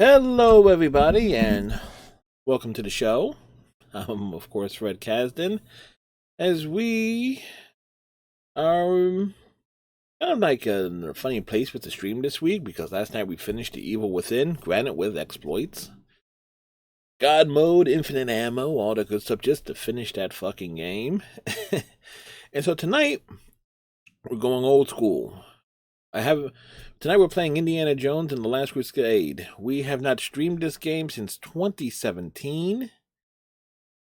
Hello, everybody, and welcome to the show. I'm, of course, Red Kasdan, as we are kind of like in a funny place with the stream this week because last night we finished The Evil Within, granted with exploits, God mode, infinite ammo, all the good stuff just to finish that fucking game. And so tonight, we're going old school. Tonight we're playing Indiana Jones and the Last Crusade. We have not streamed this game since 2017.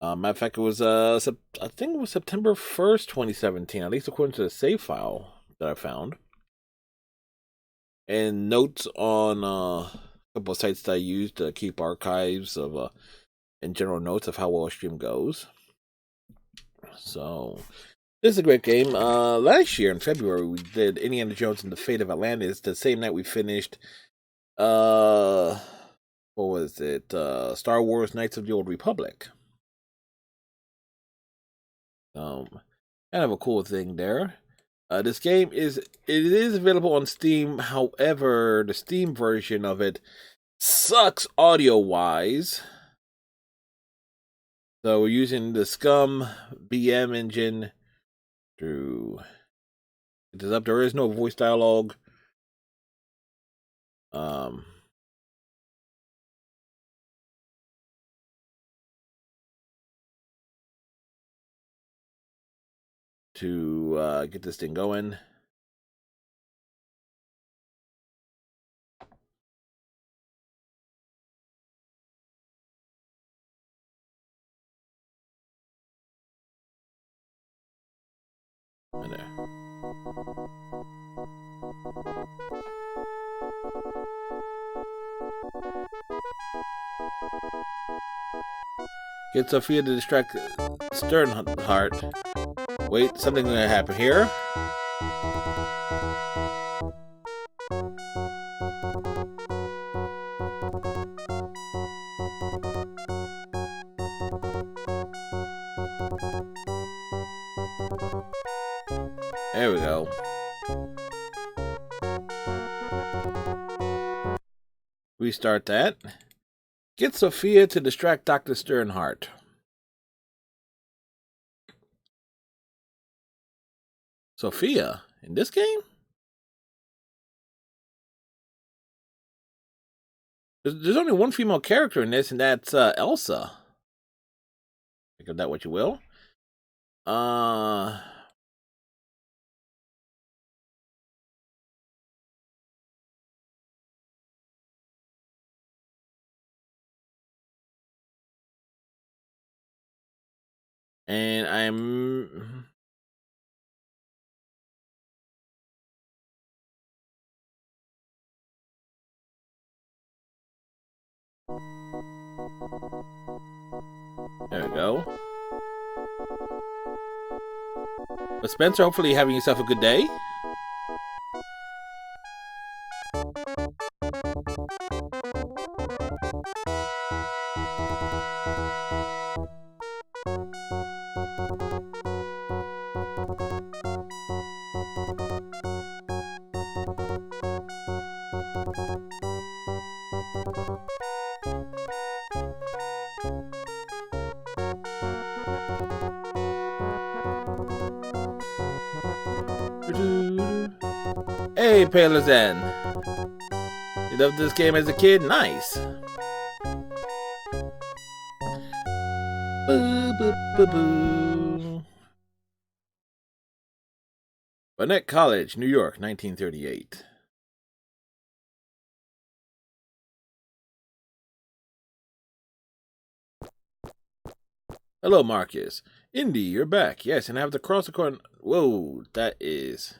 Matter of fact, it was I think it was September 1st, 2017, at least according to the save file that I found. And notes on a couple of sites that I used to keep archives of and general notes of how well a stream goes. So this is a great game. Last year in February we did Indiana Jones and the Fate of Atlantis, the same night we finished what was it? Star Wars Knights of the Old Republic. Kind of a cool thing there. This game is available on Steam. However, the Steam version of it sucks audio wise. So we're using the Scum BM engine to get this up. There is no voice dialogue. To get this thing going. And there. Get Sophia to distract Sternheart. Wait, something's gonna happen here. There we go. Restart that. Get Sophia to distract Dr. Sternheart. Sophia? In this game? There's only one female character in this, and that's Elsa. Think of that what you will. And I'm... There we go. But Spencer, hopefully having yourself a good day. Hey, Palazan. You loved this game as a kid? Nice. Boo, boo, boo, boo. Barnett College, New York, 1938. Hello, Marcus. Indy, you're back. Yes, and I have to cross the corner. Whoa, that is...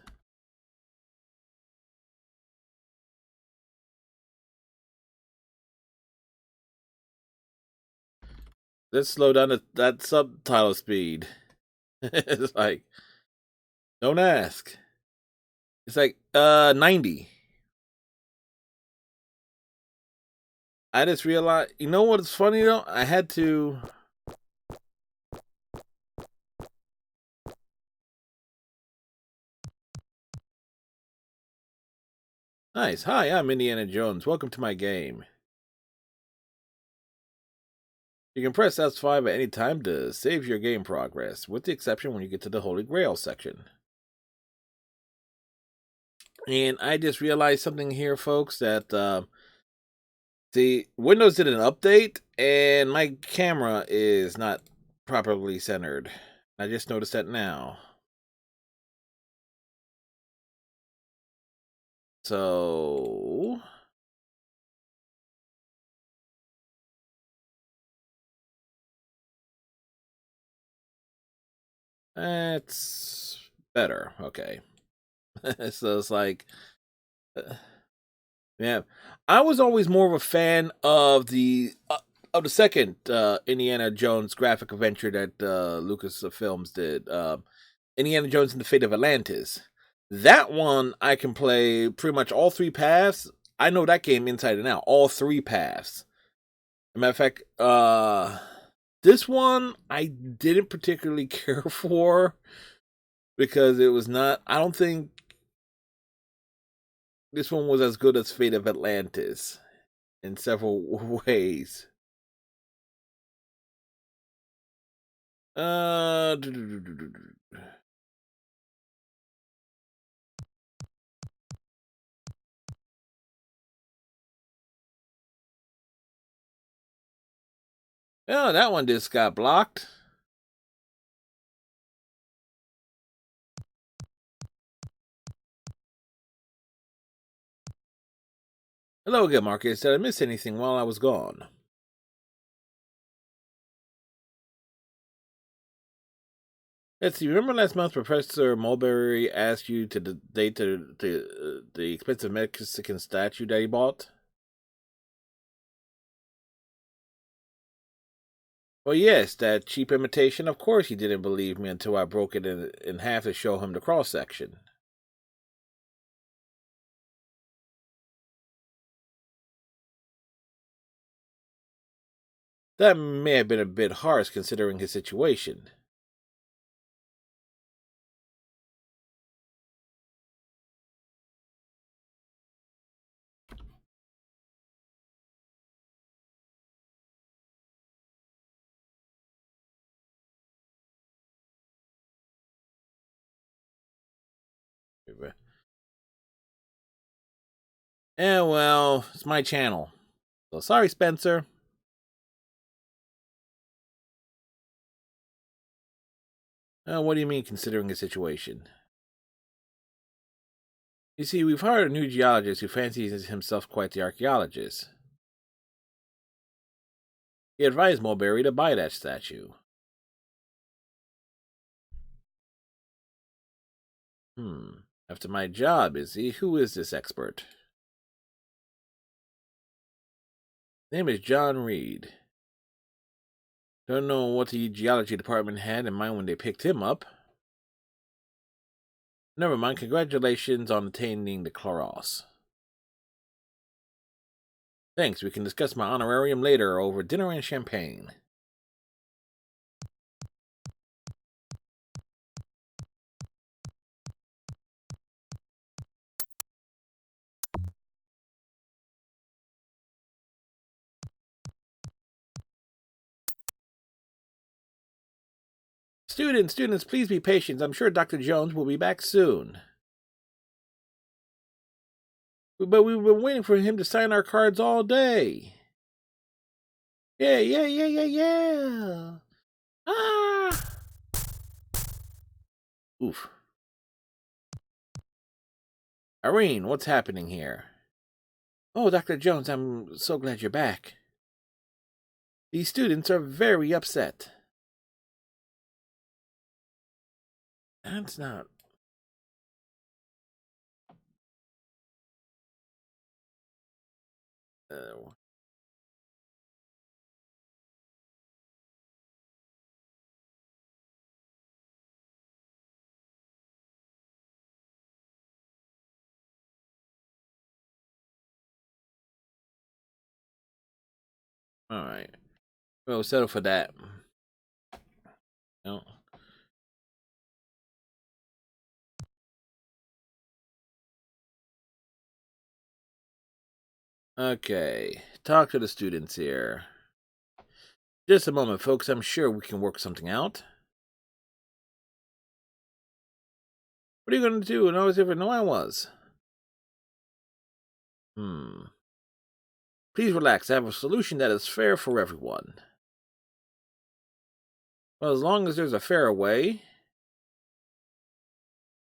Let's slow down that subtitle speed. It's like, don't ask. It's like 90. I just realized, you know what's funny though? I had to... Nice. Hi, I'm Indiana Jones. Welcome to my game. You can press S5 at any time to save your game progress, with the exception when you get to the Holy Grail section. And I just realized something here, folks, that the Windows did an update, and my camera is not properly centered. I just noticed that now. So that's better. Okay. So it's like, yeah, I was always more of a fan of the second Indiana Jones graphic adventure that Lucas Films did, Indiana Jones and the Fate of Atlantis. That one I can play pretty much all three paths. I know that game inside and out, all three paths. As a matter of fact, this one I didn't particularly care for because it was not. I don't think this one was as good as Fate of Atlantis in several ways. Uh, oh, that one just got blocked. Hello again, Marcus. Did I miss anything while I was gone? Let's see. Remember last month, Professor Mulberry asked you to date the expensive Mexican statue that he bought? Well, yes, that cheap imitation. Of course, he didn't believe me until I broke it in half to show him the cross section. That may have been a bit harsh considering his situation. Yeah, well, it's my channel. So sorry, Spencer. What do you mean, considering his situation? You see, we've hired a new geologist who fancies himself quite the archaeologist. He advised Mulberry to buy that statue. After my job, is he? Who is this expert? His name is John Reed. Don't know what the geology department had in mind when they picked him up. Never mind, congratulations on attaining the Chloros. Thanks, we can discuss my honorarium later over dinner and champagne. Students, please be patient. I'm sure Dr. Jones will be back soon. But we've been waiting for him to sign our cards all day. Yeah. Ah! Oof. Irene, what's happening here? Oh, Dr. Jones, I'm so glad you're back. These students are very upset. That's not... Uh, Alright. We'll settle for that. No. Okay. Talk to the students here. Just a moment, folks. I'm sure we can work something out. What are you going to do? And I was ever know I was. Please relax. I have a solution that is fair for everyone. Well, as long as there's a fair way.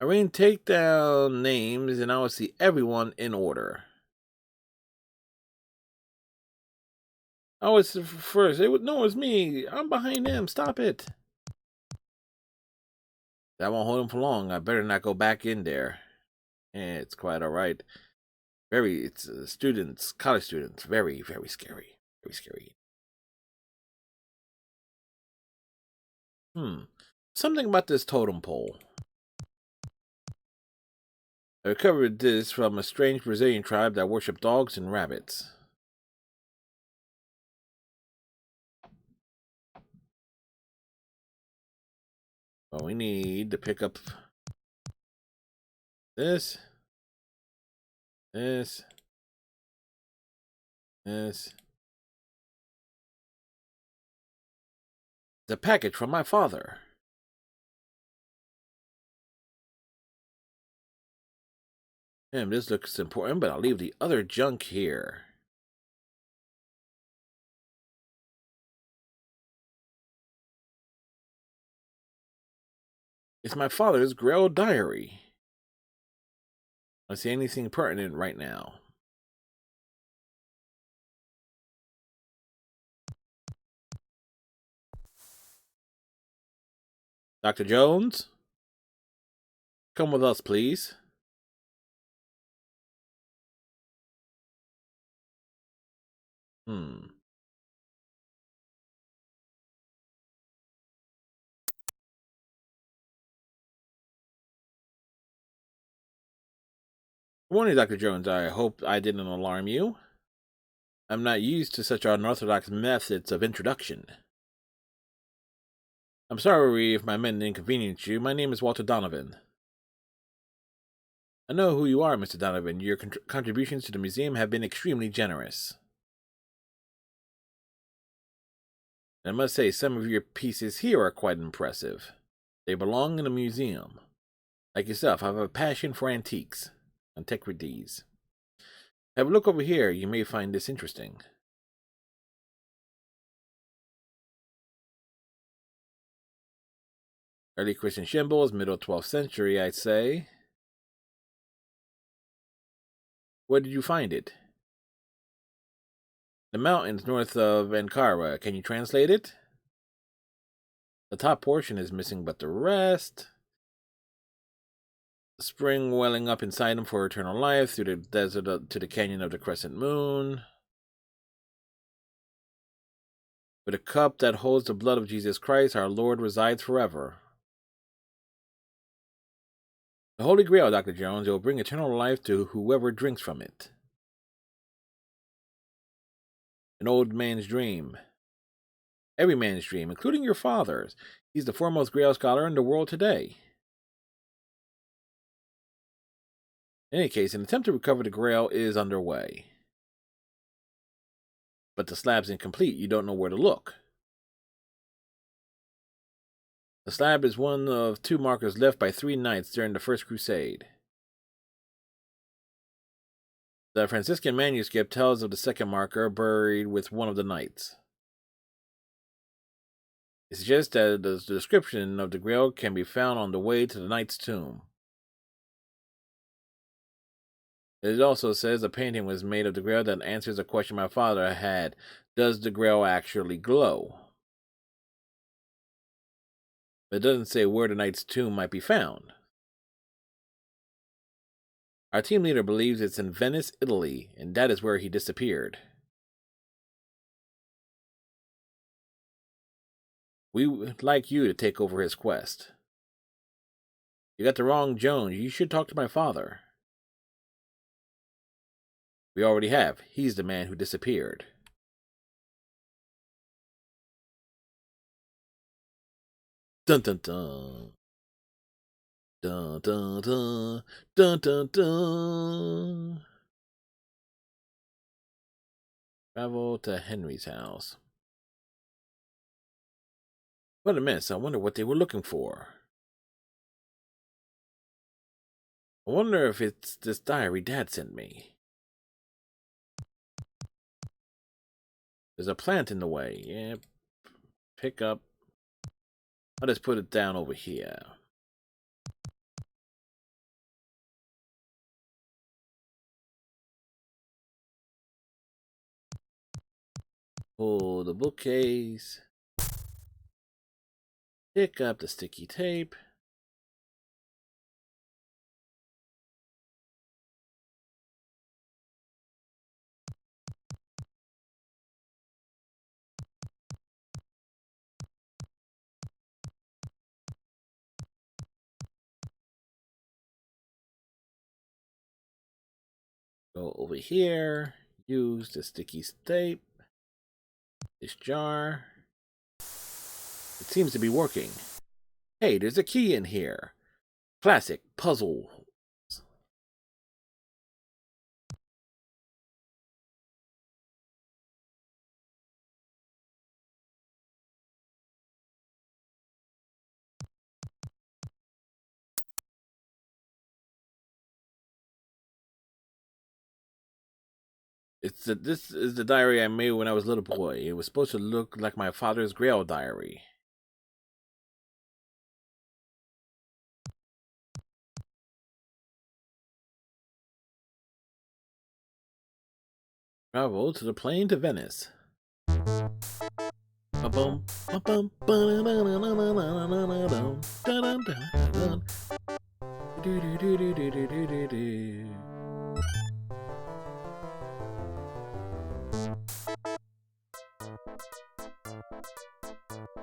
Irene, take down names and I will see everyone in order. Oh, it's first. No, it's me. I'm behind him. Stop it. That won't hold him for long. I better not go back in there. It's quite all right. It's students, college students. Very, very scary. Very scary. Something about this totem pole. I recovered this from a strange Brazilian tribe that worship dogs and rabbits. Well, we need to pick up this, this, this. The package from my father. This looks important, but I'll leave the other junk here. It's my father's Grail diary. I don't see anything pertinent right now. Dr. Jones? Come with us, please. Good morning, Dr. Jones. I hope I didn't alarm you. I'm not used to such unorthodox methods of introduction. I'm sorry if my men inconvenienced you. My name is Walter Donovan. I know who you are, Mr. Donovan. Your contributions to the museum have been extremely generous. And I must say, some of your pieces here are quite impressive. They belong in a museum. Like yourself, I have a passion for antiquities. Have a look over here. You may find this interesting. Early Christian symbols, middle 12th century, I'd say. Where did you find it? The mountains north of Ankara. Can you translate it? The top portion is missing, but the rest. The spring welling up inside him for eternal life through the desert to the canyon of the crescent moon. With a cup that holds the blood of Jesus Christ, our Lord resides forever. The Holy Grail, Dr. Jones, it will bring eternal life to whoever drinks from it. An old man's dream. Every man's dream, including your father's. He's the foremost Grail scholar in the world today. In any case, an attempt to recover the Grail is underway. But the slab's incomplete. You don't know where to look. The slab is one of two markers left by 3 knights during the First Crusade. The Franciscan manuscript tells of the second marker buried with one of the knights. It suggests that the description of the Grail can be found on the way to the knight's tomb. It also says a painting was made of the Grail that answers a question my father had. Does the Grail actually glow? But it doesn't say where the knight's tomb might be found. Our team leader believes it's in Venice, Italy, and that is where he disappeared. We would like you to take over his quest. You got the wrong Jones. You should talk to my father. We already have. He's the man who disappeared. Dun dun dun. Dun dun dun. Dun dun dun. Travel to Henry's house. What a mess. I wonder what they were looking for. I wonder if it's this diary Dad sent me. There's a plant in the way. Yep. Pick up. I'll just put it down over here. Pull the bookcase. Pick up the sticky tape. Go over here. Use the sticky tape. This jar. It seems to be working. Hey, there's a key in here. Classic puzzle. This is the diary I made when I was a little boy. It was supposed to look like my father's Grail diary. Travel to the plane to Venice.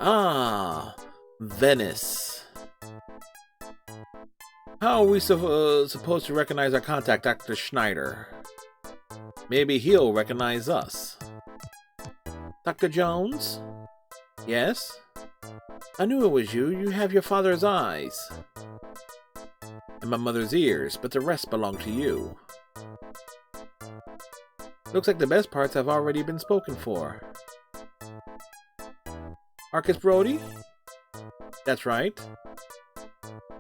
Ah, Venice. How are we supposed to recognize our contact, Dr. Schneider? Maybe he'll recognize us. Dr. Jones? Yes? I knew it was you. You have your father's eyes. And my mother's ears, but the rest belong to you. Looks like the best parts have already been spoken for. Marcus Brody? That's right.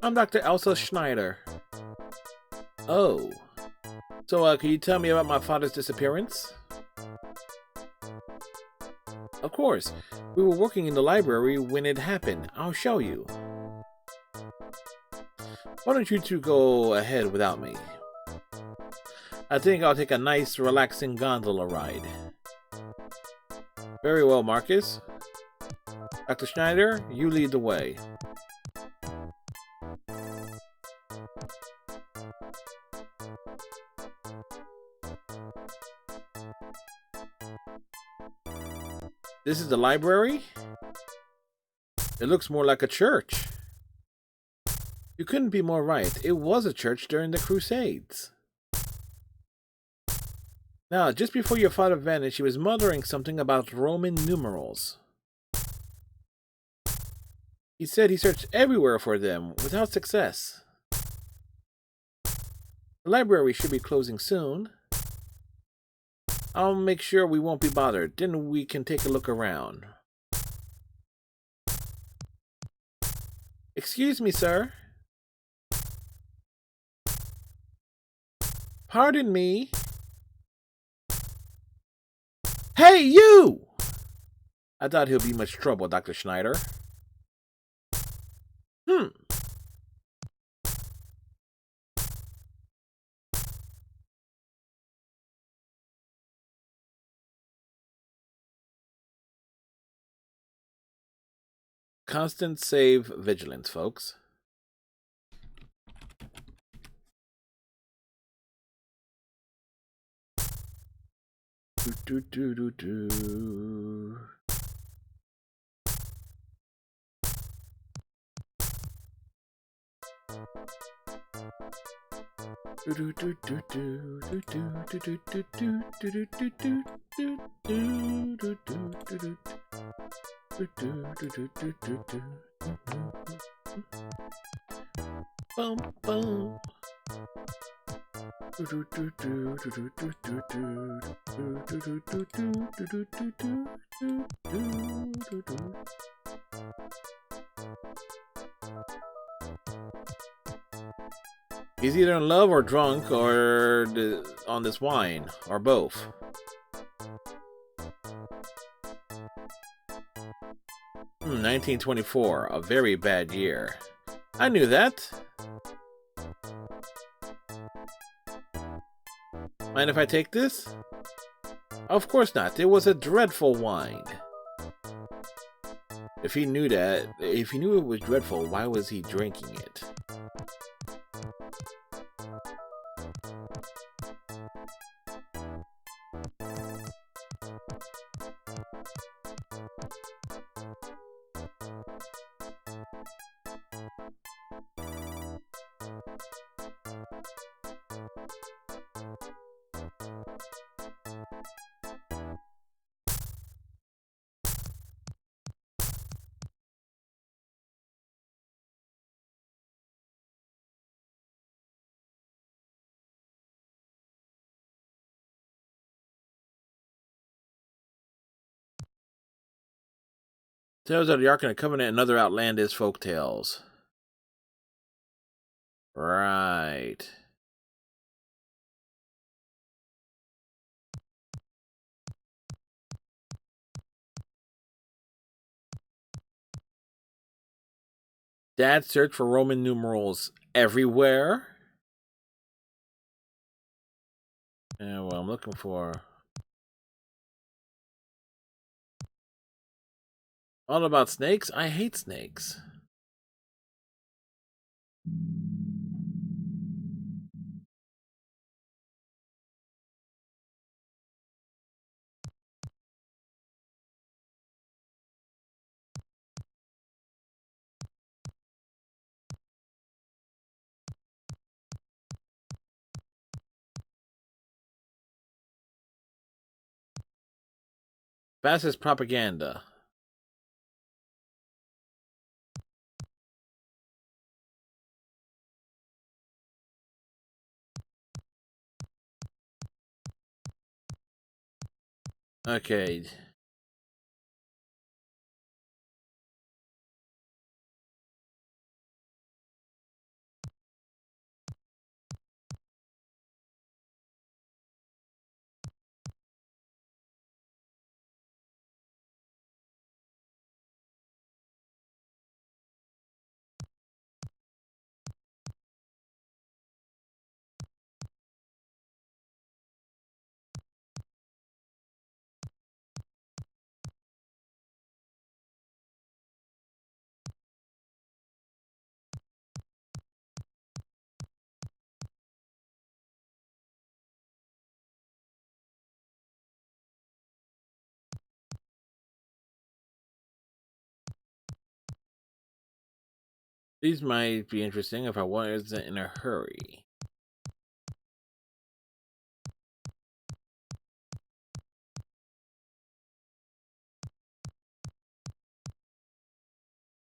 I'm Dr. Elsa Schneider. Oh. So, can you tell me about my father's disappearance? Of course. We were working in the library when it happened. I'll show you. Why don't you two go ahead without me? I think I'll take a nice, relaxing gondola ride. Very well, Marcus. Dr. Schneider, you lead the way. This is the library? It looks more like a church. You couldn't be more right. It was a church during the Crusades. Now, just before your father vanished, he was muttering something about Roman numerals. He said he searched everywhere for them, without success. The library should be closing soon. I'll make sure we won't be bothered. Then we can take a look around. Excuse me, sir. Pardon me. Hey, you! I thought he'll be much trouble, Dr. Schneider. Constant save vigilance, folks. Bum, bum. He's either in love or drunk or on this wine, or both. Hmm, 1924, a very bad year. I knew that. Mind if I take this? Of course not. It was a dreadful wine. If he knew it was dreadful, why was he drinking it? Tales of the Ark and the Covenant and other outlandish folk tales. Right. Dad searched for Roman numerals everywhere. Yeah, well, I'm looking for... All about snakes? I hate snakes. Fascist propaganda. Okay. These might be interesting if I wasn't in a hurry.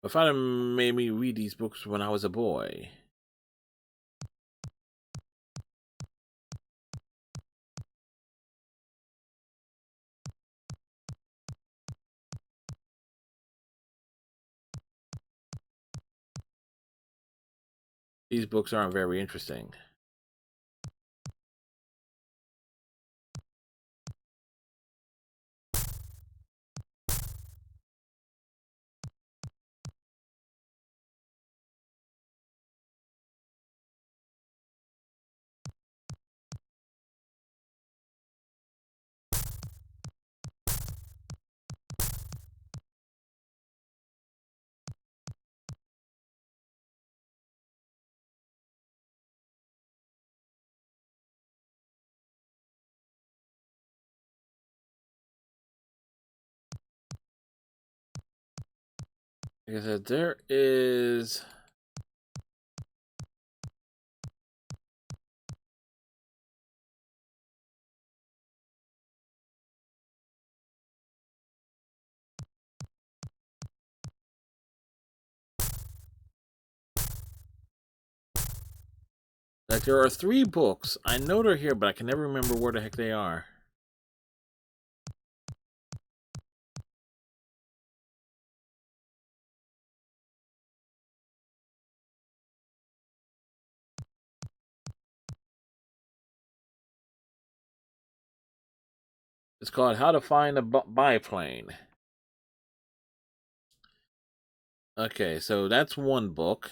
My father made me read these books when I was a boy. These books aren't very interesting. Like I said, there is... Like, there are 3 books. I know they're here, but I can never remember where the heck they are. It's called How to Find a Biplane. Okay, so that's one book.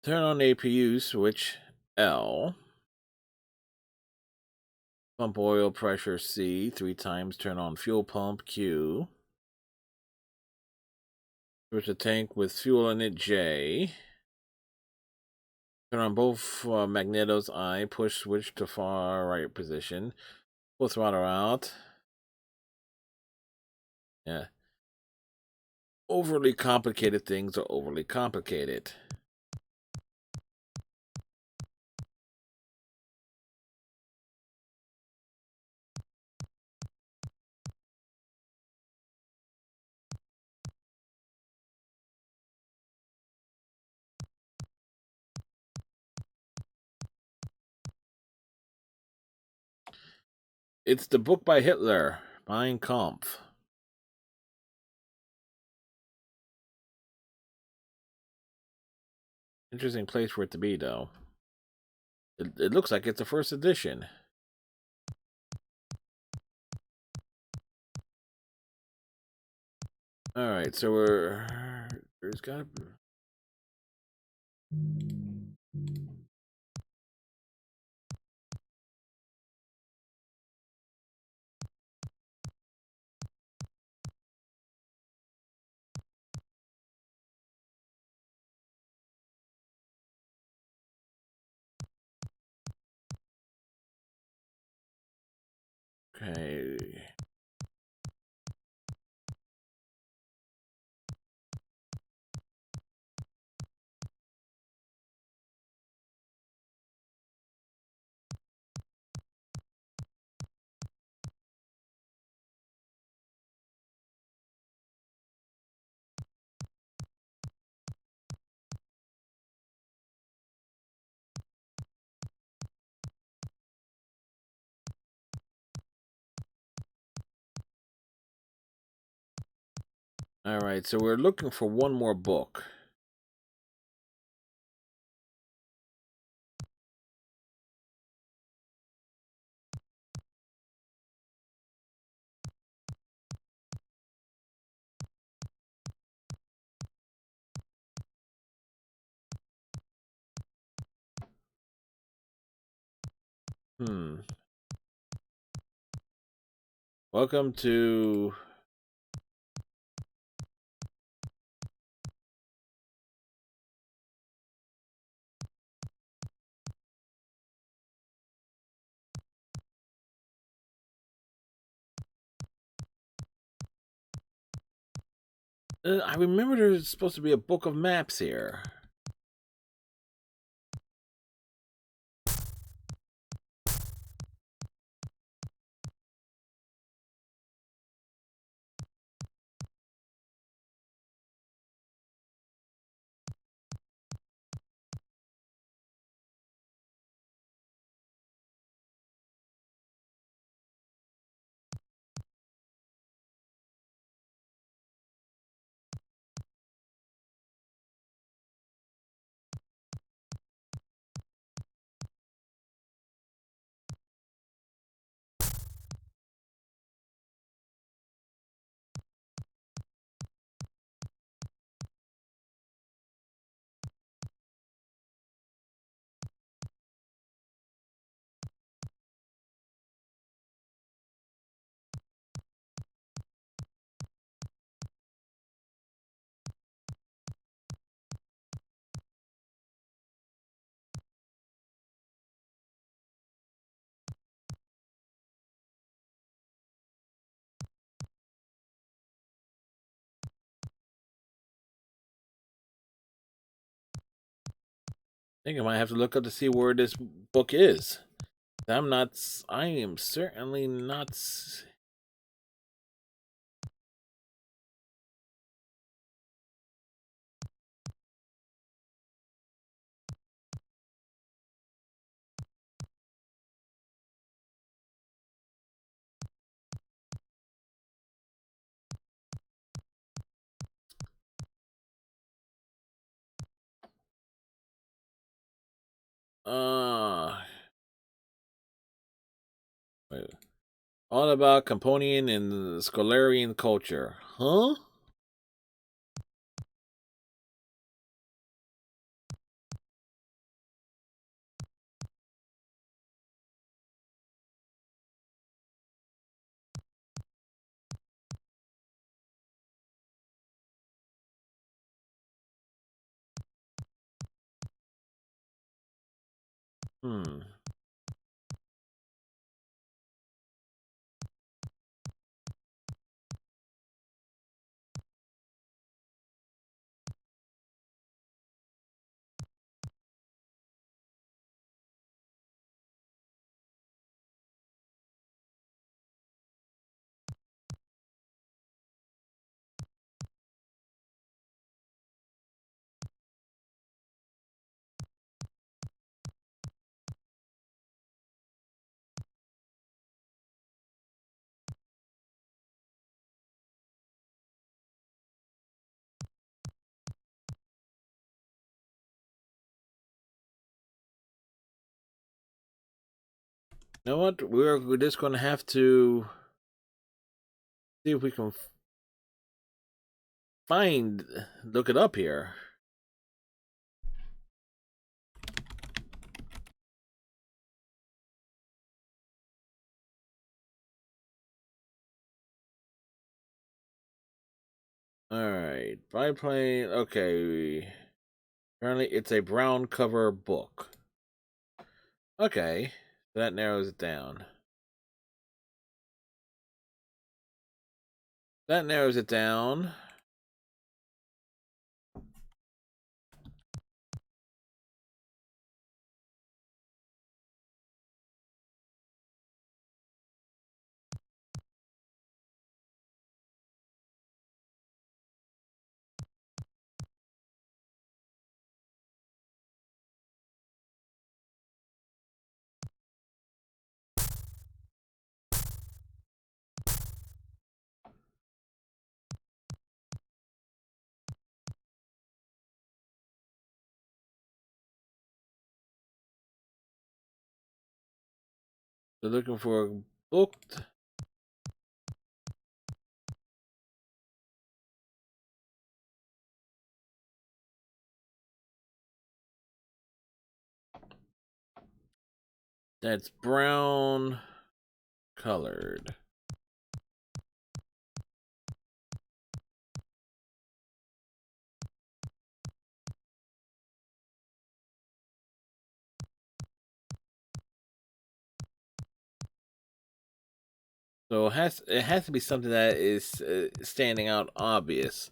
Turn on APU switch L. Pump oil pressure C 3 times. Turn on fuel pump Q. Switch the tank with fuel in it J. Turn on both magnetos I. Push switch to far right position. Pull throttle out. Yeah. Overly complicated things are overly complicated. It's the book by Hitler, Mein Kampf. Interesting place for it to be, though. It looks like it's the first edition. All right, so there's got to. Okay. All right, so we're looking for one more book. Welcome to. I remember there's supposed to be a book of maps here. I think I might have to look up to see where this book is. I am certainly not. All about Camponian and Scholarian culture. Huh? Hmm. You know what? We're just going to have to see if we can look it up here. Alright, biplane. Okay. Apparently, it's a brown cover book. Okay, that narrows it down. That narrows it down. They're looking for a book. That's brown colored. So it has to be something that is standing out obvious.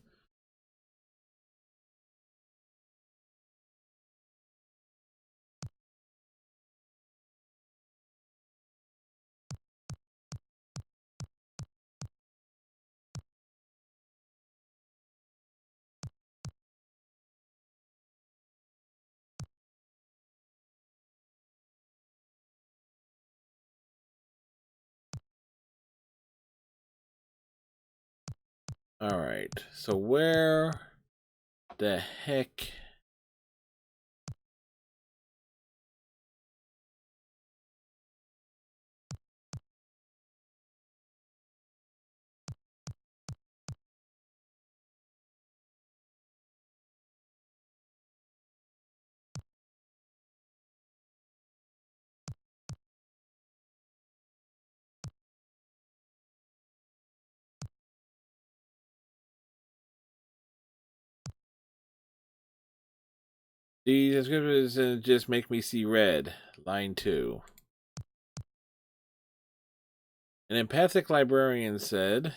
All right. So where the heck? These descriptions just make me see red. Line 2. An empathic librarian said,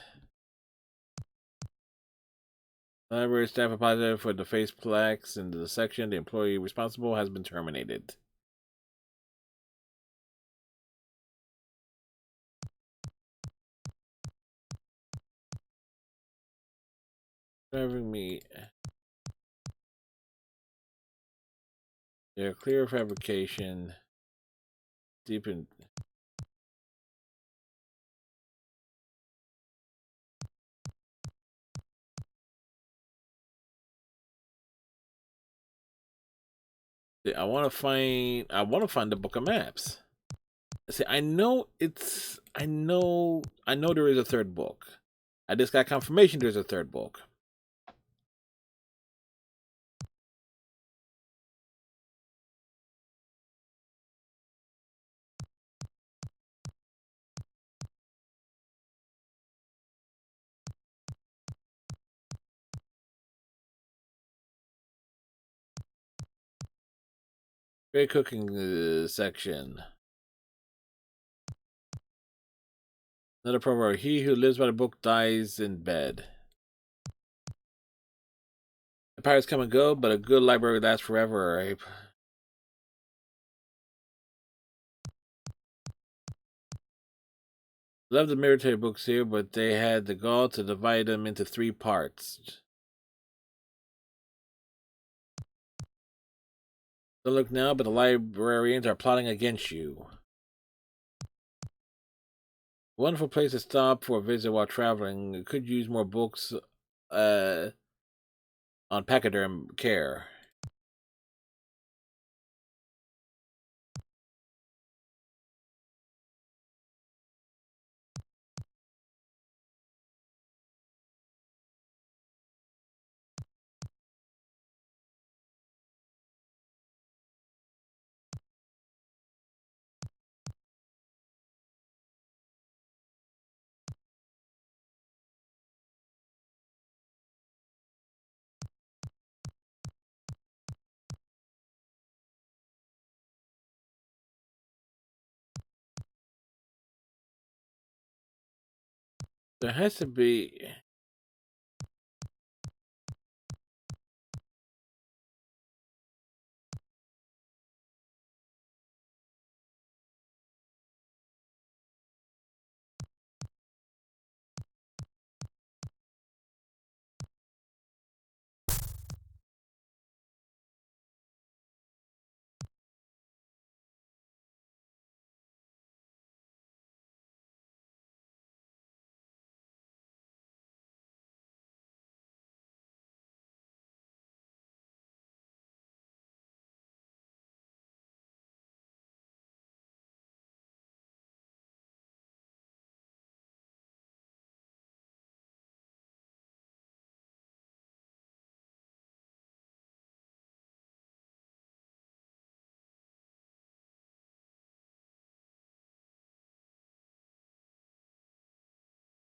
library staff apologized for the face plaques in the section. The employee responsible has been terminated. Driving me. They're clear fabrication. Deep in. I want to find the book of maps. See, I know it's I know there is a third book. I just got confirmation there's a third book. Great cooking section. Another proverb: he who lives by the book dies in bed. Empires come and go, but a good library lasts forever. Right? Love the military books here, but they had the gall to divide them into 3 parts. Don't look now, but the librarians are plotting against you. Wonderful place to stop for a visit while traveling. Could use more books on pachyderm care. There has to be.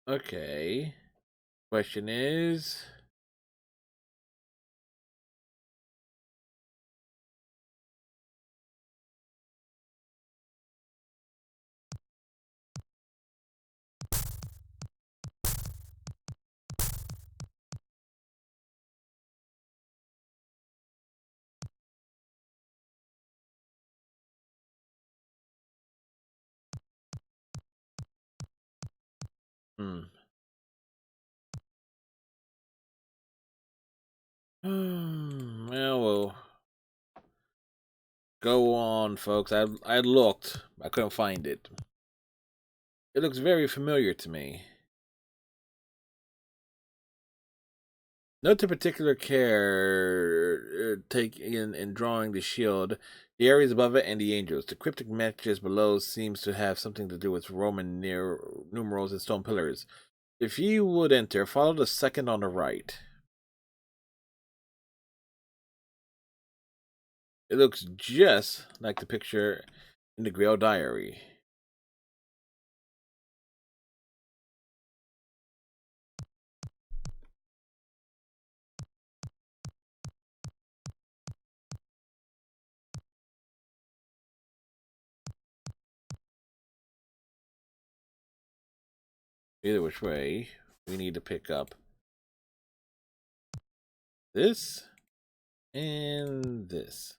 Okay. Question is. Hmm. Well, we'll go on, folks. I looked. I couldn't find it. It looks very familiar to me. Note the particular care take in drawing the shield, the areas above it, and the angels. The cryptic messages below seems to have something to do with Roman numerals and stone pillars. If you would enter, follow the second on the right. It looks just like the picture in the Grail Diary. Either which way, we need to pick up this and this.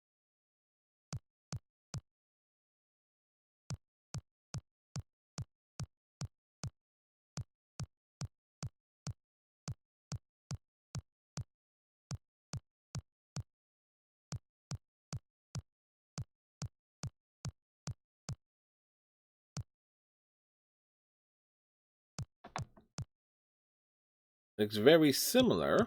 Looks very similar.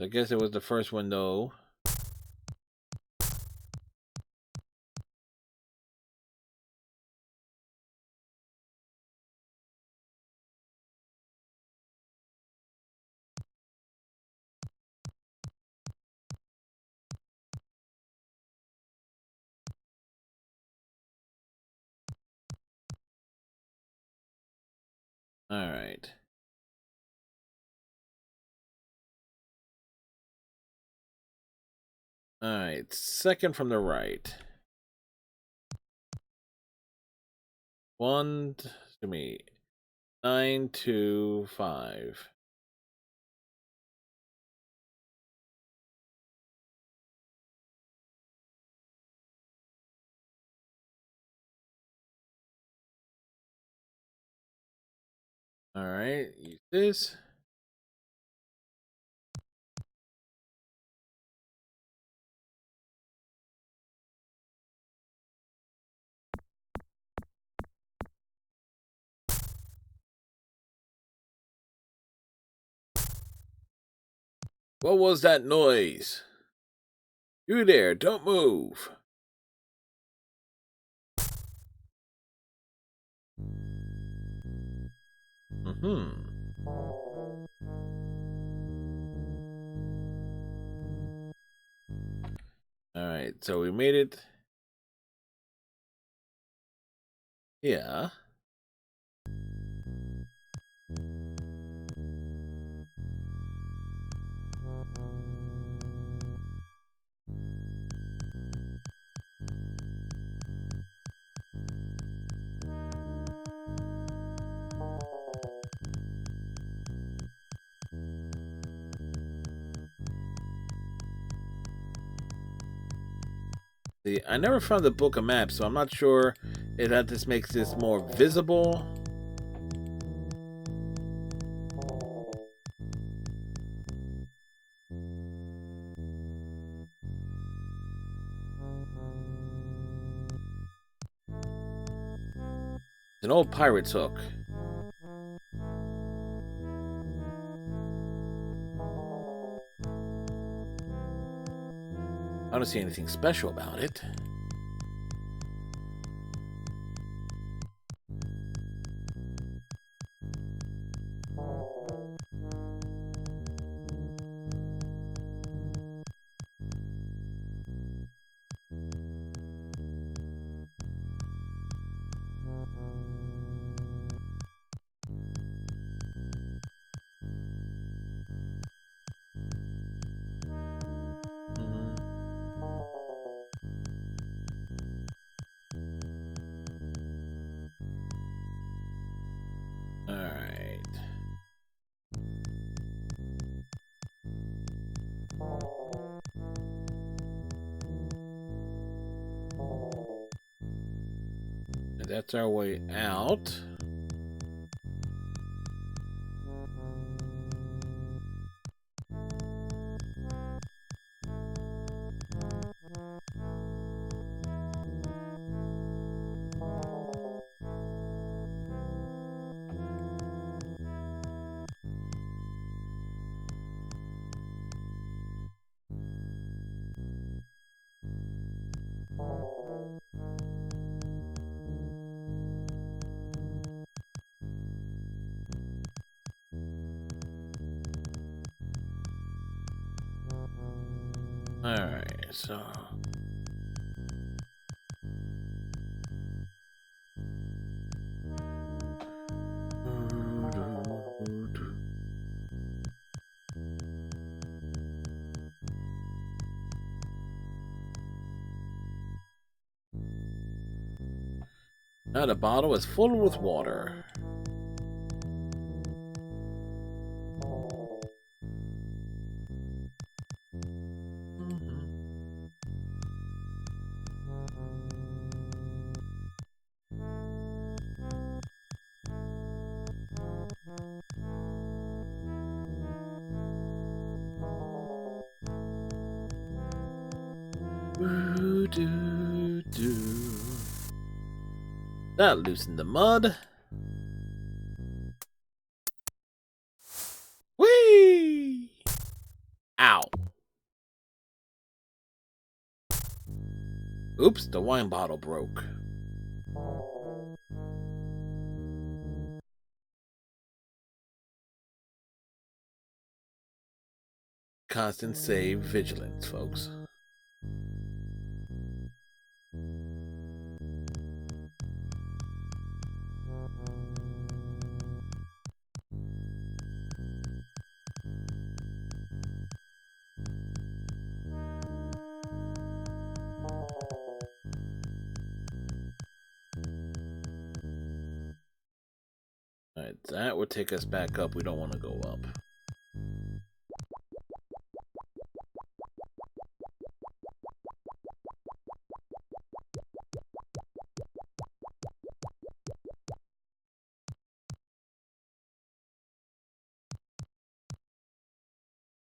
I guess it was the first window. Alright. Alright, second from the right. 925. Alright, use this. What was that noise? You there, don't move. Alright, so we made it. Yeah. See, I never found the book of maps, so I'm not sure if that just makes this more visible. It's an old pirate's hook. I don't see anything special about it. Alright. And that's our way out. Alright, so... Now the bottle is full with water. That loosened the mud. Whee! Ow. Oops, the wine bottle broke. Constant save vigilance, folks. Alright, that would take us back up. We don't want to go up.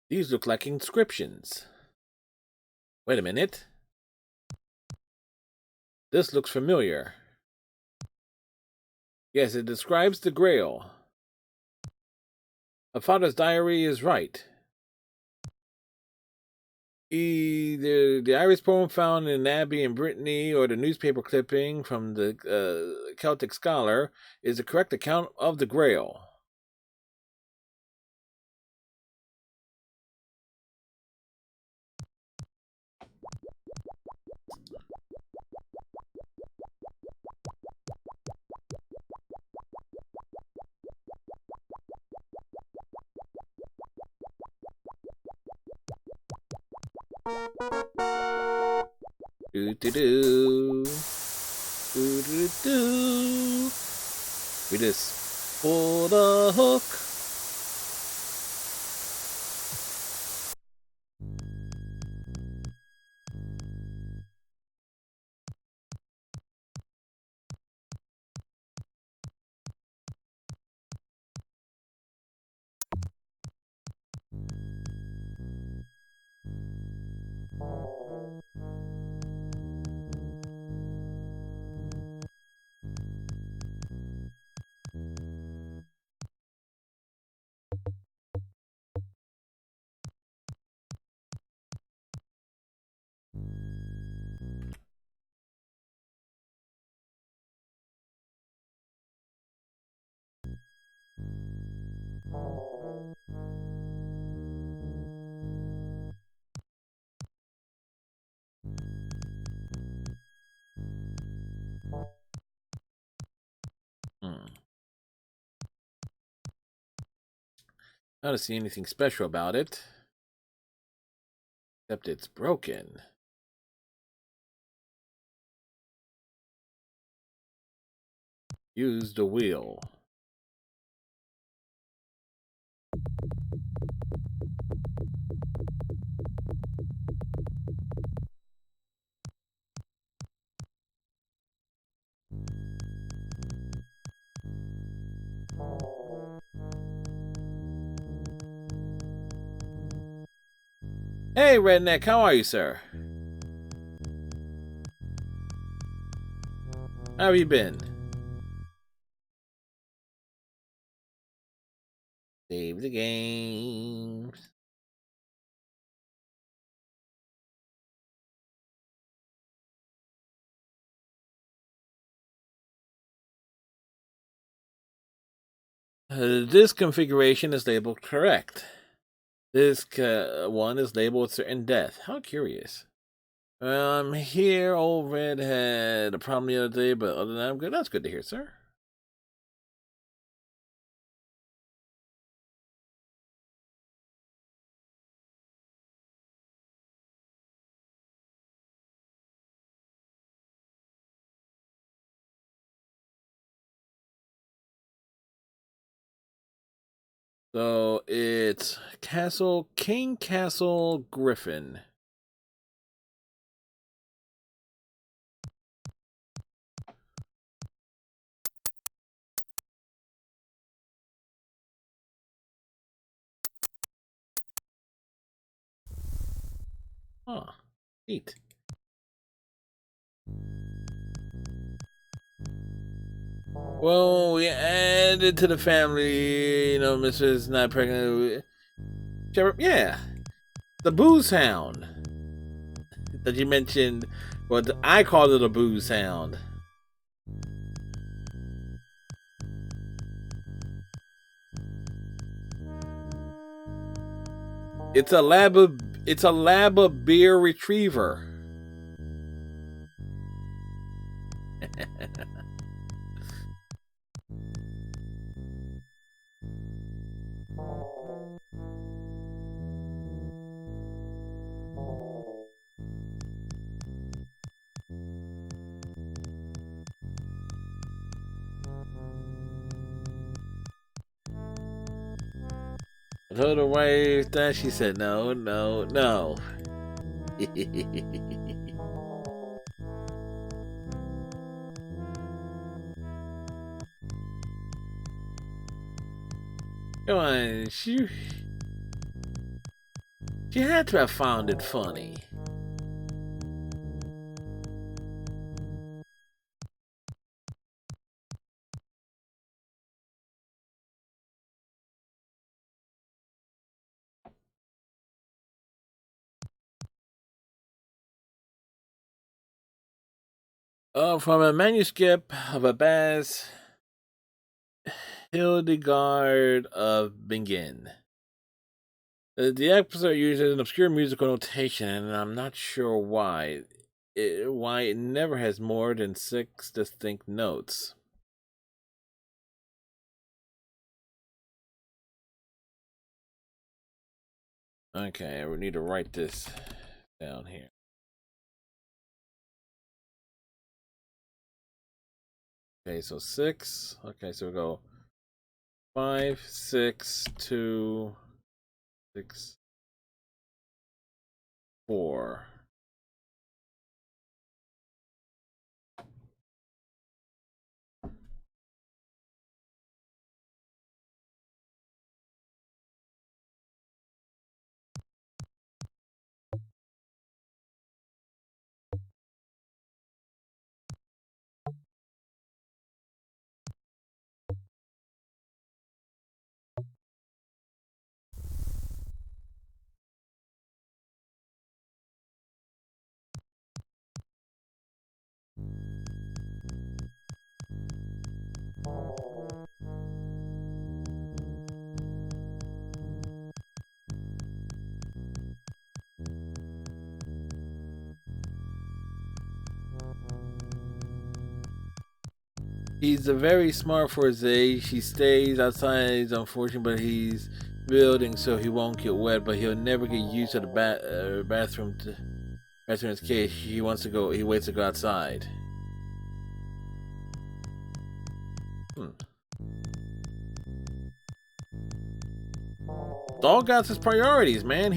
These look like inscriptions. Wait a minute. This looks familiar. Yes, it describes the Grail. A father's diary is right. Either the Irish poem found in an abbey in Brittany or the newspaper clipping from the Celtic scholar is the correct account of the Grail. Do do do. Do do do. We just pull the hook. I don't see anything special about it. Except it's broken. Use the wheel. Hey, Redneck, how are you, sir? How have you been? Save the games. This configuration is labeled correct. This one is labeled certain death. How curious. I'm here. Old Red had a problem the other day, but other than that, I'm good. That's good to hear, sir. So it's King Castle Griffin. Oh, neat. Well, we added to the family, Mrs. not pregnant. Yeah. The booze hound that you mentioned. Well, I called it a booze hound. It's a lab beer retriever. I told her wife that. She said no, no, no. Come on, she had to have found it funny. From a manuscript of Abbas Hildegard of Bingen. The episode uses an obscure musical notation, and I'm not sure why. Why it never has more than 6 distinct notes. Okay, we need to write this down here. Okay, so 6. Okay, so we go 5, 6, 2, 6, 4. He's a very smart for his age. He stays outside. He's unfortunate, but he's building so he won't get wet. But he'll never get used to the bathroom. Bathroom in his case. He wants to go. He waits to go outside. Dog got his priorities, man.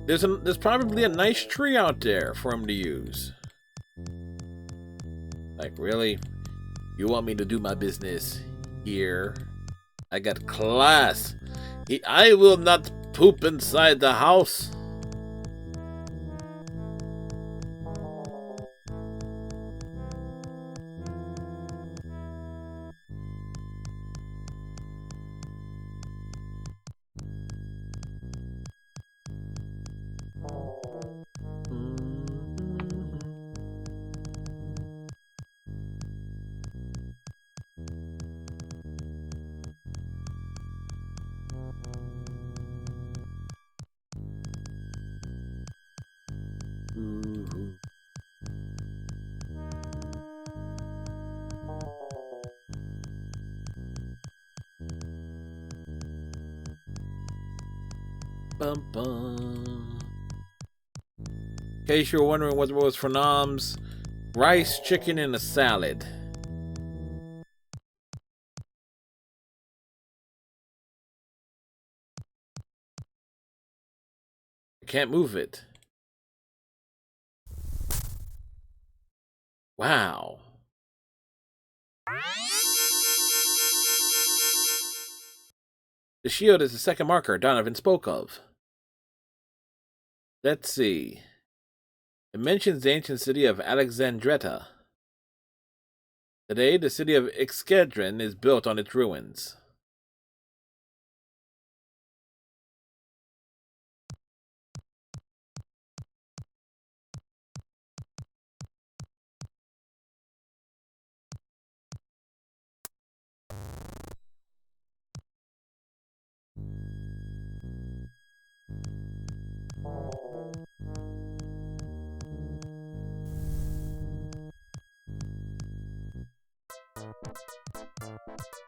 There's probably a nice tree out there for him to use. Like, really? You want me to do my business here? I got class. I will not poop inside the house. Bum, bum. In case you're wondering what was for noms, rice, chicken, and a salad. I can't move it. Wow. The shield is the second marker Donovan spoke of. Let's see. It mentions the ancient city of Alexandretta. Today, the city of Ixkedron is built on its ruins.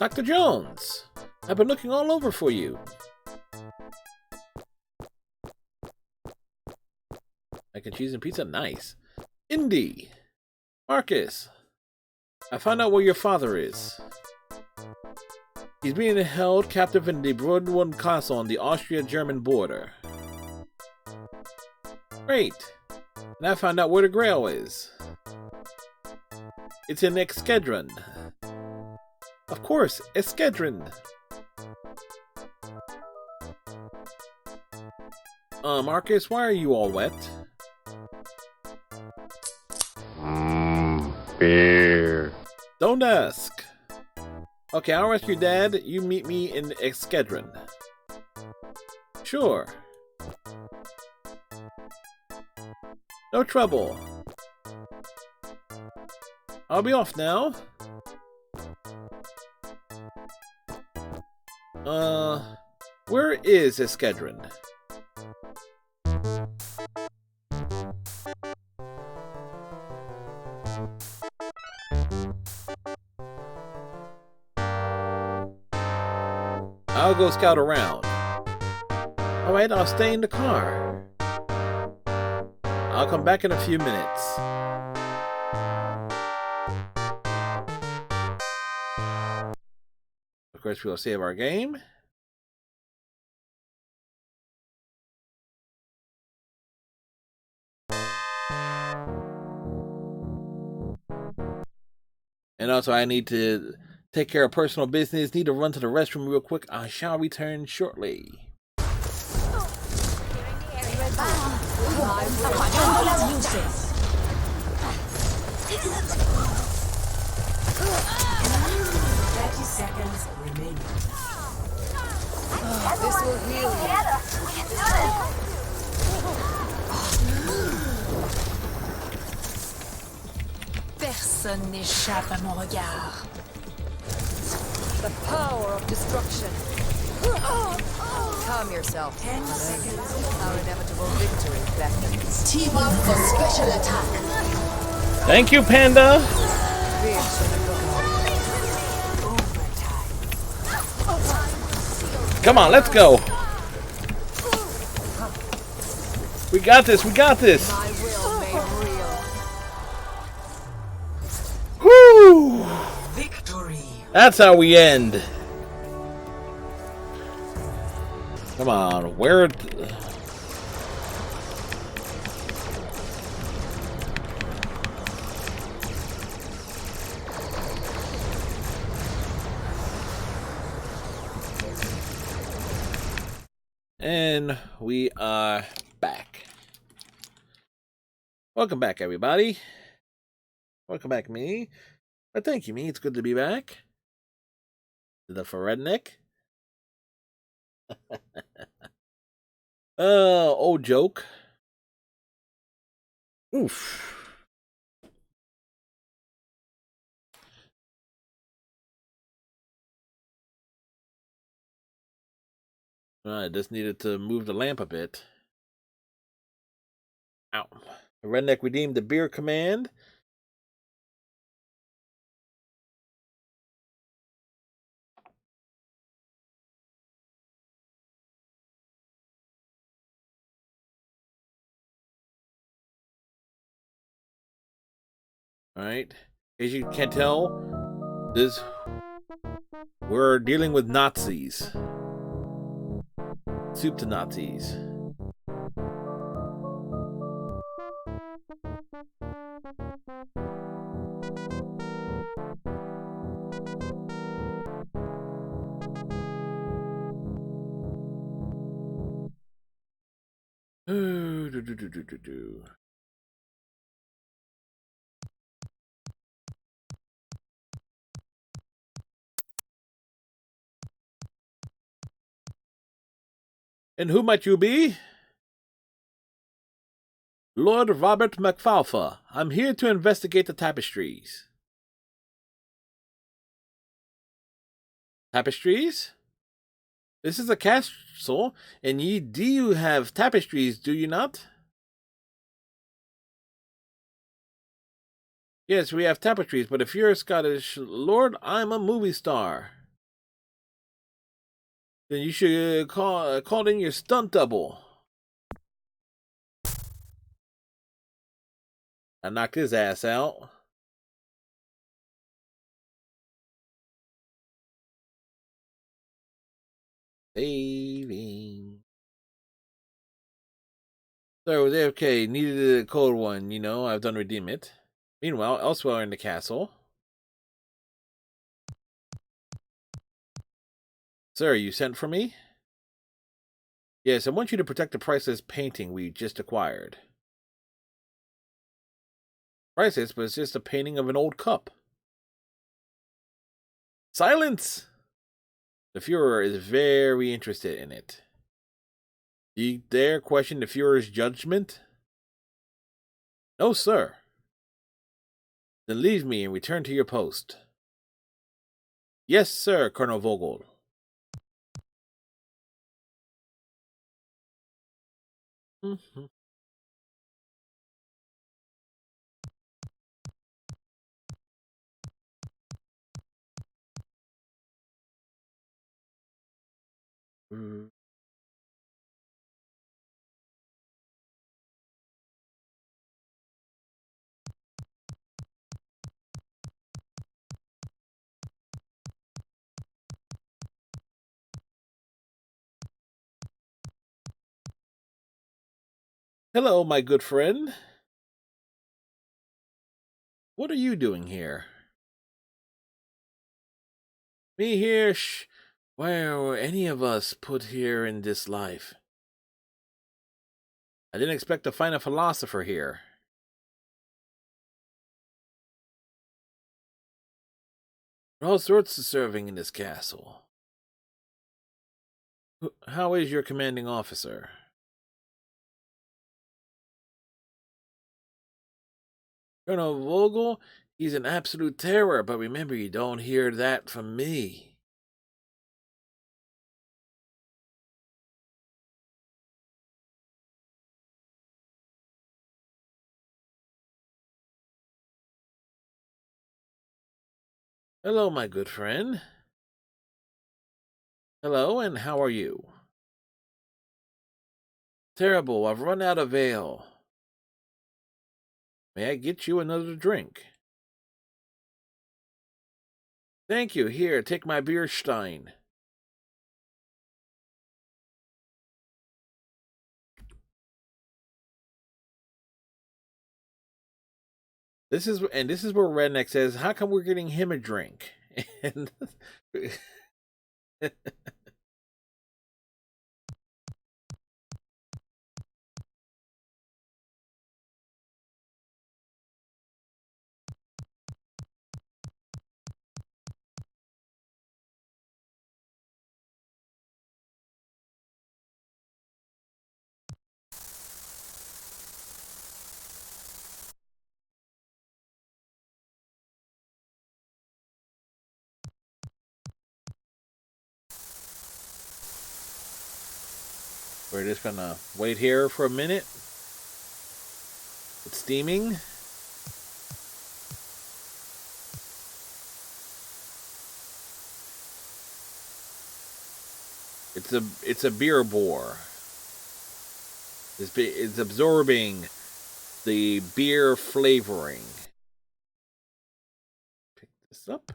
Dr. Jones, I've been looking all over for you. Mac and cheese and pizza, nice. Indy, Marcus, I found out where your father is. He's being held captive in the Broadwood Castle on the Austria-German border. Great. And I found out where the Grail is. It's in Eskedron. Of course, Eskedron. Marcus, why are you all wet? Beer. Don't ask. Okay, I'll rescue Dad. You meet me in Eskedron. Sure. No trouble. I'll be off now. Where is Eskedron? I'll go scout around. Alright, I'll stay in the car. I'll come back in a few minutes. Of course, we'll save our game. And also, I need to take care of personal business. Need to run to the restroom real quick. I shall return shortly. Seconds remaining. This will heal you. Personne n'échappe à mon regard. The power of destruction. Calm yourself. 10 seconds. Our inevitable victory beckons. Team up for special attack. Thank you, Panda. Come on, let's go. We got this, we got this. My will made real. Woo! Victory. That's how we end. Come on, where? And we are back. Welcome back, everybody. Welcome back, me. Thank you, me. It's good to be back. The redneck. Old joke. Oof. I just needed to move the lamp a bit. Ow. The redneck redeemed the beer command. Alright. As you can tell, we're dealing with Nazis. Soup to Nazis. And who might you be? Lord Robert MacFalfa. I'm here to investigate the tapestries. Tapestries? This is a castle, and ye do have tapestries, do you not? Yes, we have tapestries, but if you're a Scottish lord, I'm a movie star. Then you should call in your stunt double. I knocked his ass out. Saving. So was AFK, needed a code one, I've done redeem it. Meanwhile, elsewhere in the castle. Sir, you sent for me? Yes, I want you to protect the priceless painting we just acquired. Priceless, but it's just a painting of an old cup. Silence! The Führer is very interested in it. Do you dare question the Führer's judgment? No, sir. Then leave me and return to your post. Yes, sir, Colonel Vogel. Mm-hmm. Hello, my good friend. What are you doing here? Me here? Where were any of us put here in this life? I didn't expect to find a philosopher here. All sorts of serving in this castle. How is your commanding officer? Colonel Vogel, he's an absolute terror, but remember, you don't hear that from me. Hello, my good friend. Hello, and how are you? Terrible, I've run out of ale. May I get you another drink? Thank you. Here, take my beer stein. This is where Redneck says, "How come we're getting him a drink?" And we're just gonna wait here for a minute. It's steaming. It's a beer bore. It's absorbing the beer flavoring. Pick this up.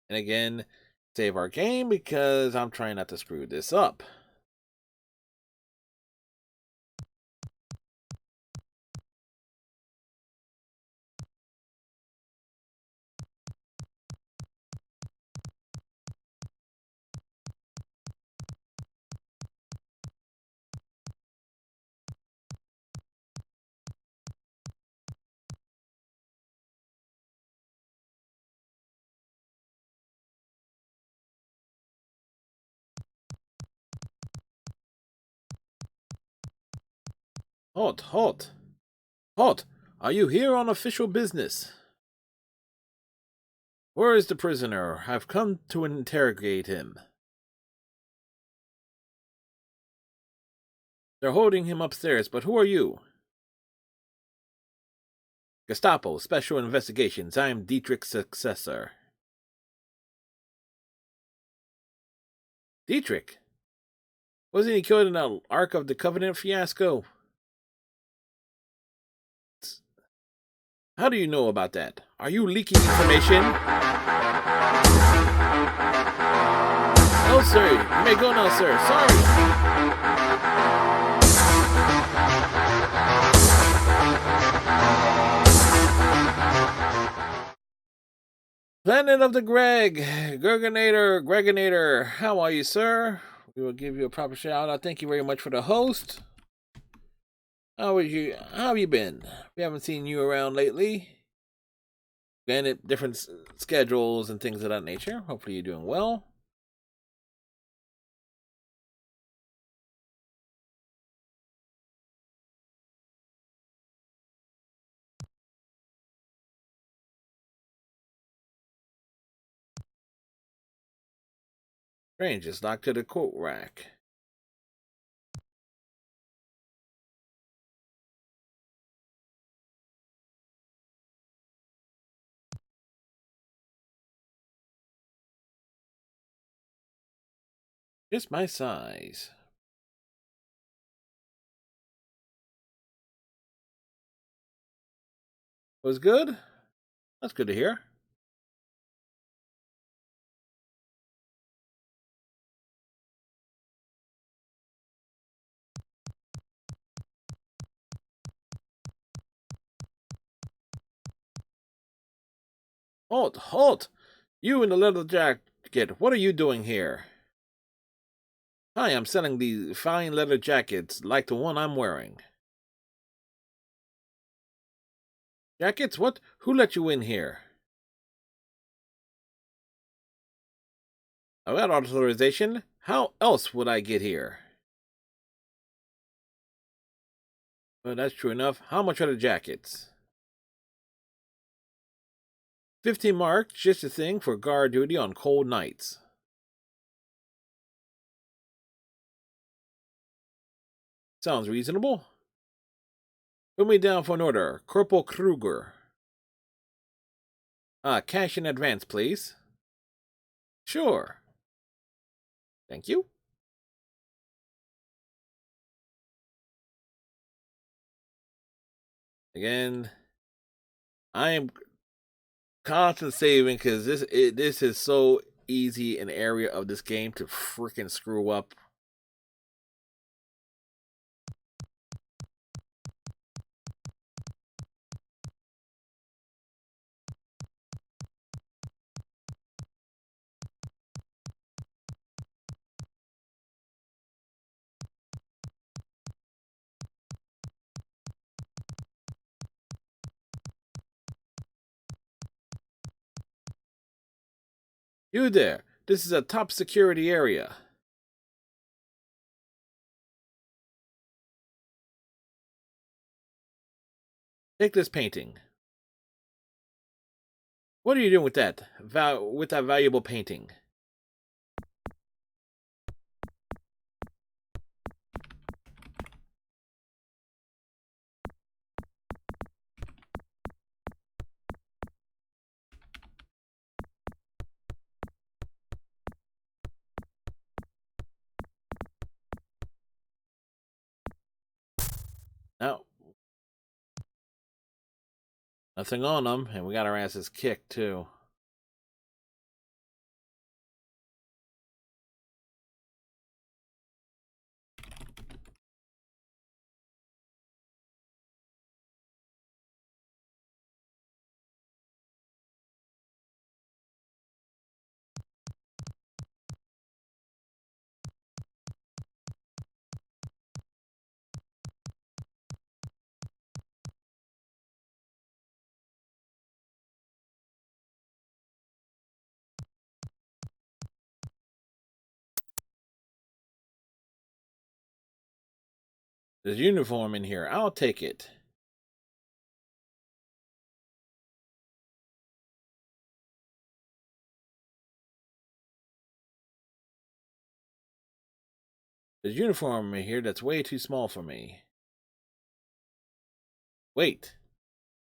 And again, save our game because I'm trying not to screw this up. Halt, halt, halt! Are you here on official business? Where is the prisoner? I've come to interrogate him. They're holding him upstairs, but who are you? Gestapo, Special Investigations. I am Dietrich's successor. Dietrich? Wasn't he killed in the Ark of the Covenant fiasco? How do you know about that? Are you leaking information? No, sir. You may go now, sir. Sorry. Planet of the Gregonator. How are you, sir? We will give you a proper shout out. Thank you very much for the host. How have you been? We haven't seen you around lately. Granted, different schedules and things of that nature. Hopefully you're doing well. Strange, it's locked to the coat rack. Just my size. Was good? That's good to hear. Halt! You in the leather jacket, what are you doing here? Hi, I'm selling these fine leather jackets like the one I'm wearing. Jackets? What? Who let you in here? I got authorization. How else would I get here? Well, that's true enough. How much are the jackets? 15 marks, just a thing for guard duty on cold nights. Sounds reasonable. Put me down for an order. Corporal Kruger. Cash in advance, please. Sure. Thank you. Again, I am constant saving because this is so easy an area of this game to freaking screw up. You there. This is a top security area. Take this painting. What are you doing with that? With that valuable painting? No. Nothing on them, and we got our asses kicked, too. There's a uniform in here. I'll take it. There's a uniform in here that's way too small for me. Wait.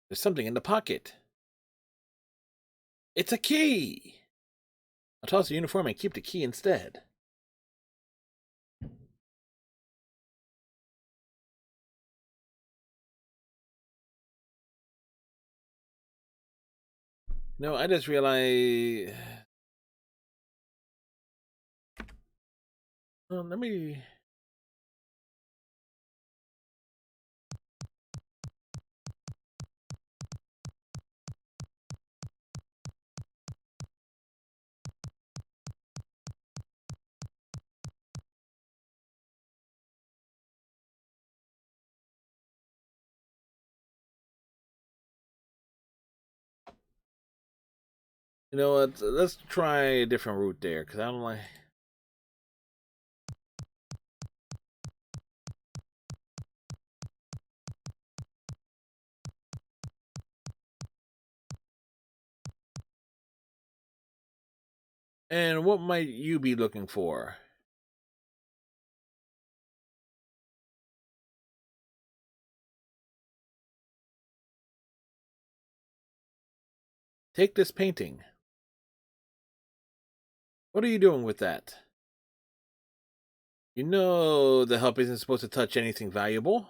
There's something in the pocket. It's a key! I'll toss the uniform and keep the key instead. No, I just realized. Let me. You know what? Let's try a different route there, because I don't like. And what might you be looking for? Take this painting. What are you doing with that? You know the help isn't supposed to touch anything valuable.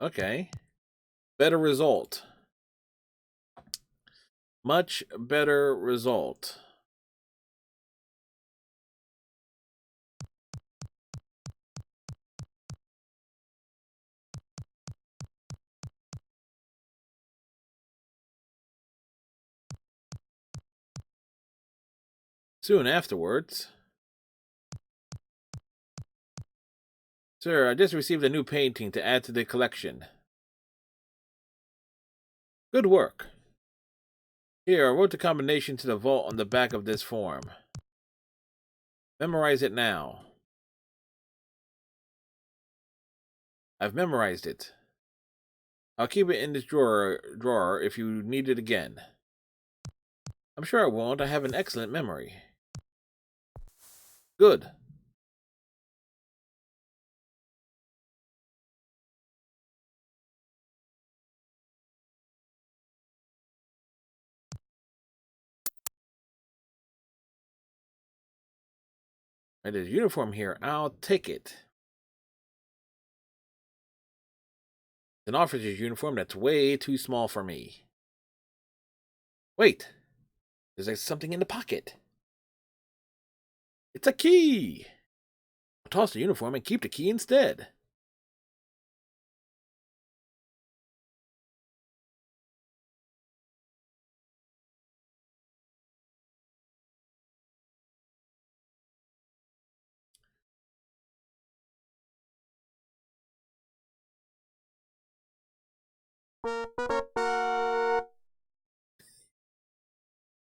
Okay. Better result. Much better result. Soon afterwards. Sir, I just received a new painting to add to the collection. Good work. Here, I wrote the combination to the vault on the back of this form. Memorize it now. I've memorized it. I'll keep it in this drawer if you need it again. I'm sure I won't. I have an excellent memory. Good. There's a uniform here. I'll take it. It's an officer's uniform that's way too small for me. Wait. There's like something in the pocket. It's a key. I'll toss the uniform and keep the key instead.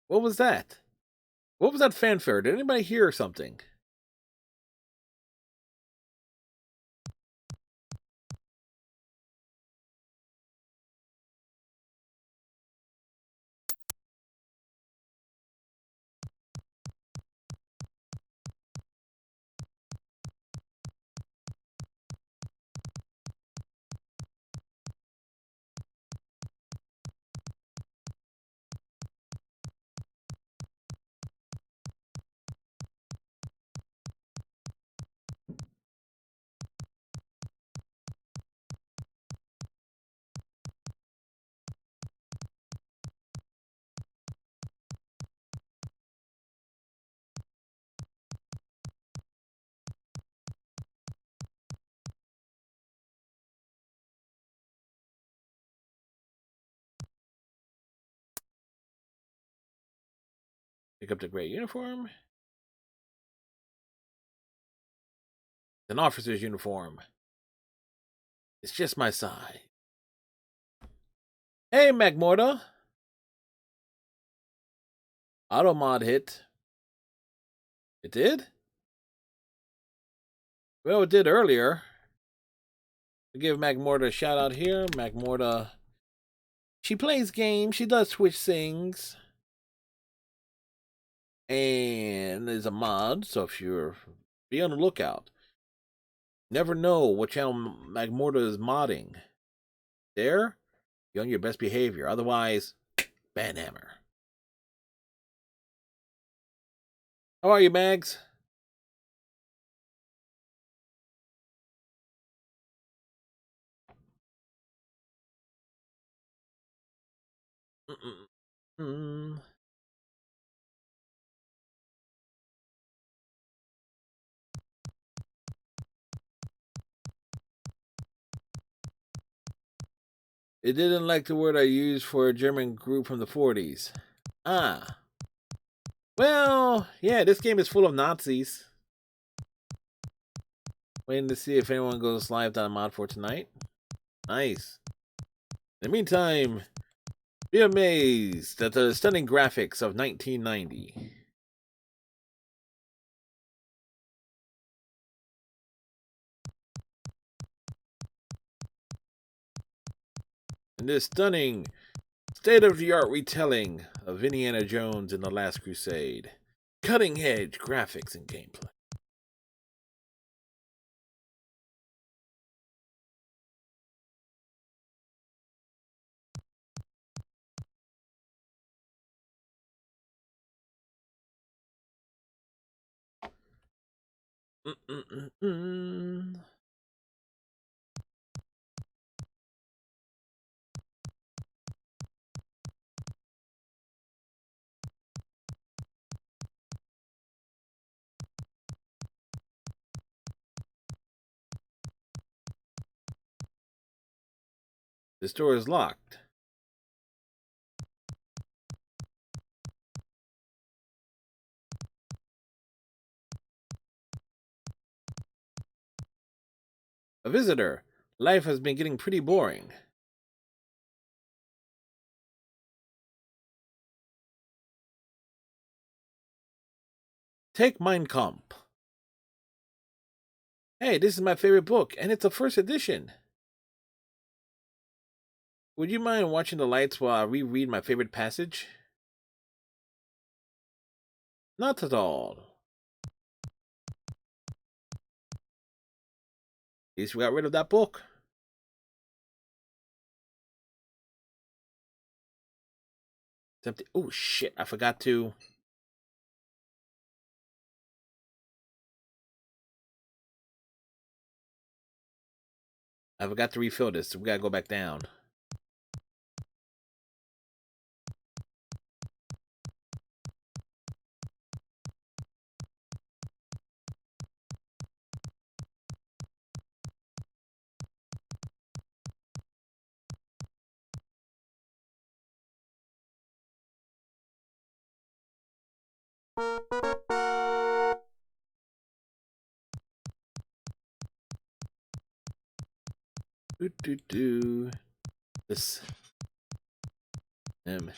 What was that? What was that fanfare? Did anybody hear something? Pick up the gray uniform. An officer's uniform. It's just my size. Hey, Magmorta. Auto mod hit. It did? Well, it did earlier. I'll give Magmorta a shout out here. Magmorta. She plays games. She does Twitch things. And is a mod. So if you're be on the lookout. Never know what channel Magmorta is modding. There, be on your best behavior. Otherwise, banhammer. How are you, Mags? Mm. It didn't like the word I used for a German group from the 40s. Ah. Well, yeah, this game is full of Nazis. Waiting to see if anyone goes live on mod for tonight. Nice. In the meantime, be amazed at the stunning graphics of 1990. And this stunning, state-of-the-art retelling of Indiana Jones and the Last Crusade. Cutting-edge graphics and gameplay. Mm-mm-mm-mm. This door is locked. A visitor. Life has been getting pretty boring. Take Mein Kampf. Hey, this is my favorite book, and it's a first edition. Would you mind watching the lights while I reread my favorite passage? Not at all. At least we got rid of that book. It's empty. Oh shit, I forgot to. I forgot to refill this, so we gotta go back down. Do. This. Him.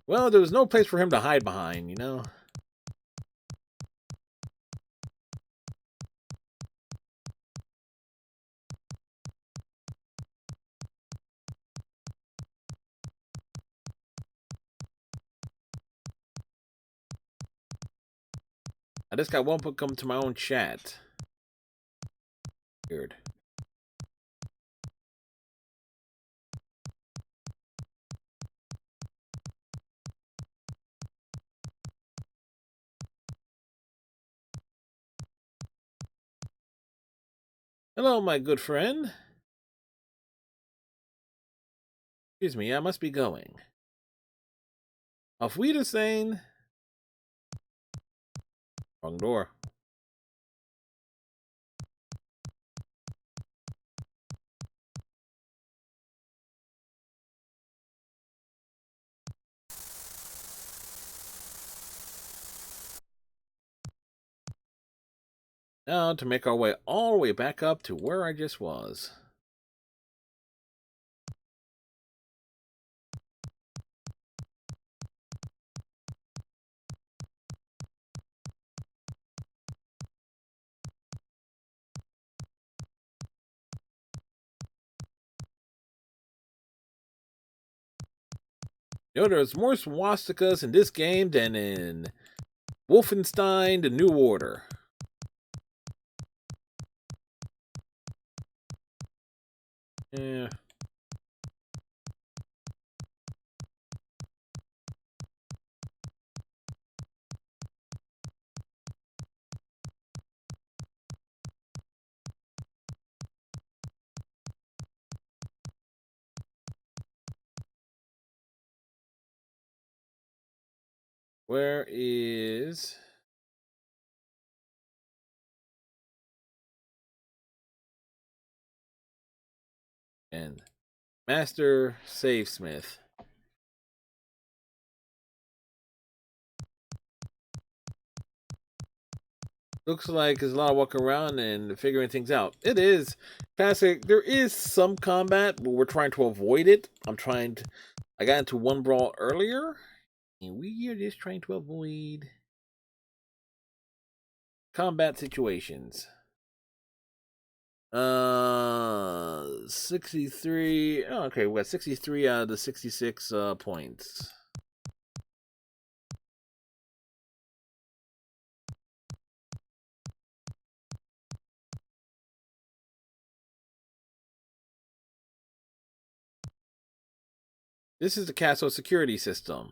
Well, there was no place for him to hide behind, you know? I just got one book come to my own chat. Weird. Hello, my good friend. Excuse me, I must be going. Auf Wiedersehen. Wrong door. Now to make our way all the way back up to where I just was. You know, there's more swastikas in this game than in Wolfenstein: The New Order. Yeah. Where is... And Master Savesmith. Looks like there's a lot of walking around and figuring things out. It is classic. There is some combat, but we're trying to avoid it. I got into one brawl earlier, and we are just trying to avoid combat situations. 63. Oh, okay, we got 63 out of the 66 points. This is the castle security system.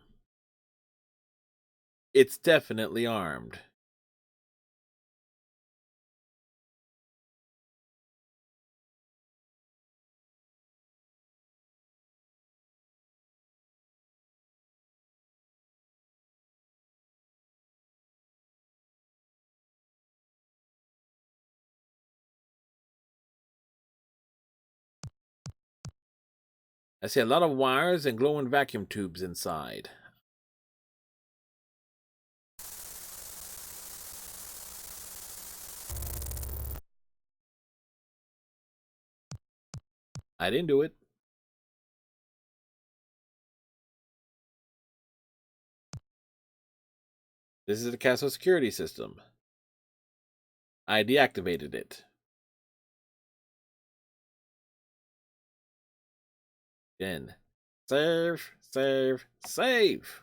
It's definitely armed. I see a lot of wires and glowing vacuum tubes inside. I didn't do it. This is the castle security system. I deactivated it. Then save, save, save.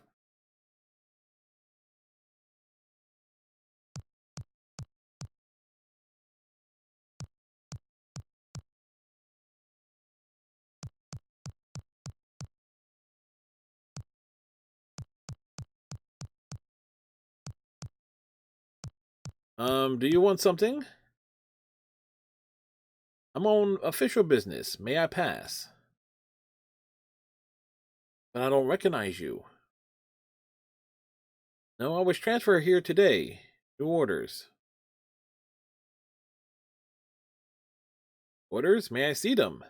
Do you want something? I'm on official business. May I pass? But I don't recognize you. No, I was transferred here today. New orders. Orders? May I see them?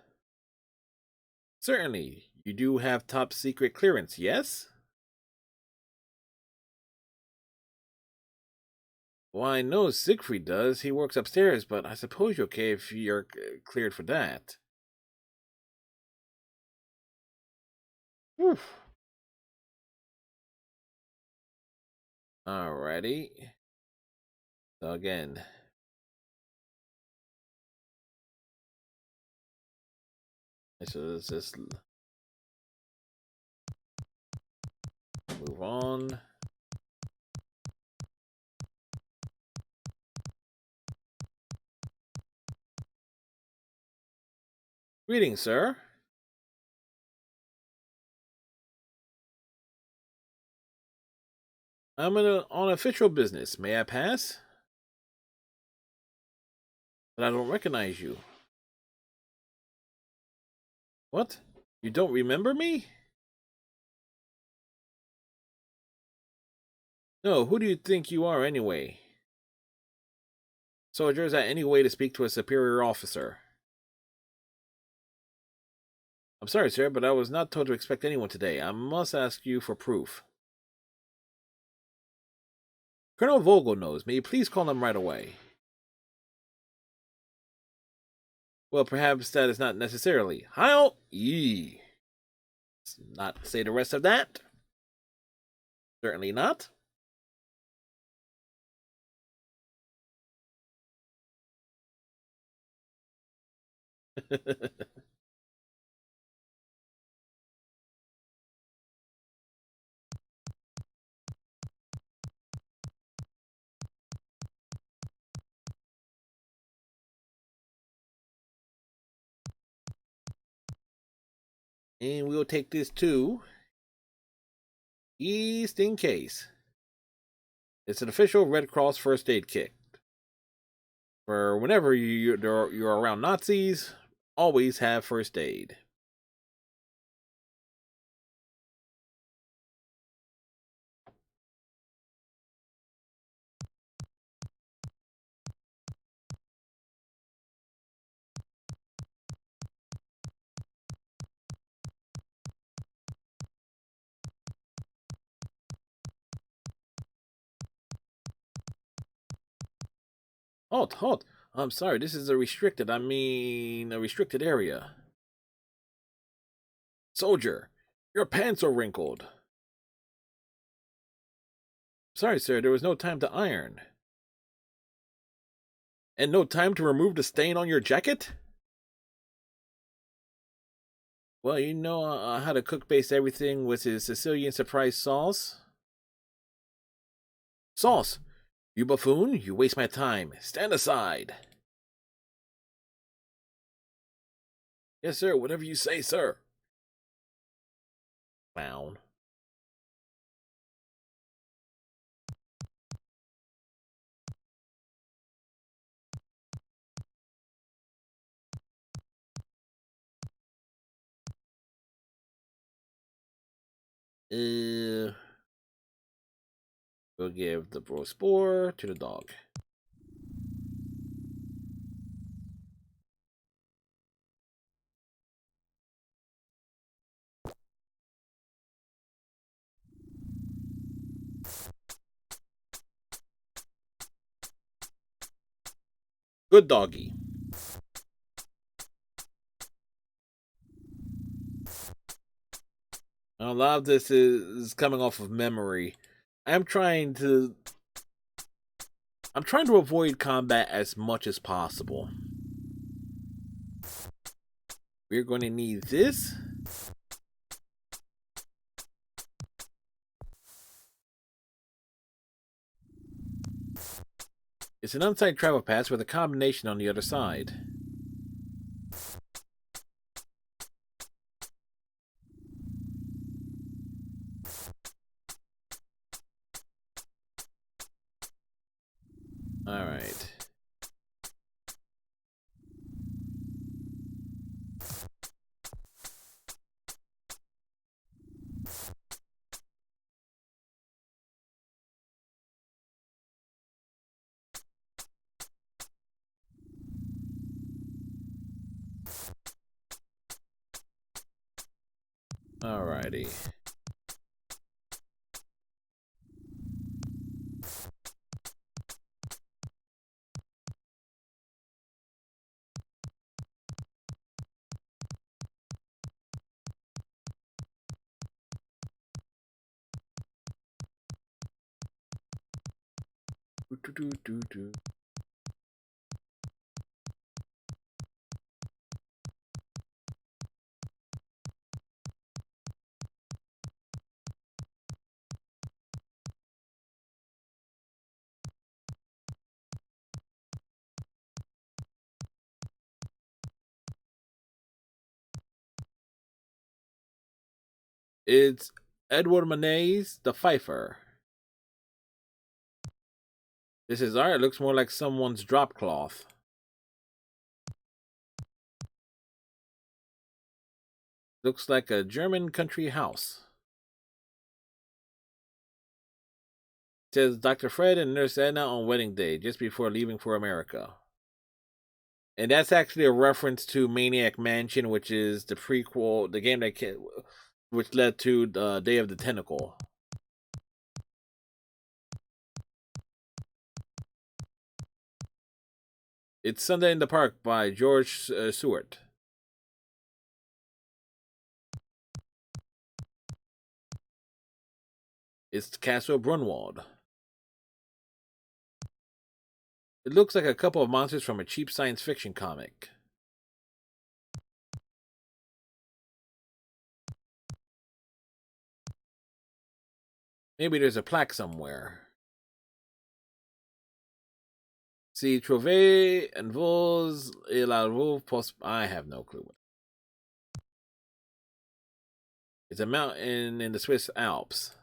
Certainly. You do have top secret clearance, yes? Well, I know Siegfried does. He works upstairs, but I suppose you're okay if you're cleared for that. Whew. Alrighty. So again. So let's just move on. Greetings, sir. I'm on official business. May I pass? But I don't recognize you. What? You don't remember me? No, who do you think you are anyway? Soldier, is that any way to speak to a superior officer? I'm sorry, sir, but I was not told to expect anyone today. I must ask you for proof. Colonel Vogel knows me. Please call him right away. Well, perhaps that is not necessarily. Heil! Yee. Let's not say the rest of that. Certainly not. And we'll take this to East in case. It's an official Red Cross first aid kit. For whenever you're around Nazis, always have first aid. Halt, halt. I'm sorry, this is a restricted, a restricted area. Soldier, your pants are wrinkled. Sorry, sir, there was no time to iron. And no time to remove the stain on your jacket? Well, you know how to cook base everything with his Sicilian surprise sauce? Sauce! You buffoon, you waste my time. Stand aside. Yes, sir, whatever you say, sir. Clown. We'll give the Brospore to the dog. Good doggy. A lot of this is coming off of memory. I'm trying to avoid combat as much as possible. We're going to need this. It's an unsigned travel pass with a combination on the other side. Alright. Alrighty. It's Edward Manet's The Fifer. This is art. It looks more like someone's drop cloth. Looks like a German country house. It says Dr. Fred and Nurse Edna on wedding day, just before leaving for America. And that's actually a reference to Maniac Mansion, which is the prequel, the game which led to Day of the Tentacle. It's Sunday in the Park by George Seward. It's Castle Brunwald. It looks like a couple of monsters from a cheap science fiction comic. Maybe there's a plaque somewhere. See, Trouvé and Vos et la Rue Post. I have no clue. It's a mountain in the Swiss Alps.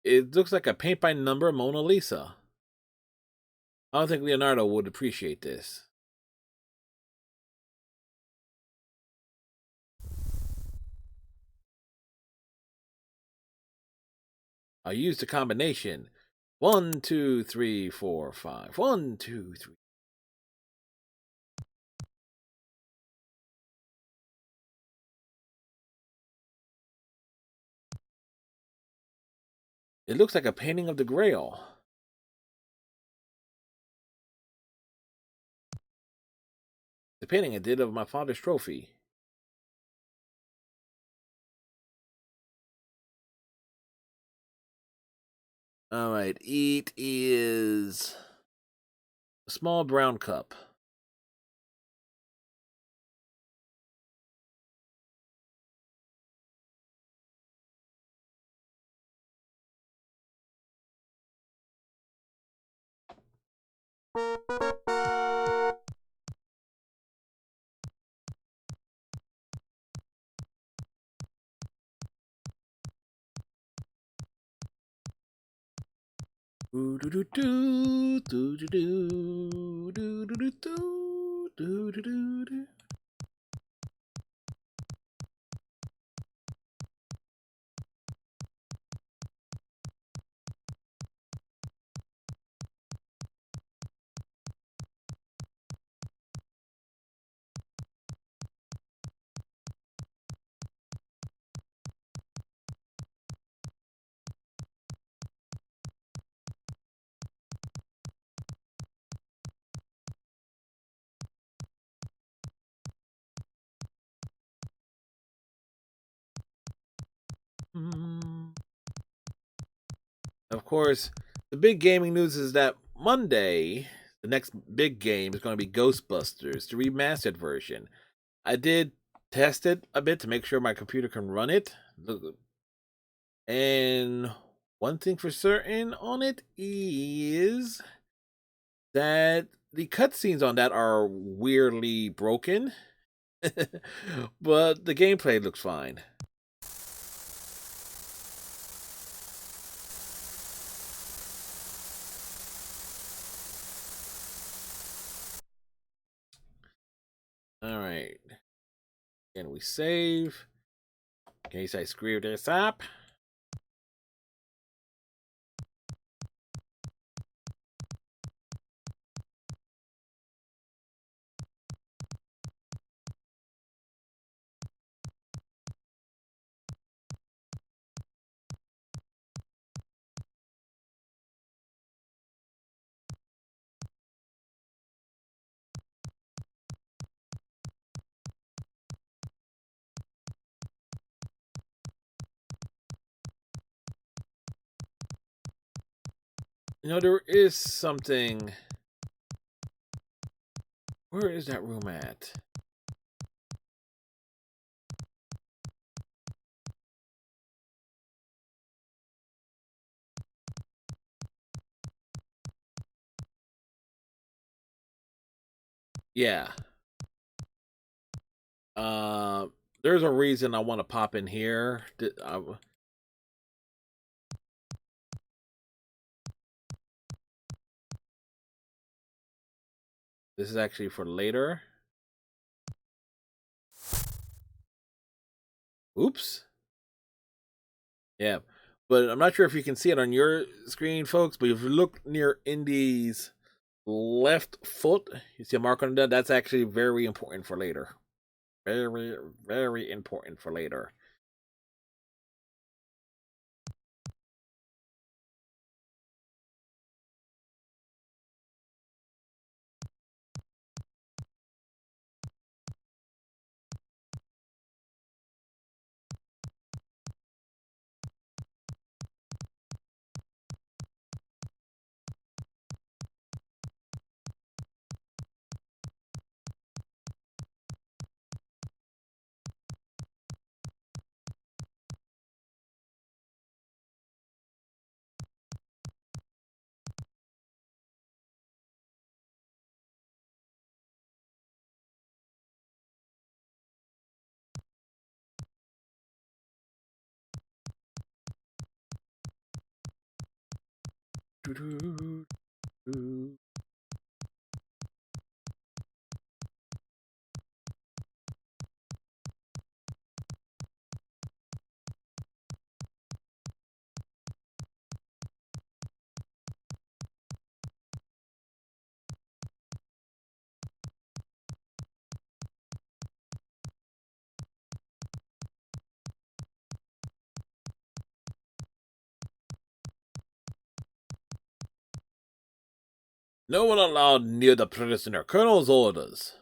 It looks like a paint by number Mona Lisa. I don't think Leonardo would appreciate this. I used the combination 1, 2, 3, 4, 5. 1, 2, 3. It looks like a painting of the Grail. The painting I did of my father's trophy. All right, it is a small brown cup. Do do do do do do do do do do do do do. Of course, the big gaming news is that Monday, the next big game is going to be Ghostbusters, the remastered version. I did test it a bit to make sure my computer can run it. And one thing for certain on it is that the cutscenes on that are weirdly broken, but the gameplay looks fine. All right. Can we save? In case I screw this up. You know, there is something. Where is that room at? Yeah. Uh, there's a reason I want to pop in here. This is actually for later. Oops. Yeah. But I'm not sure if you can see it on your screen, folks. But if you look near Indy's left foot, you see a mark on that. That's actually very important for later. Very, very important for later. No one allowed near the prisoner. Colonel's orders.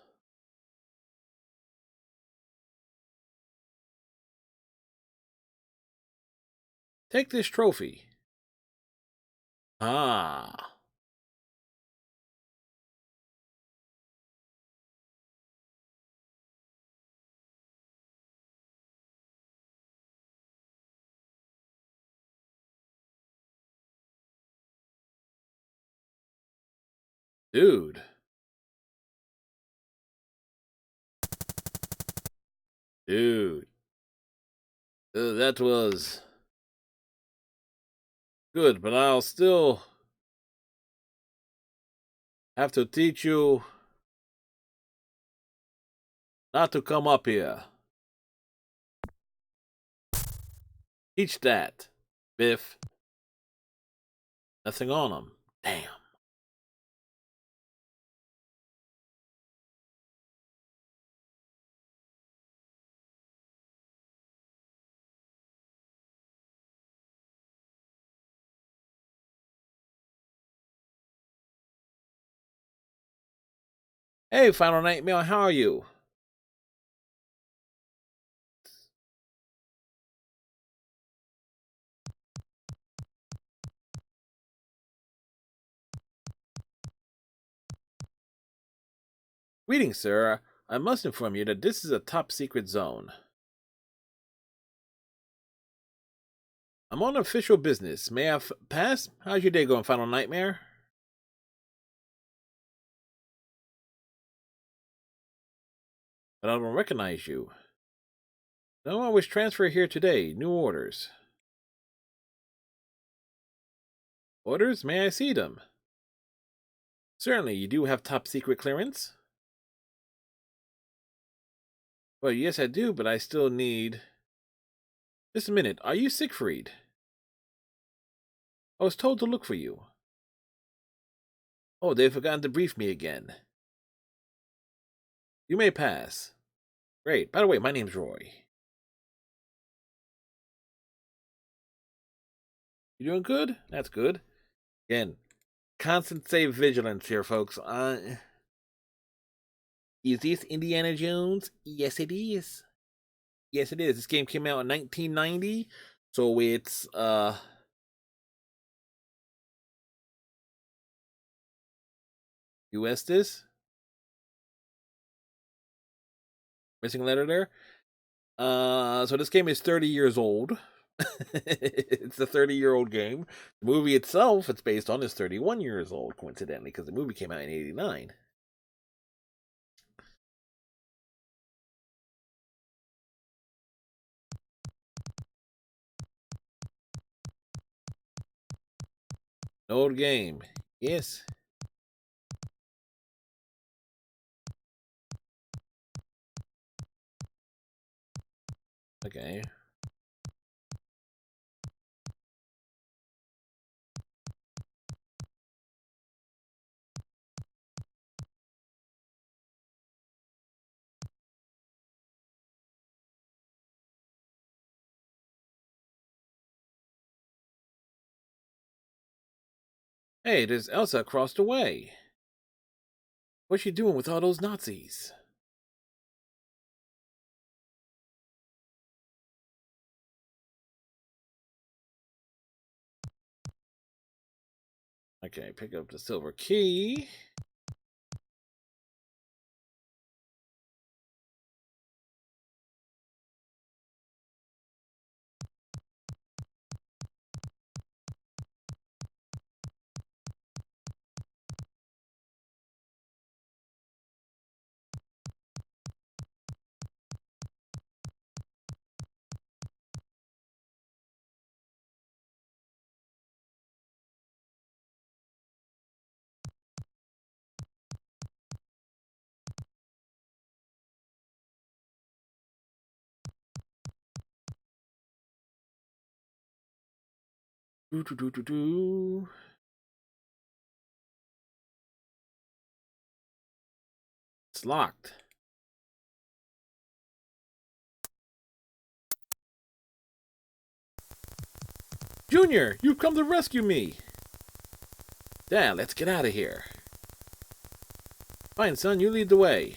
Take this trophy. Ah. Dude. Dude. That was good, but I'll still have to teach you not to come up here. Teach that, Biff. Nothing on him. Damn. Hey, Final Nightmare, how are you? Greetings, sir. I must inform you that this is a top secret zone. I'm on official business. May I pass? How's your day going, Final Nightmare? But I don't recognize you. No, I was transferred here today. New orders. Orders? May I see them? Certainly, you do have top secret clearance? Well, yes, I do, but I still need... Just a minute. Are you Siegfried? I was told to look for you. Oh, they've forgotten to brief me again. You may pass. Great. By the way, my name's Roy. You doing good? That's good. Again, constant save vigilance here, folks. Is this Indiana Jones? Yes, it is. Yes, it is. This game came out in 1990, so it's US this? Missing letter there? So this game is 30 years old. It's a 30-year-old game. The movie itself, it's based on, is 31 years old, coincidentally, because the movie came out in 89. An old game. Yes. Okay. Hey, there's Elsa across the way. What's she doing with all those Nazis? Okay, pick up the silver key. Do do do do do. It's locked. Junior, you've come to rescue me. Dad, let's get out of here. Fine, son, you lead the way.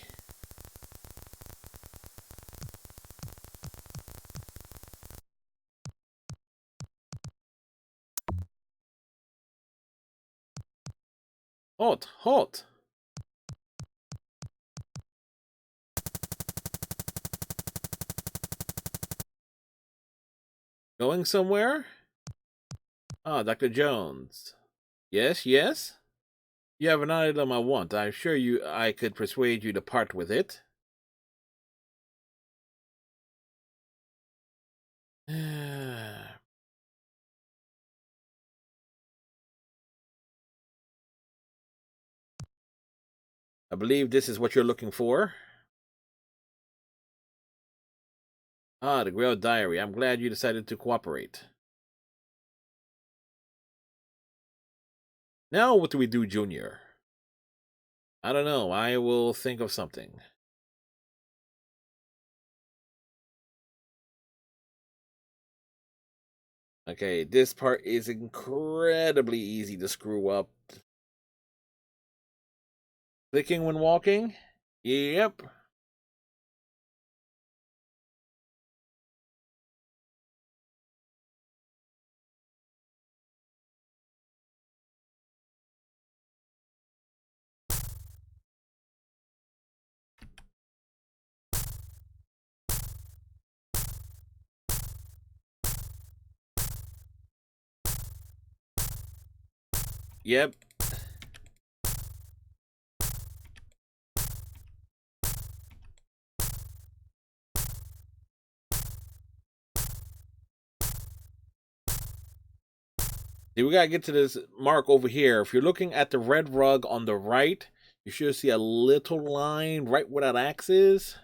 Halt! Halt! Going somewhere? Ah, Dr. Jones. Yes, yes? You have an item I want. I'm sure I could persuade you to part with it. I believe this is what you're looking for. Ah, the Grail Diary. I'm glad you decided to cooperate. Now what do we do, Junior? I don't know. I will think of something. Okay, this part is incredibly easy to screw up. Clicking when walking? Yep. Yep. See, we gotta get to this mark over here. If you're looking at the red rug on the right, you should see a little line right where that axe is.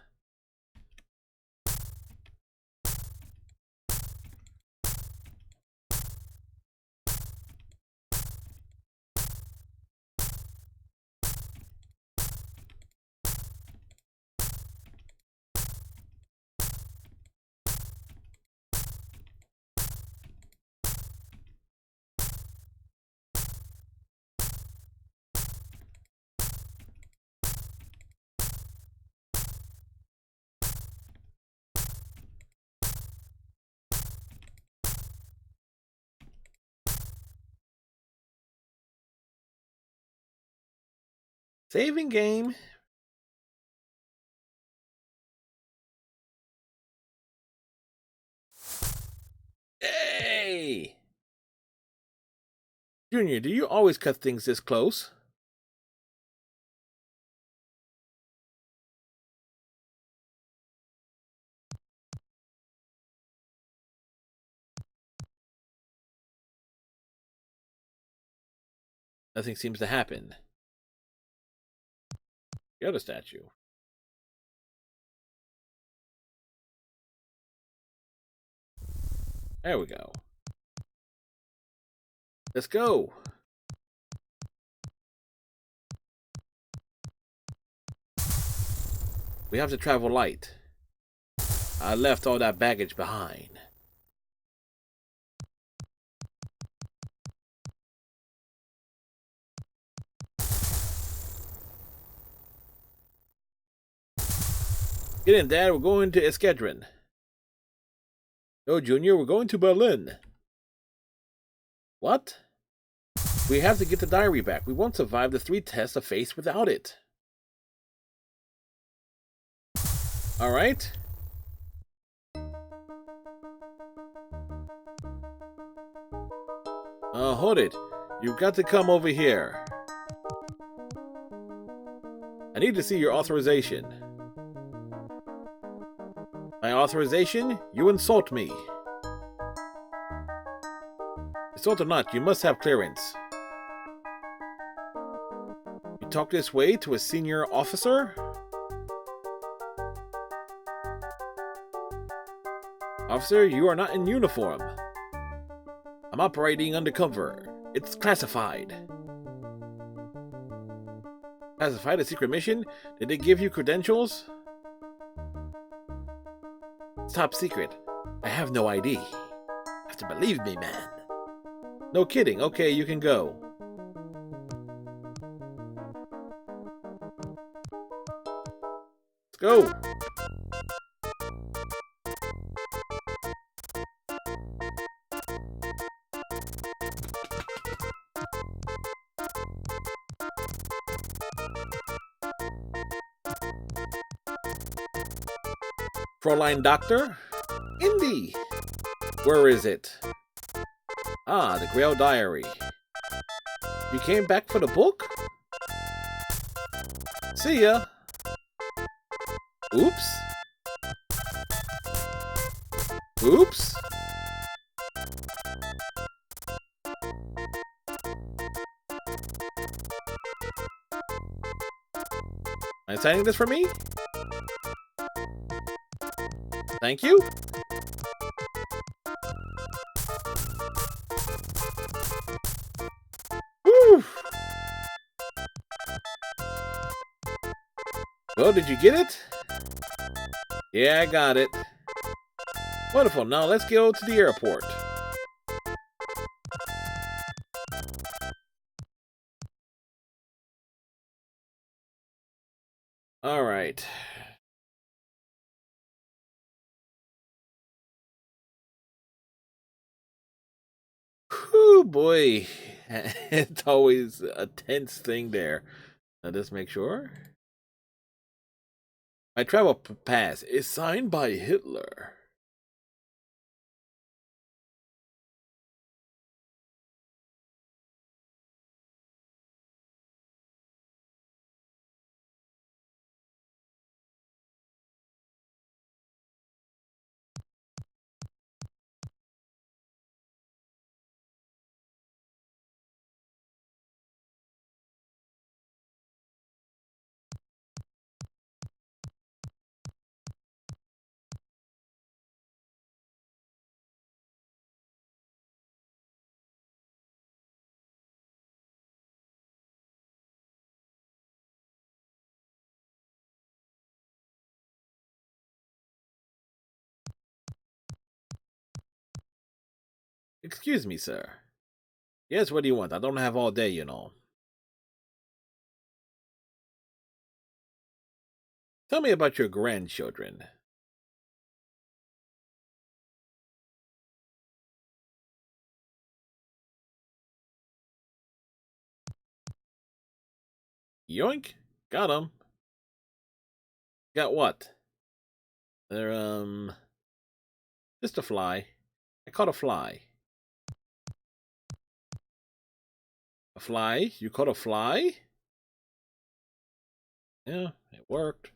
Saving game. Hey! Junior, do you always cut things this close? Nothing seems to happen. The other statue. There we go. Let's go. We have to travel light. I left all that baggage behind. Get in, Dad. We're going to Eskedron. No, Junior. We're going to Berlin. What? We have to get the diary back. We won't survive the 3 tests of face without it. Alright. Hold it. You've got to come over here. I need to see your authorization. My authorization? You insult me. Insult or not, you must have clearance. You talk this way to a senior officer? Officer, you are not in uniform. I'm operating undercover. It's classified. Classified? A secret mission? Did they give you credentials? It's top secret. I have no ID. You have to believe me, man. No kidding. Okay, you can go. Go! Fräulein Doctor? Indy! Where is it? Ah, the Grail Diary. You came back for the book? See ya! Oops! Oops! Are you signing this for me? Thank you? Woo! Well, did you get it? Yeah, I got it. Wonderful. Now let's go to the airport. All right. Whew, boy. It's always a tense thing there. Now just make sure. My travel pass is signed by Hitler. Excuse me, sir. Yes, what do you want? I don't have all day, you know. Tell me about your grandchildren. Yoink. Got 'em. Got what? They're, just a fly. I caught a fly. A fly? You caught a fly? Yeah, it worked.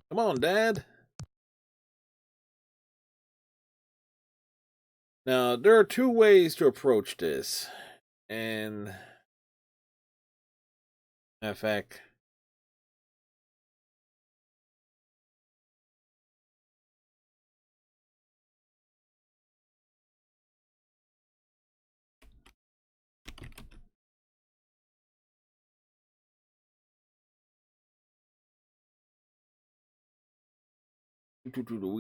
Come on, Dad. Now, there are two ways to approach this. And, in fact,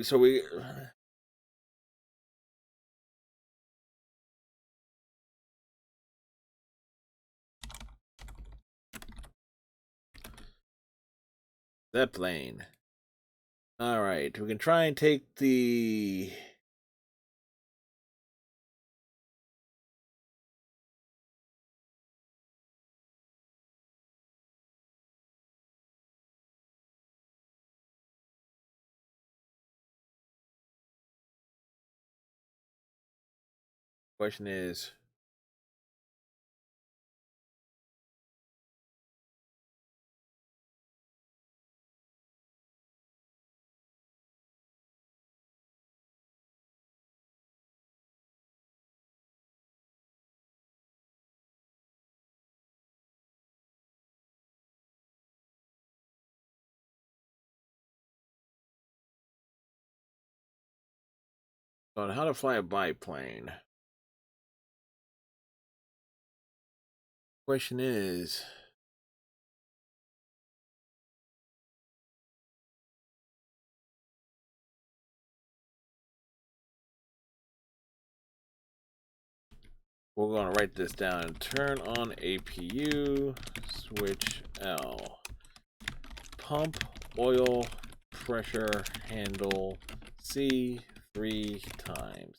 so we that plane. All right, we can try and take the. Question is, on how to fly a biplane. Question is, We're going to write this down. Turn on APU, switch L. Pump oil pressure handle C 3 times.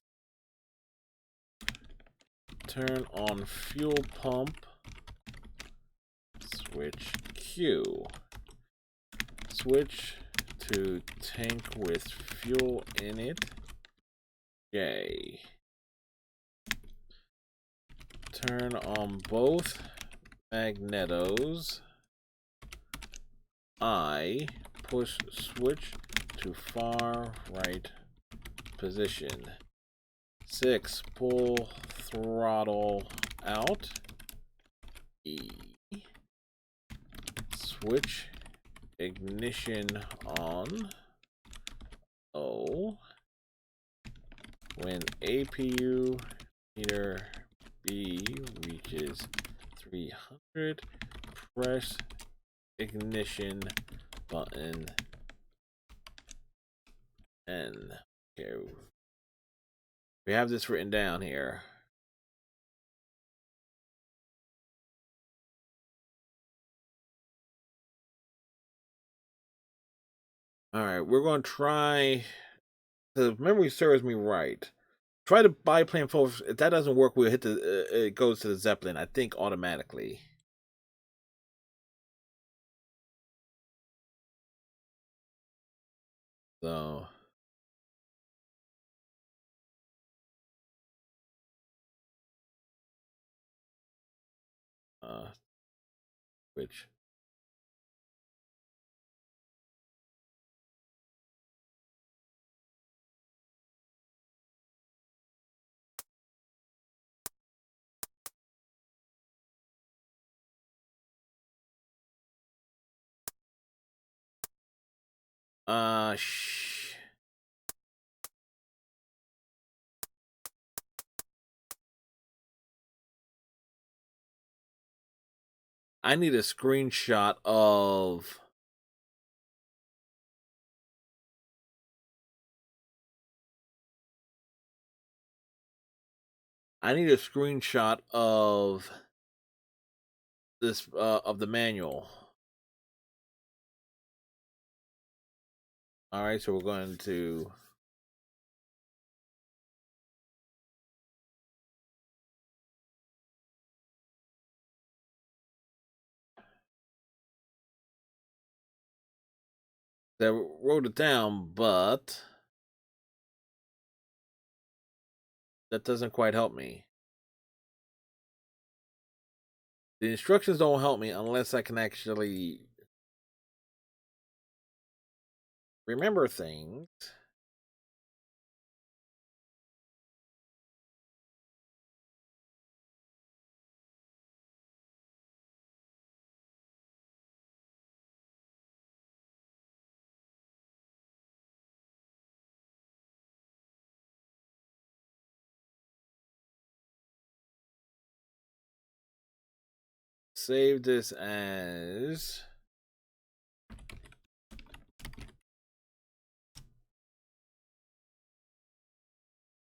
Turn on fuel pump, switch Q. Switch to tank with fuel in it, J. Turn on both magnetos, I. Push switch to far right position. 6. Pull throttle out, E. Switch ignition on, O. When APU meter B reaches 300, press ignition button N. Okay, we have this written down here. All right, we're going to try. The memory serves me right. Try to biplane forward. If that doesn't work, we'll hit the. It goes to the Zeppelin, I think, automatically. So. Which. Uh. Sh- I need a screenshot of. I need a screenshot of this of the manual. All right, so we're going to. That wrote it down, but that doesn't quite help me. The instructions don't help me unless I can actually remember things. Save this as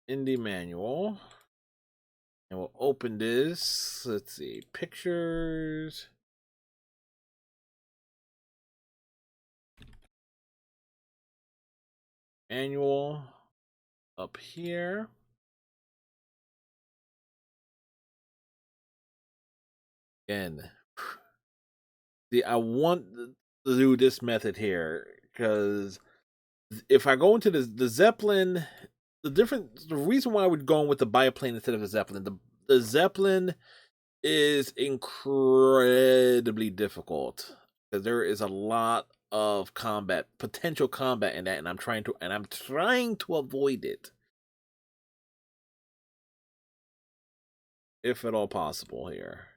Indie Manual. And we'll open this. Let's see. Pictures. Manual. Up here. Again. See, I want to do this method here because if I go into the Zeppelin, the reason why we're going with the biplane instead of the Zeppelin, the Zeppelin is incredibly difficult because there is a lot of potential combat in that, and I'm trying to avoid it if at all possible here.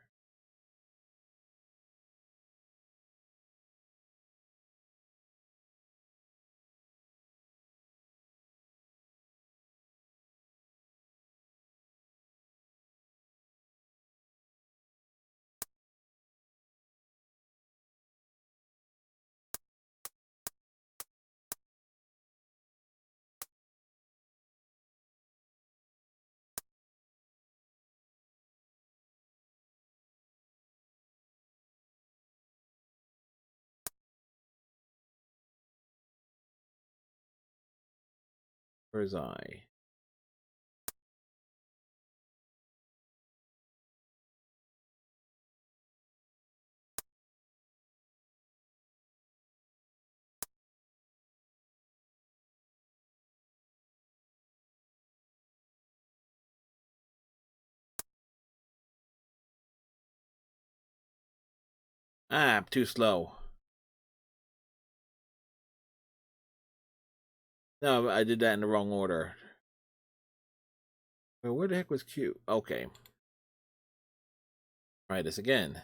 Where's I? Ah, I'm too slow. No, I did that in the wrong order. Wait, where the heck was Q? Okay. Try this again.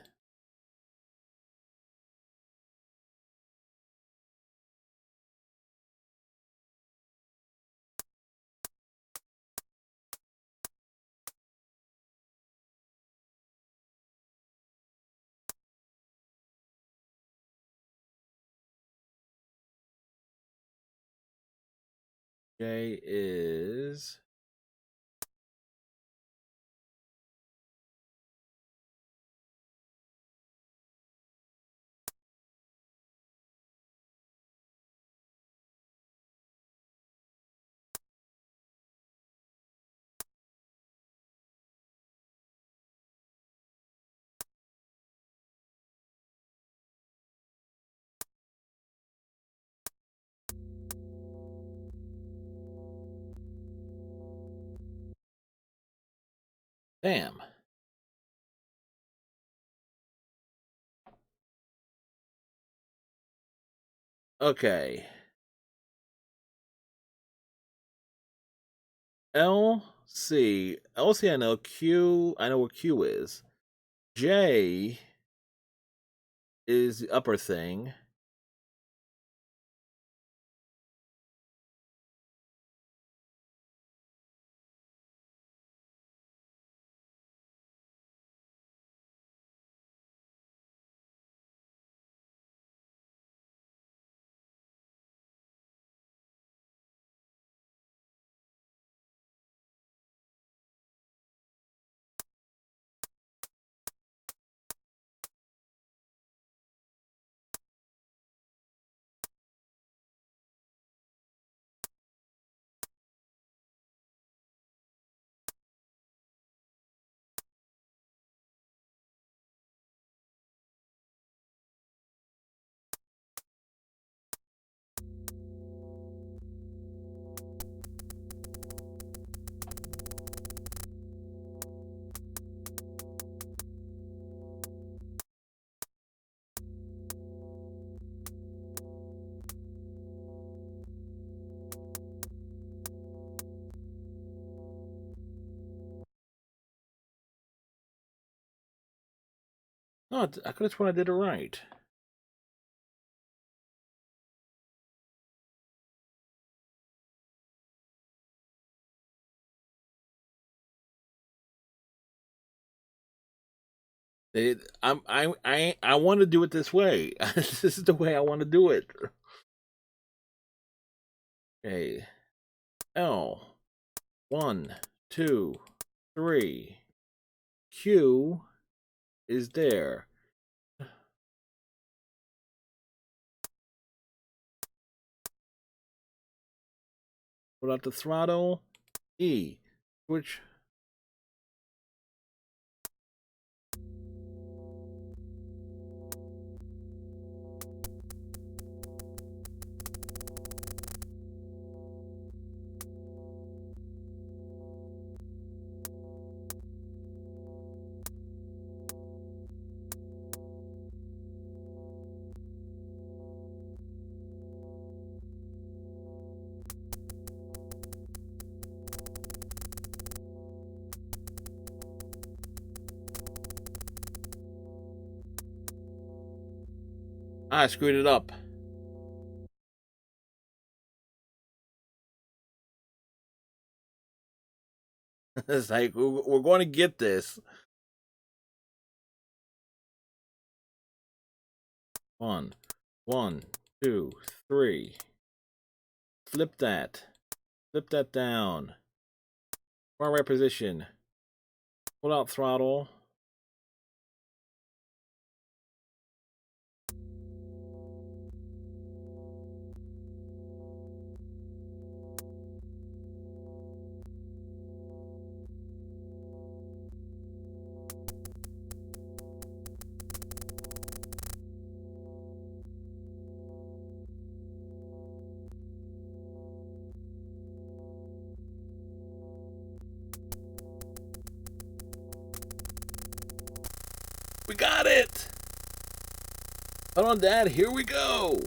J is... Damn. Okay. L, C, I know. Q, I know where Q is. J is the upper thing. No, I could have sworn I did it right. I want to do it this way. This is the way I want to do it. Okay. L. 1, 2, 3. Q is there. Pull out the throttle. E. Switch. I screwed it up. It's like, we're going to get this. 1, 1, 2, 3. Flip that. Flip that down. Far right position. Pull out throttle. We got it! Hold on, Dad. Here we go!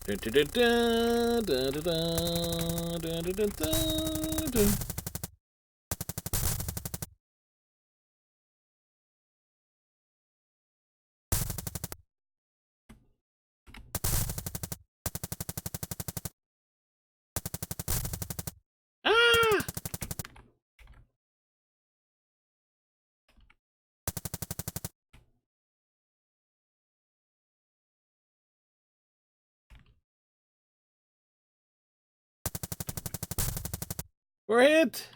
Dun, dun, dun, dun, dun, dun, dun, dun, dun, dun. Ah! We're hit!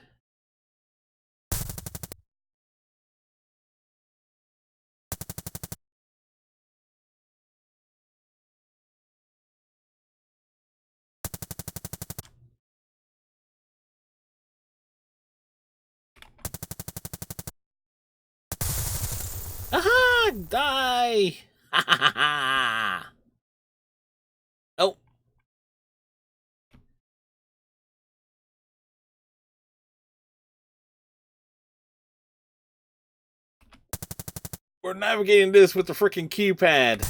Aha! Die! Ha ha ha ha! Oh, we're navigating this with the freaking keypad.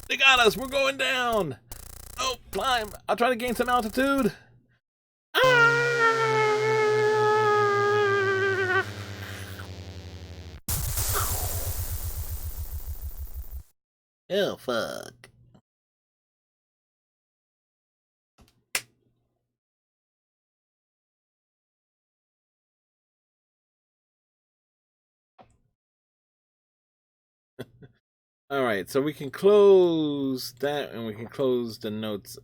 They got us. We're going down. Oh, climb. I'll try to gain some altitude. Ah! Oh, fuck. All right, so we can close that and we can close the notes.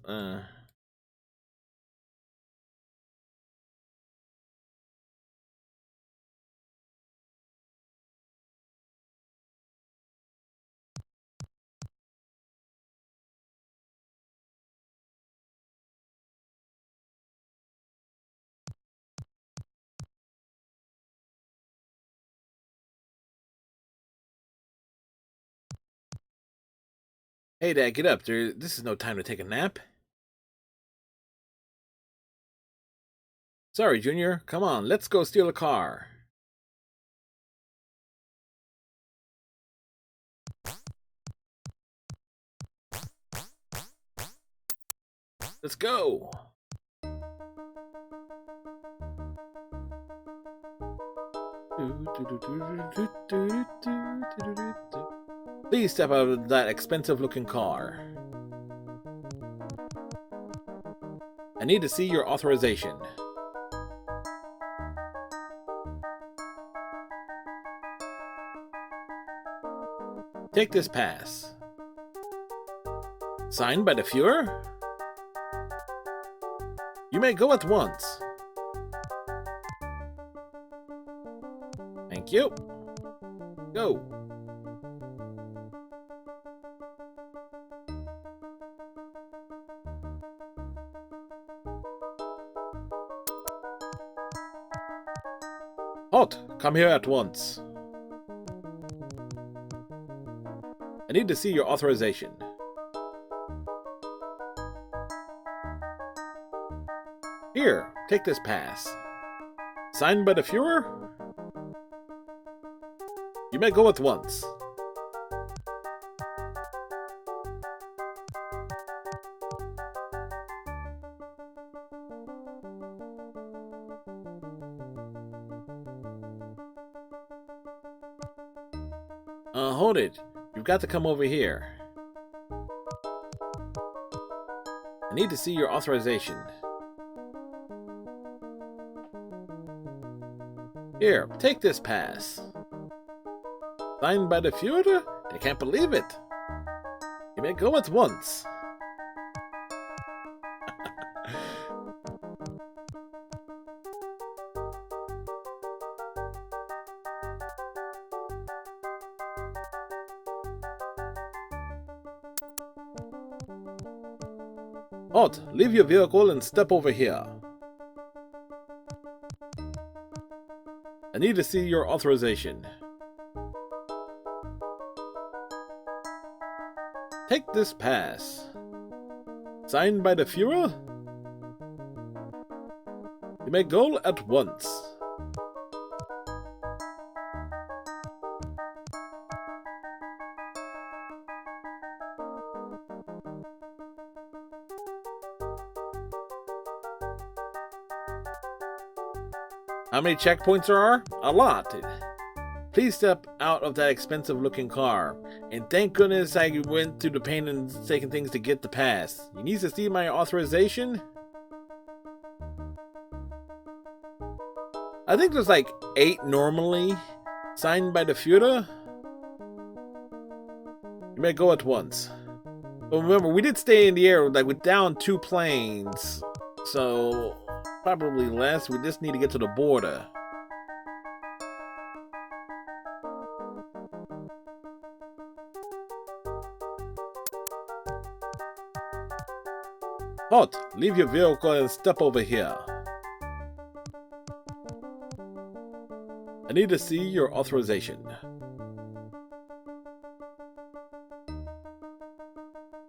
Hey, Dad, get up. This is no time to take a nap. Sorry, Junior. Come on, let's go steal a car. Let's go. Please step out of that expensive-looking car. I need to see your authorization. Take this pass. Signed by the Fuhrer? You may go at once. Thank you. Go. Halt! Come here at once. I need to see your authorization. Here, take this pass. Signed by the Fuhrer? You may go at once. Hold it. You've got to come over here. I need to see your authorization. Here, take this pass. Signed by the Fuhrer? They can't believe it. You may go at once. Halt! Leave your vehicle and step over here. I need to see your authorization. Take this pass. Signed by the Führer? You may go at once. How many checkpoints there are? A lot. Please step out of that expensive-looking car. And thank goodness I went through the pain and taking things to get the pass. You need to see my authorization? I think there's like 8 normally. Signed by the Führer. You may go at once. But remember, we did stay in the air. Like, we're down 2 planes. So, probably less. We just need to get to the border. Halt! Leave your vehicle and step over here. I need to see your authorization.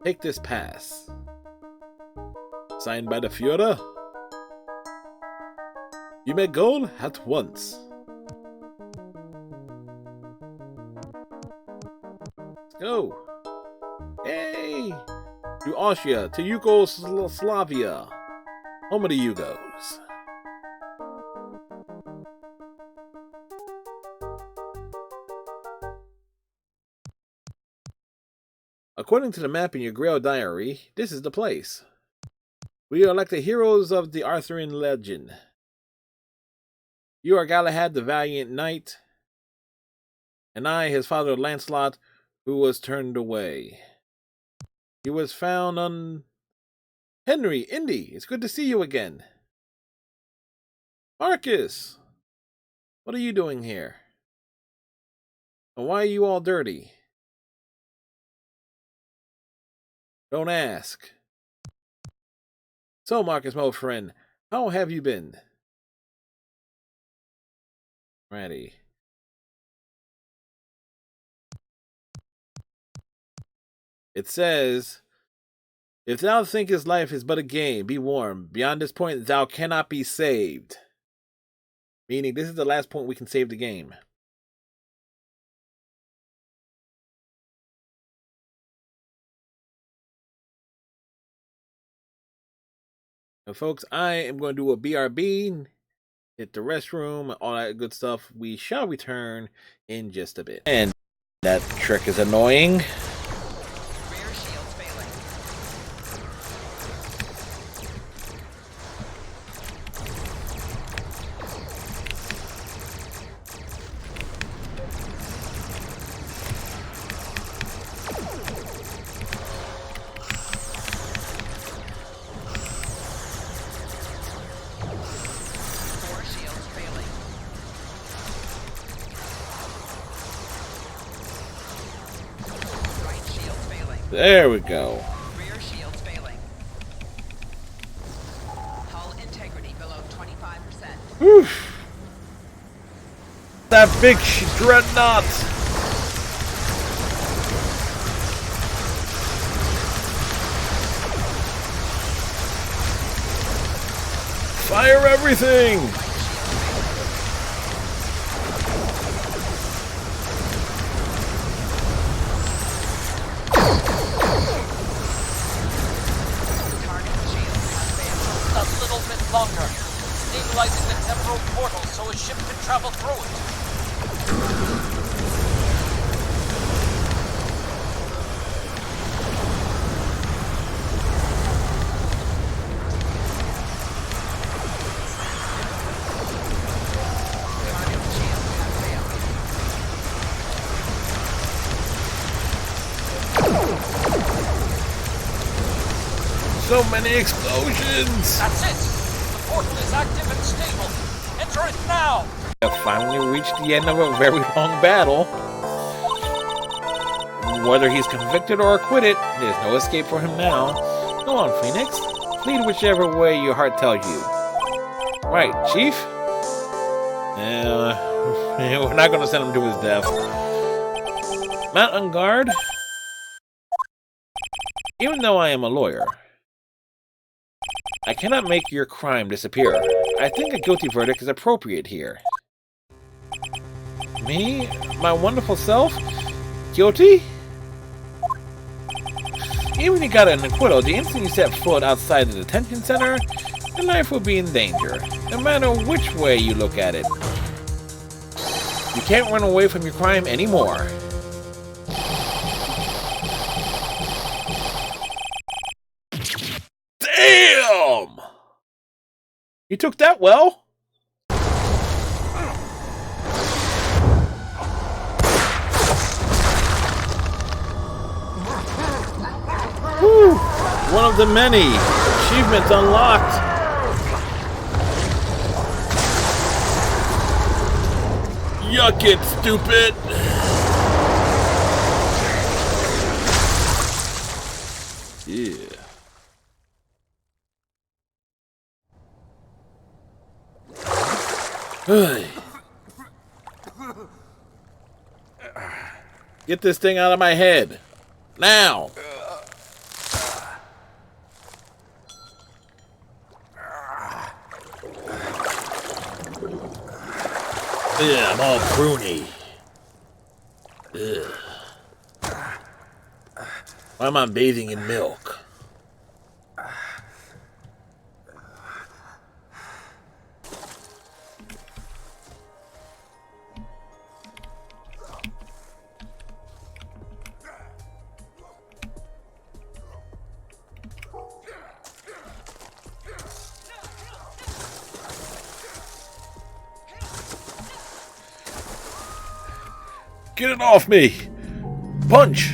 Take this pass. Signed by the Führer. You may go at once. Let's go. Hey! To Austria, to Yugoslavia, home of the Yugos. According to the map in your Grail diary, this is the place. We are like the heroes of the Arthurian legend. You are Galahad the valiant knight, and I, his father Lancelot, who was turned away. He was found on... Henry, Indy, it's good to see you again. Marcus! What are you doing here? And why are you all dirty? Don't ask. So, Marcus, my old friend, how have you been? Ready. It says, if thou thinkest life is but a game, be warned. Beyond this point, thou cannot be saved. Meaning, this is the last point we can save the game. Now, folks, I am going to do a BRB, hit the restroom, all that good stuff. We shall return in just a bit. And that trick is annoying. There we go. Rear shields failing. Hull integrity below 25%. Whew. That big dreadnought. Fire everything. Longer, stabilizing the temporal portal so a ship can travel through it. So many explosions! That's it! The portal is active and stable. Enter it now! We have finally reached the end of a very long battle. Whether he's convicted or acquitted, there's no escape for him now. Go on, Phoenix. Lead whichever way your heart tells you. Right, Chief? We're not gonna send him to his death. Mount on guard? Even though I am a lawyer, I cannot make your crime disappear. I think a guilty verdict is appropriate here. Me? My wonderful self? Guilty? Even if you got an acquittal, the instant you set foot outside the detention center, your life will be in danger, no matter which way you look at it. You can't run away from your crime anymore. Damn! You took that well? Whew. One of the many achievements unlocked. Yuck it, stupid! Yeah. Get this thing out of my head. Now! Yeah, I'm all pruny. Ugh. Why am I bathing in milk? Get it off me! Punch!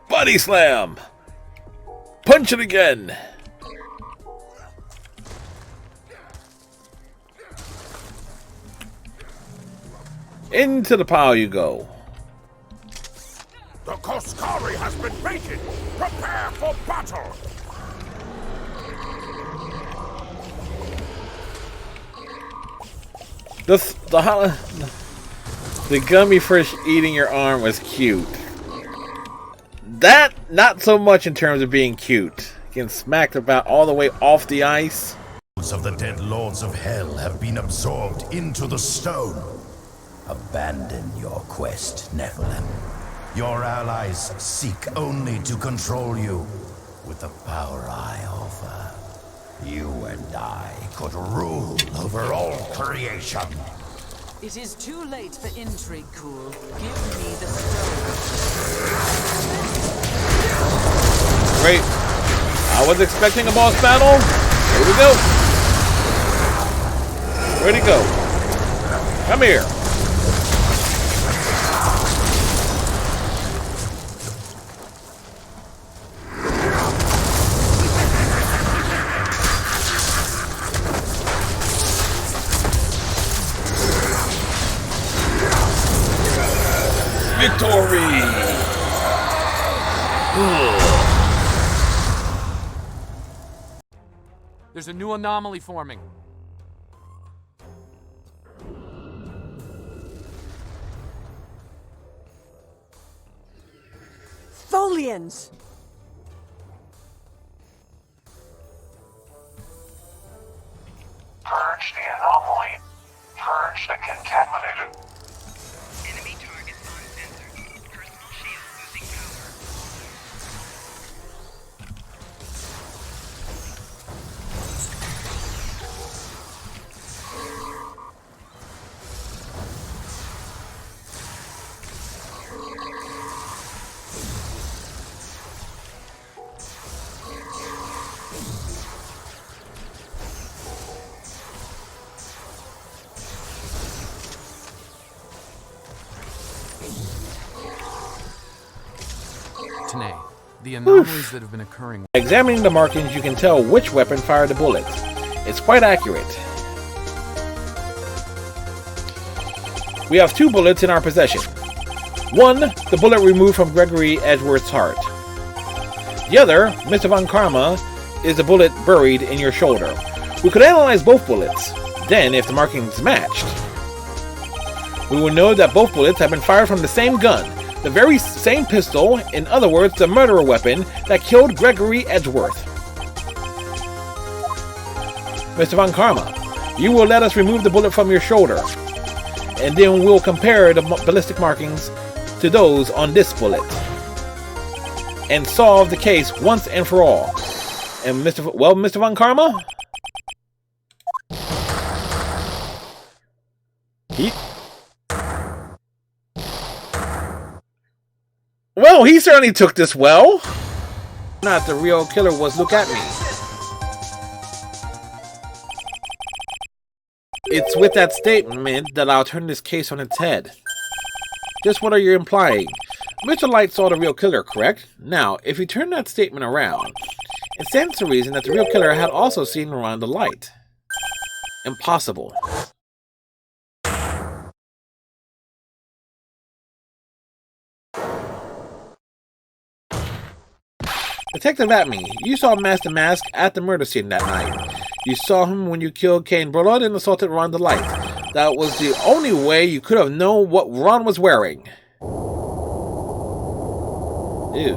Body slam! Punch it again! Into the pile you go. The Koskari has been baited! Prepare for battle! The gummy fish eating your arm was cute. That, not so much in terms of being cute. Getting smacked about all the way off the ice. Of the dead lords of hell have been absorbed into the stone. Abandon your quest, Nephilim. Your allies seek only to control you. With the power I offer, you and I could rule over all creation. It is too late for intrigue, Cool. Give me the stone. Great. I was expecting a boss battle. Here we go. Where'd he go? Come here. Victory! There's a new anomaly forming. Tholians! Purge the anomaly. Purge the contaminated. Enemy targets uncensored. Personal shield losing power. Tanae, the anomalies that have been occurring. Examining the markings, you can tell which weapon fired the bullet. It's quite accurate. We have 2 bullets in our possession. One, the bullet removed from Gregory Edgeworth's heart. The other, Mr. Von Karma, is the bullet buried in your shoulder. We could analyze both bullets. Then, if the markings matched, we will know that both bullets have been fired from the same gun, the very same pistol, in other words, the murderer weapon that killed Gregory Edgeworth. Mr. Von Karma, you will let us remove the bullet from your shoulder, and then we'll compare the ballistic markings to those on this bullet, and solve the case once and for all. And Mr. Von Karma? Well, he certainly took this well. Not the real killer was, look at me. It's with that statement that I'll turn this case on its head. Just what are you implying? Mr. Light saw the real killer, correct? Now, if you turn that statement around, it stands to reason that the real killer had also seen Miranda Light. Impossible. Detective Atme, you saw Master Mask at the murder scene that night. You saw him when you killed Kane Burlard and assaulted Ron Light. That was the only way you could have known what Ron was wearing. Ew.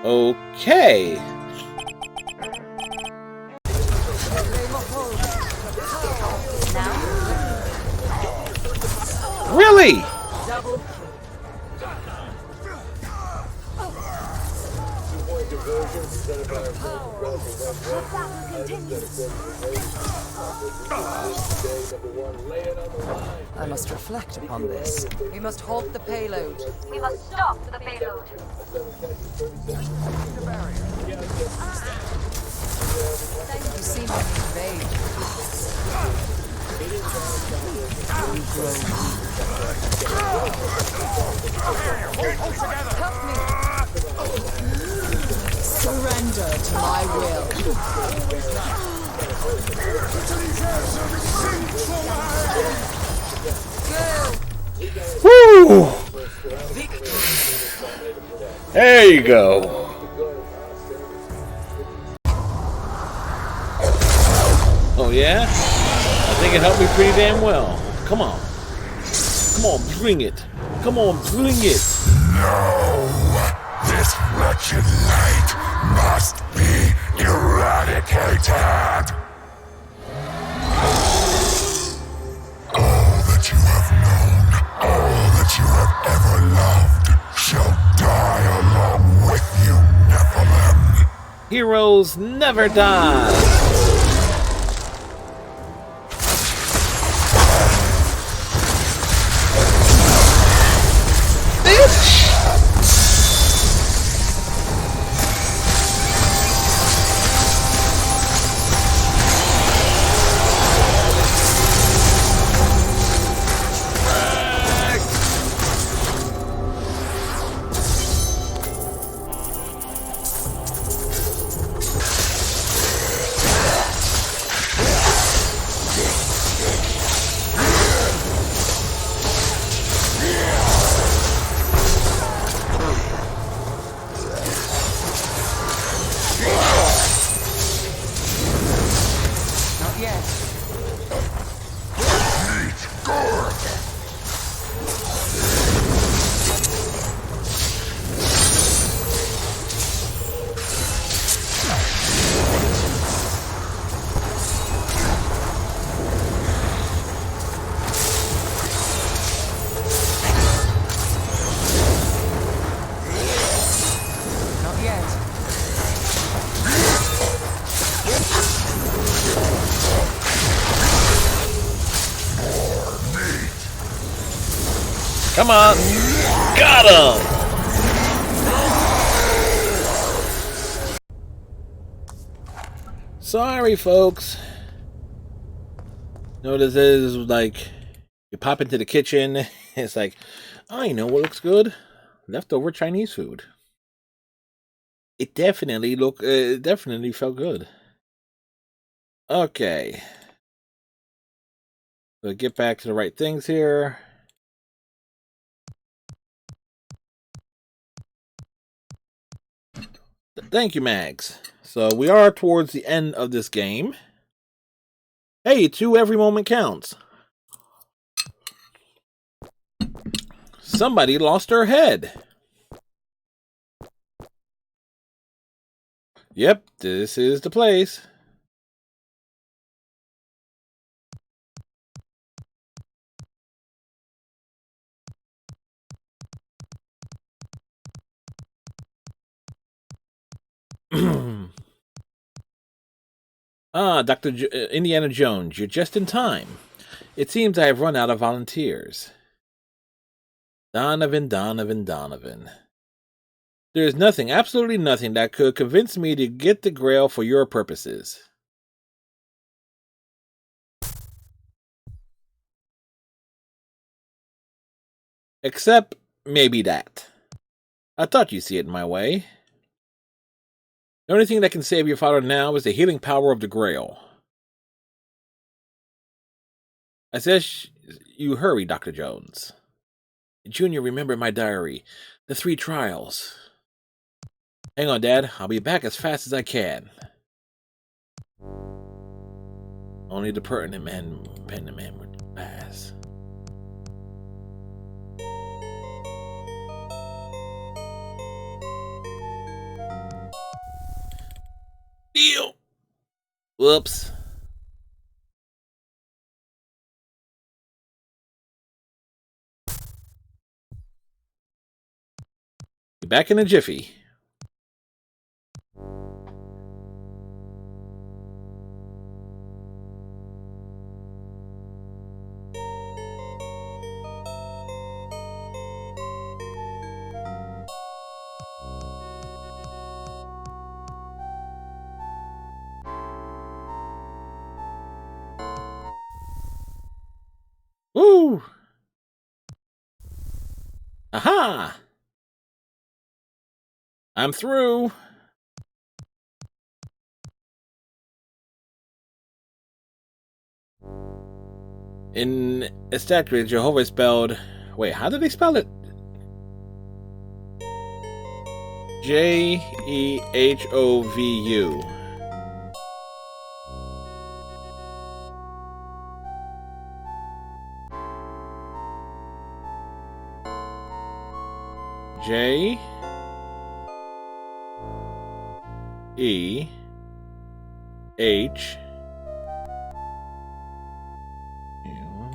Okay. Really? I must reflect upon this. We must halt the payload. We must stop the payload. You seem to invade. You grow Help me! Surrender to my will. Woo! There you go. Oh yeah? I think it helped me pretty damn well. Come on. Come on, bring it. Come on, bring it. No! This wretched light must be eradicated! All that you have known, all that you have ever loved, shall die along with you, Nephilim. Heroes never die. Come on. Got him. Sorry, folks. Notice is like you pop into the kitchen. It's like, I know what looks good. Leftover Chinese food. It definitely definitely felt good. Okay. So get back to the right things here. Thank you, Mags. So we are towards the end of this game. Hey, every moment counts. Somebody lost their head. Yep, this is the place. Dr. Indiana Jones, you're just in time. It seems I have run out of volunteers. Donovan. There is nothing, absolutely nothing, that could convince me to get the Grail for your purposes. Except, maybe that. I thought you'd see it my way. The only thing that can save your father now is the healing power of the Grail. I said you hurry, Dr. Jones. Junior, remember my diary. The 3 trials. Hang on, Dad. I'll be back as fast as I can. Only the pertinent man would pass. Deal. Whoops. Be back in a jiffy. Woo! Aha! I'm through. In Statue, Jehovah spelled... Wait, how did they spell it? Jehovu. J E H U.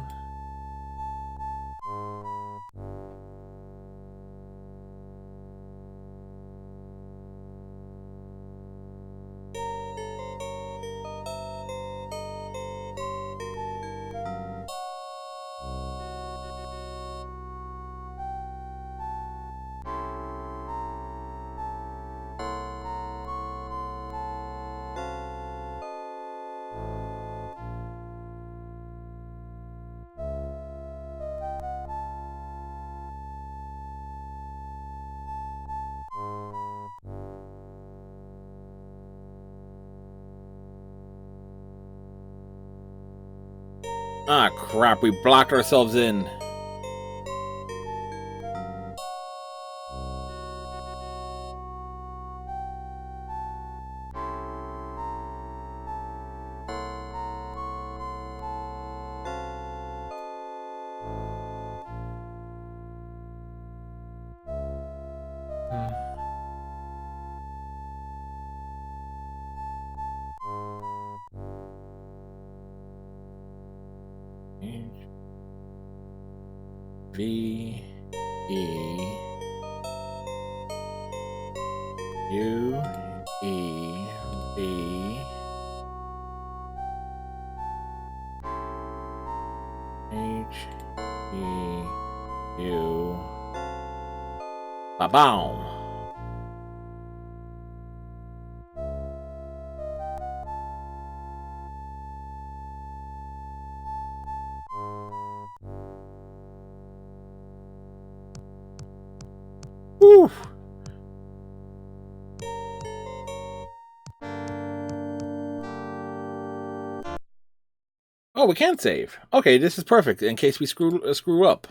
Ah, crap, we blocked ourselves in. V E U E V H E U. Ba-boom. Woo! Oh, we can save. Okay, this is perfect in case we screw up.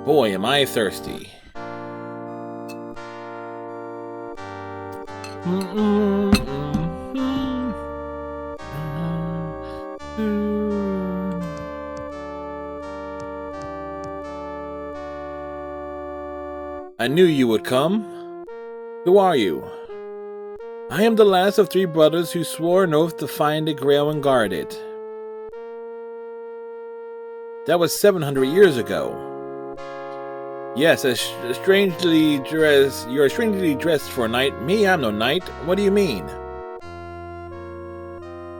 Boy, am I thirsty. I knew you would come. Who are you? I am the last of 3 brothers who swore an oath to find the Grail and guard it. That was 700 years ago. Yes, strangely dressed. You're strangely dressed for a knight. Me, I'm no knight. What do you mean?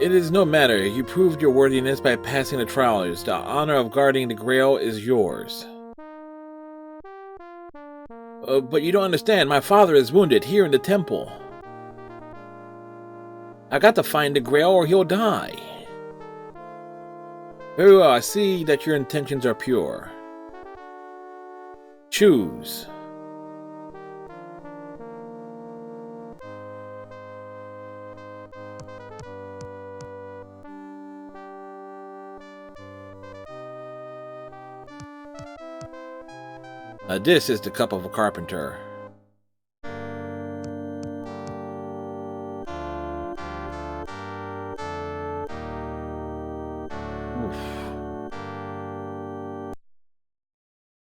It is no matter. You proved your worthiness by passing the trials. The honor of guarding the Grail is yours. But you don't understand. My father is wounded here in the temple. I got to find the Grail or he'll die. Very well, I see that your intentions are pure. Choose. This is the cup of a carpenter.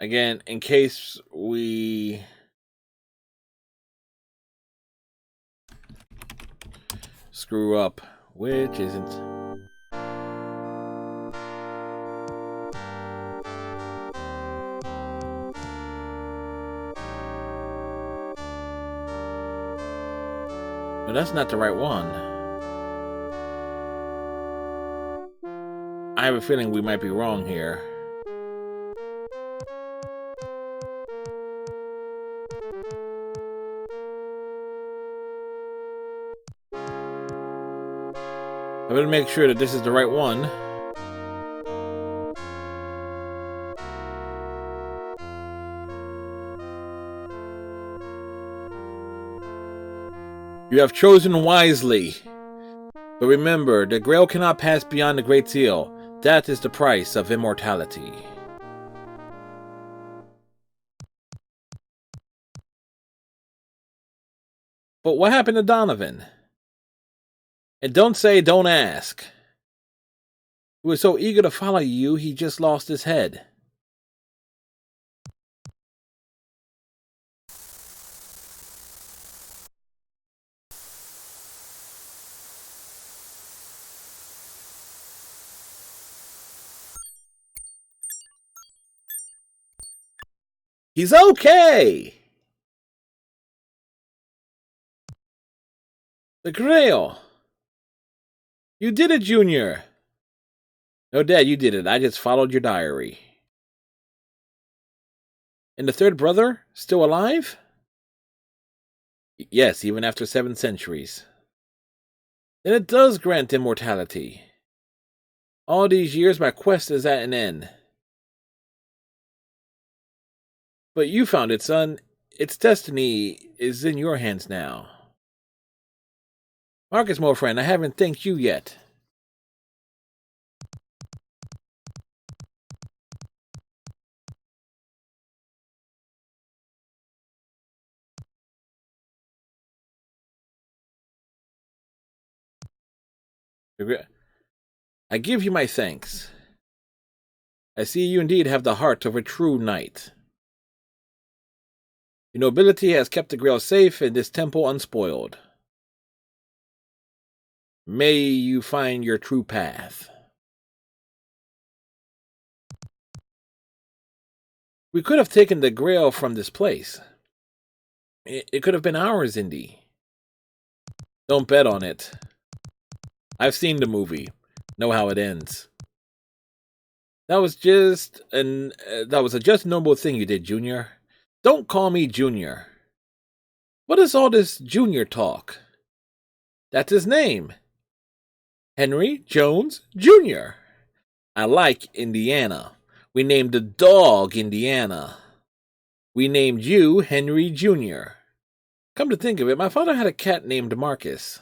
Again, in case we screw up, which isn't. No, that's not the right one. I have a feeling we might be wrong here. I better make sure that this is the right one. You have chosen wisely. But remember, the Grail cannot pass beyond the Great Seal. That is the price of immortality. But what happened to Donovan? And don't say, don't ask. He was so eager to follow you, he just lost his head. He's okay! The Grail! You did it, Junior! No, Dad, you did it. I just followed your diary. And the 3rd brother? Still alive? Yes, even after 7 centuries. Then it does grant immortality. All these years, my quest is at an end. But you found it, son. Its destiny is in your hands now. Marcus, my friend, I haven't thanked you yet. I give you my thanks. I see you indeed have the heart of a true knight. Your nobility has kept the Grail safe and this temple unspoiled. May you find your true path. We could have taken the Grail from this place. It could have been ours, Indy. Don't bet on it. I've seen the movie. Know how it ends. That was a just noble thing you did, Junior. Don't call me Junior. What is all this Junior talk? That's his name. Henry Jones Jr. I like Indiana. We named the dog Indiana. We named you Henry Jr. Come to think of it, my father had a cat named Marcus.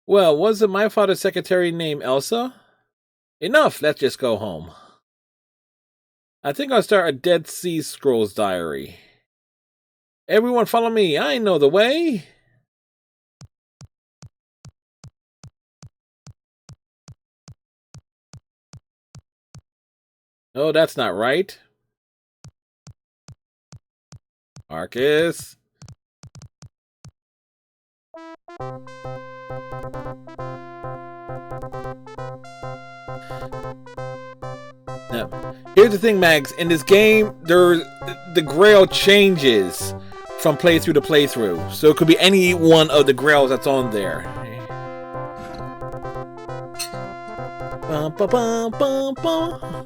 Well, wasn't my father's secretary named Elsa? Enough, let's just go home. I think I'll start a Dead Sea Scrolls diary. Everyone follow me, I know the way. Oh, that's not right. Marcus. Now, here's the thing, Mags. In this game, the Grail changes from playthrough to playthrough. So it could be any one of the Grails that's on there. Bum, bum, bum, bum, bum.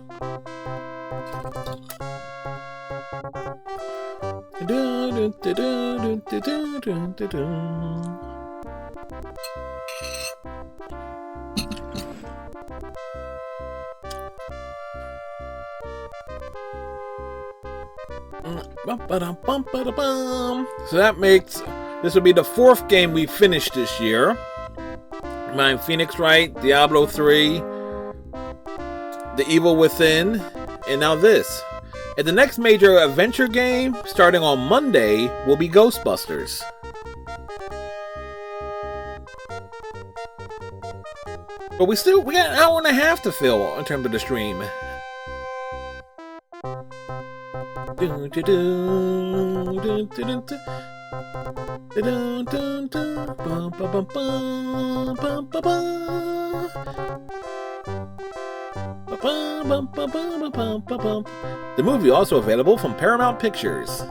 So that makes this will be the 4th game we finished this year. Mine Phoenix Wright, Diablo 3, The Evil Within, and now this. And the next major adventure game, starting on Monday, will be Ghostbusters. But we got an hour and a half to fill in terms of the stream. The movie also available from Paramount Pictures.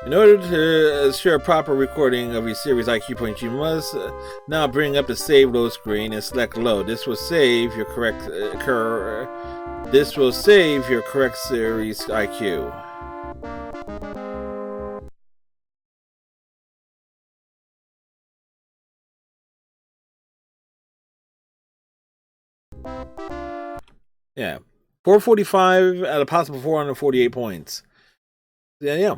In order to assure proper recording of your series IQ points, you must now bring up the save load screen and select load. This will save your correct series IQ. Yeah, 445 out of possible 448 points. Yeah.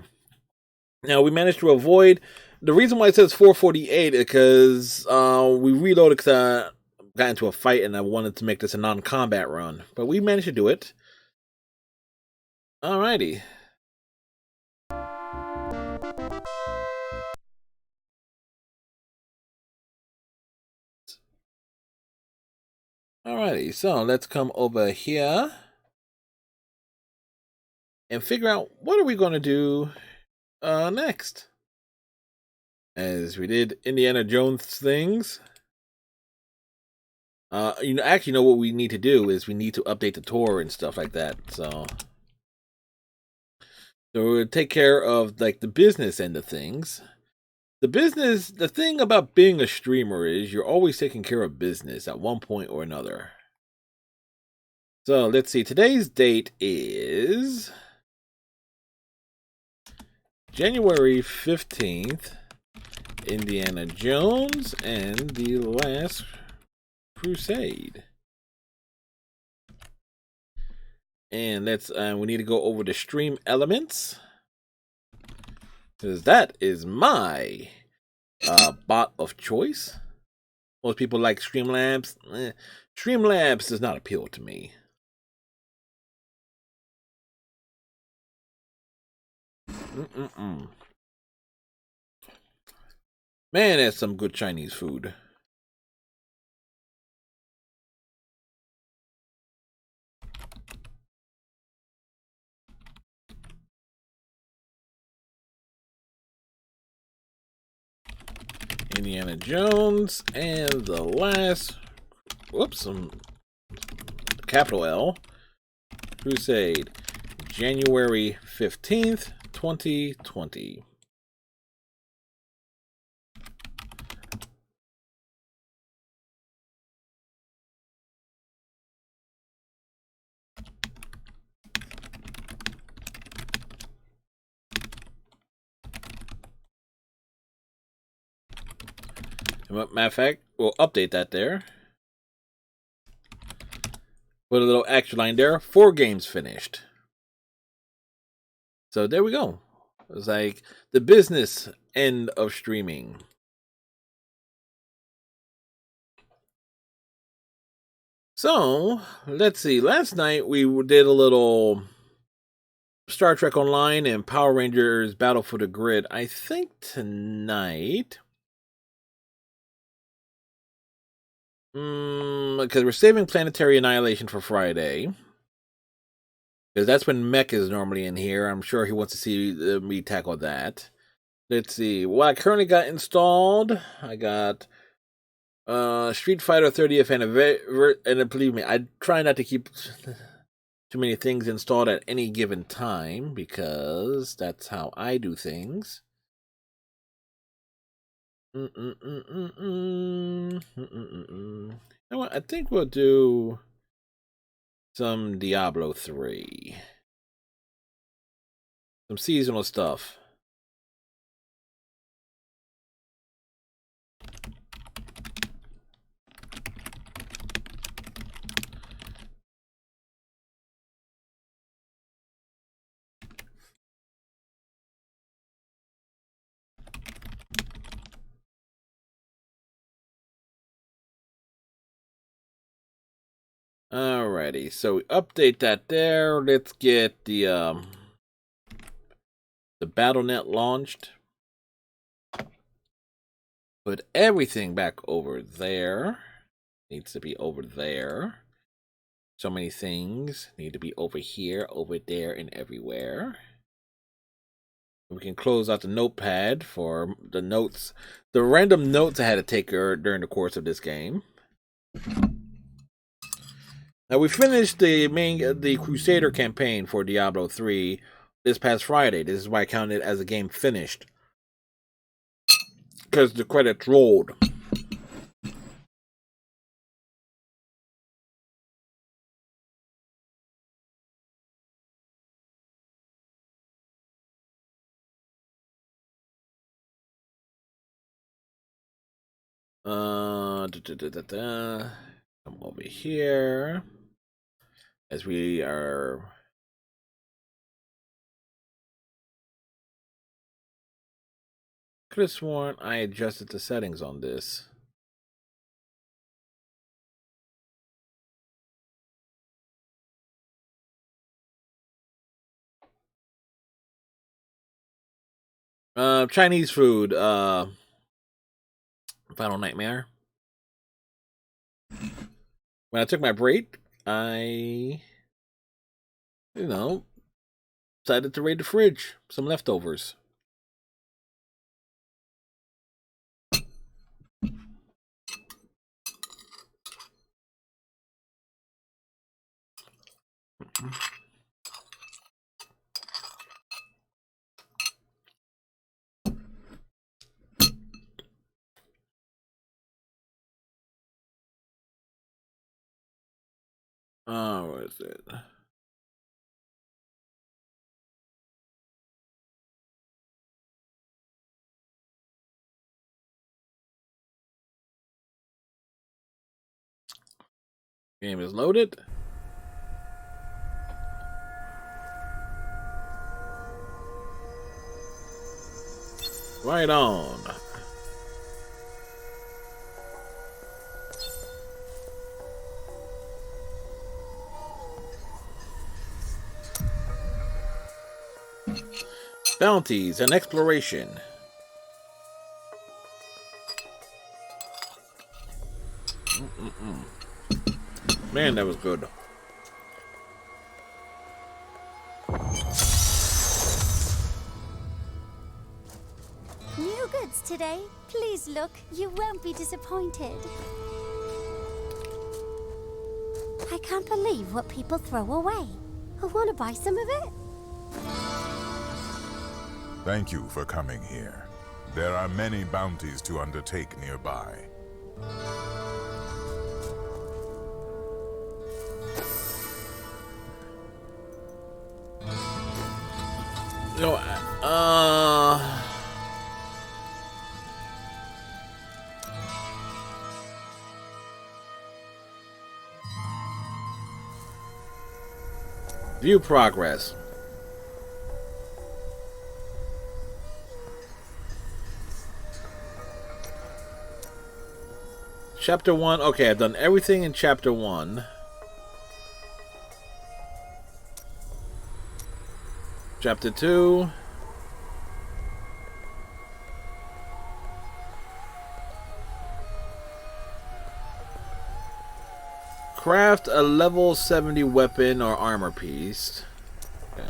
Now we managed to avoid. The reason why it says 448 is because we reloaded because I got into a fight and I wanted to make this a non-combat run, but we managed to do it. Alrighty. Alrighty, so let's come over here and figure out what are we going to do next. As we did Indiana Jones things. Actually, know what we need to do is we need to update the tour and stuff like that. So we'll take care of like the business end of things. The thing about being a streamer is you're always taking care of business at one point or another. So let's see. Today's date is January 15th. Indiana Jones and the Last Crusade. And we need to go over the stream elements, because that is my bot of choice. Most people like Streamlabs. Streamlabs does not appeal to me. Man, that's some good Chinese food. Indiana Jones and the Last, capital L, Crusade, January 15th, 2020. Matter of fact, we'll update that there. Put a little extra line there. 4 games finished. So there we go. It's like the business end of streaming. So, let's see. Last night we did a little Star Trek Online and Power Rangers Battle for the Grid. I think tonight, because we're saving Planetary Annihilation for Friday, because that's when Mech is normally in here. I'm sure he wants to see me tackle that. Let's see. What I currently got installed, I got Street Fighter 30th anniversary, and believe me, I try not to keep too many things installed at any given time, because that's how I do things. You know what? I think we'll do some Diablo 3. Some seasonal stuff. Alrighty, so we update that there. Let's get the BattleNet launched. Put everything back over there. Needs to be over there. So many things need to be over here, over there, and everywhere. We can close out the notepad for the notes, the random notes I had to take during the course of this game. Now we finished the Crusader campaign for Diablo 3 this past Friday. This is why I counted it as a game finished, because the credits rolled. Come over here as we are. Could have sworn I adjusted the settings on this. Chinese food. Final Nightmare. When I took my break, I, decided to raid the fridge. Some leftovers. Oh, where is it? Game is loaded. Right on. Bounties and exploration. Man, that was good. New goods today. Please look. You won't be disappointed. I can't believe what people throw away. I want to buy some of it. Thank you for coming here. There are many bounties to undertake nearby. No, View progress. Chapter 1. Okay, I've done everything in Chapter 1. Chapter 2. Craft a level 70 weapon or armor piece. Okay.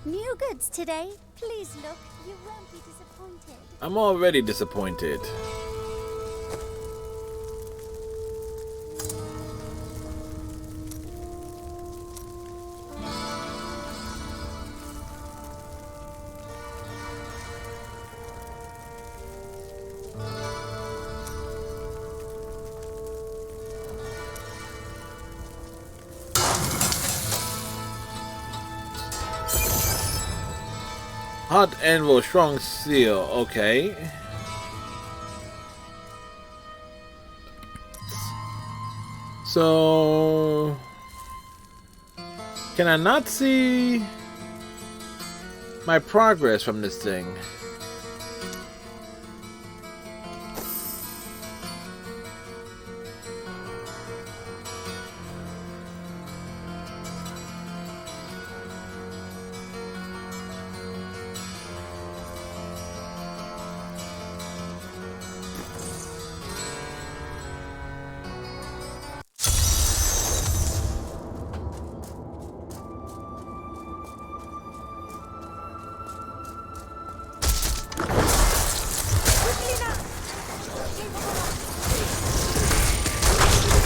New goods today. Please look. You won't be disappointed. I'm already disappointed. Hot anvil, strong steel. Okay. So, can I not see my progress from this thing?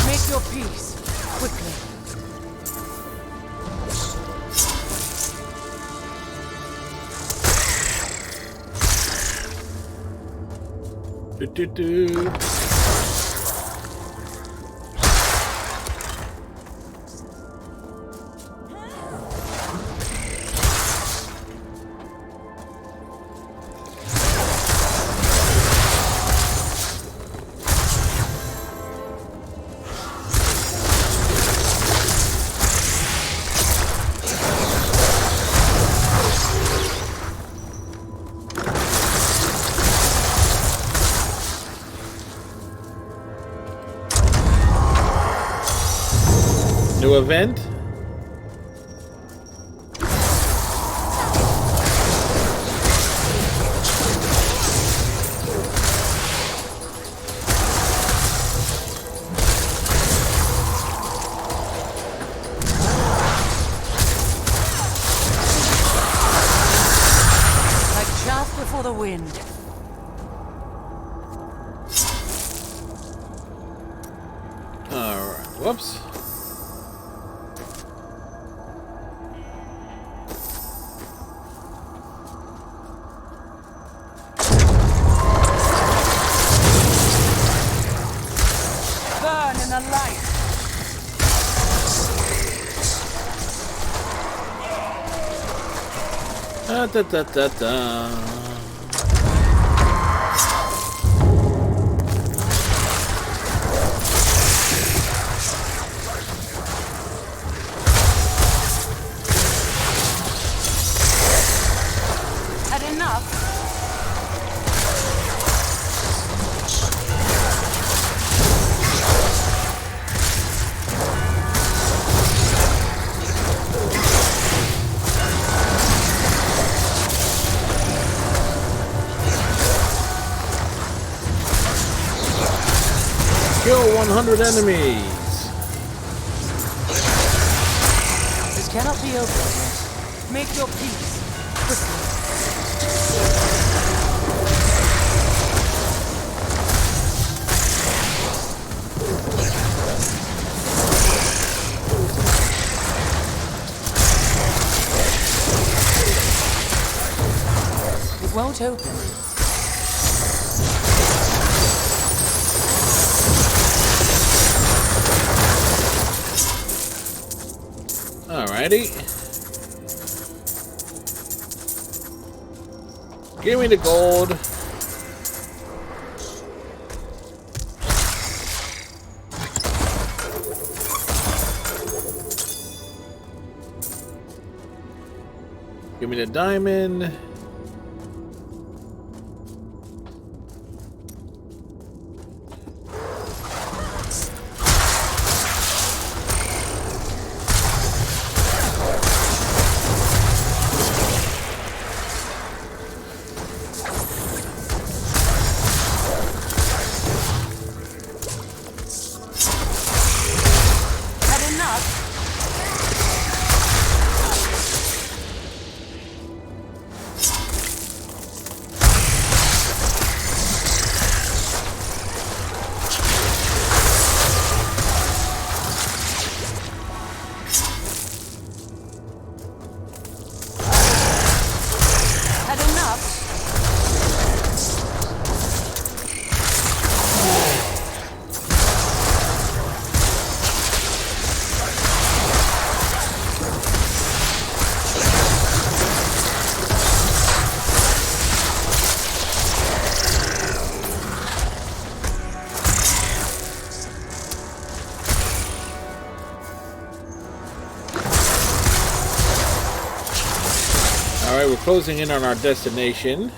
Make your peace, quickly. Do. New event? Like chaff before the wind. Alright, whoops. Burn in the light. Da. Had enough? Kill 100 enemies. This cannot be over yet. Make your peace, quickly. It won't open. Alrighty. Give me the gold. Give me the diamond. Alright, we're closing in on our destination.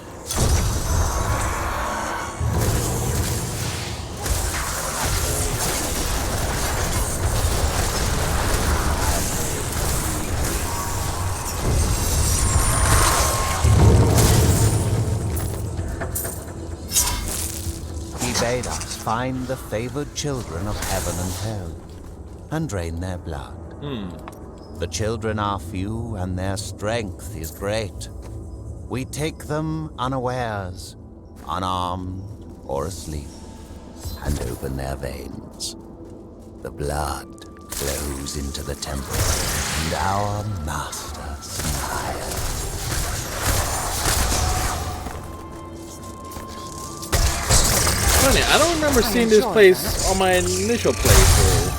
He bade us find the favored children of heaven and hell, and drain their blood. The children are few, and their strength is great. We take them unawares, unarmed or asleep, and open their veins. The blood flows into the temple, and our master smiles. Funny, I don't remember seeing this place on my initial playthrough.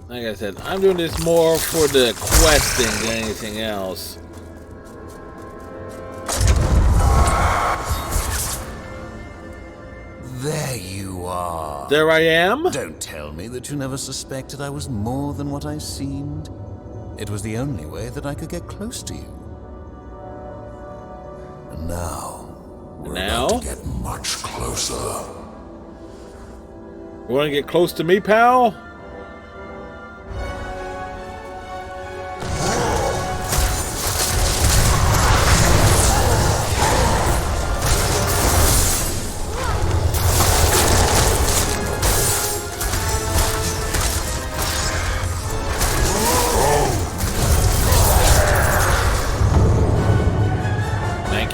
Like I said, I'm doing this more for the questing than anything else. There you are. There I am? Don't tell me that you never suspected I was more than what I seemed. It was the only way that I could get close to you. And now, we're about to get much closer. You want to get close to me, pal?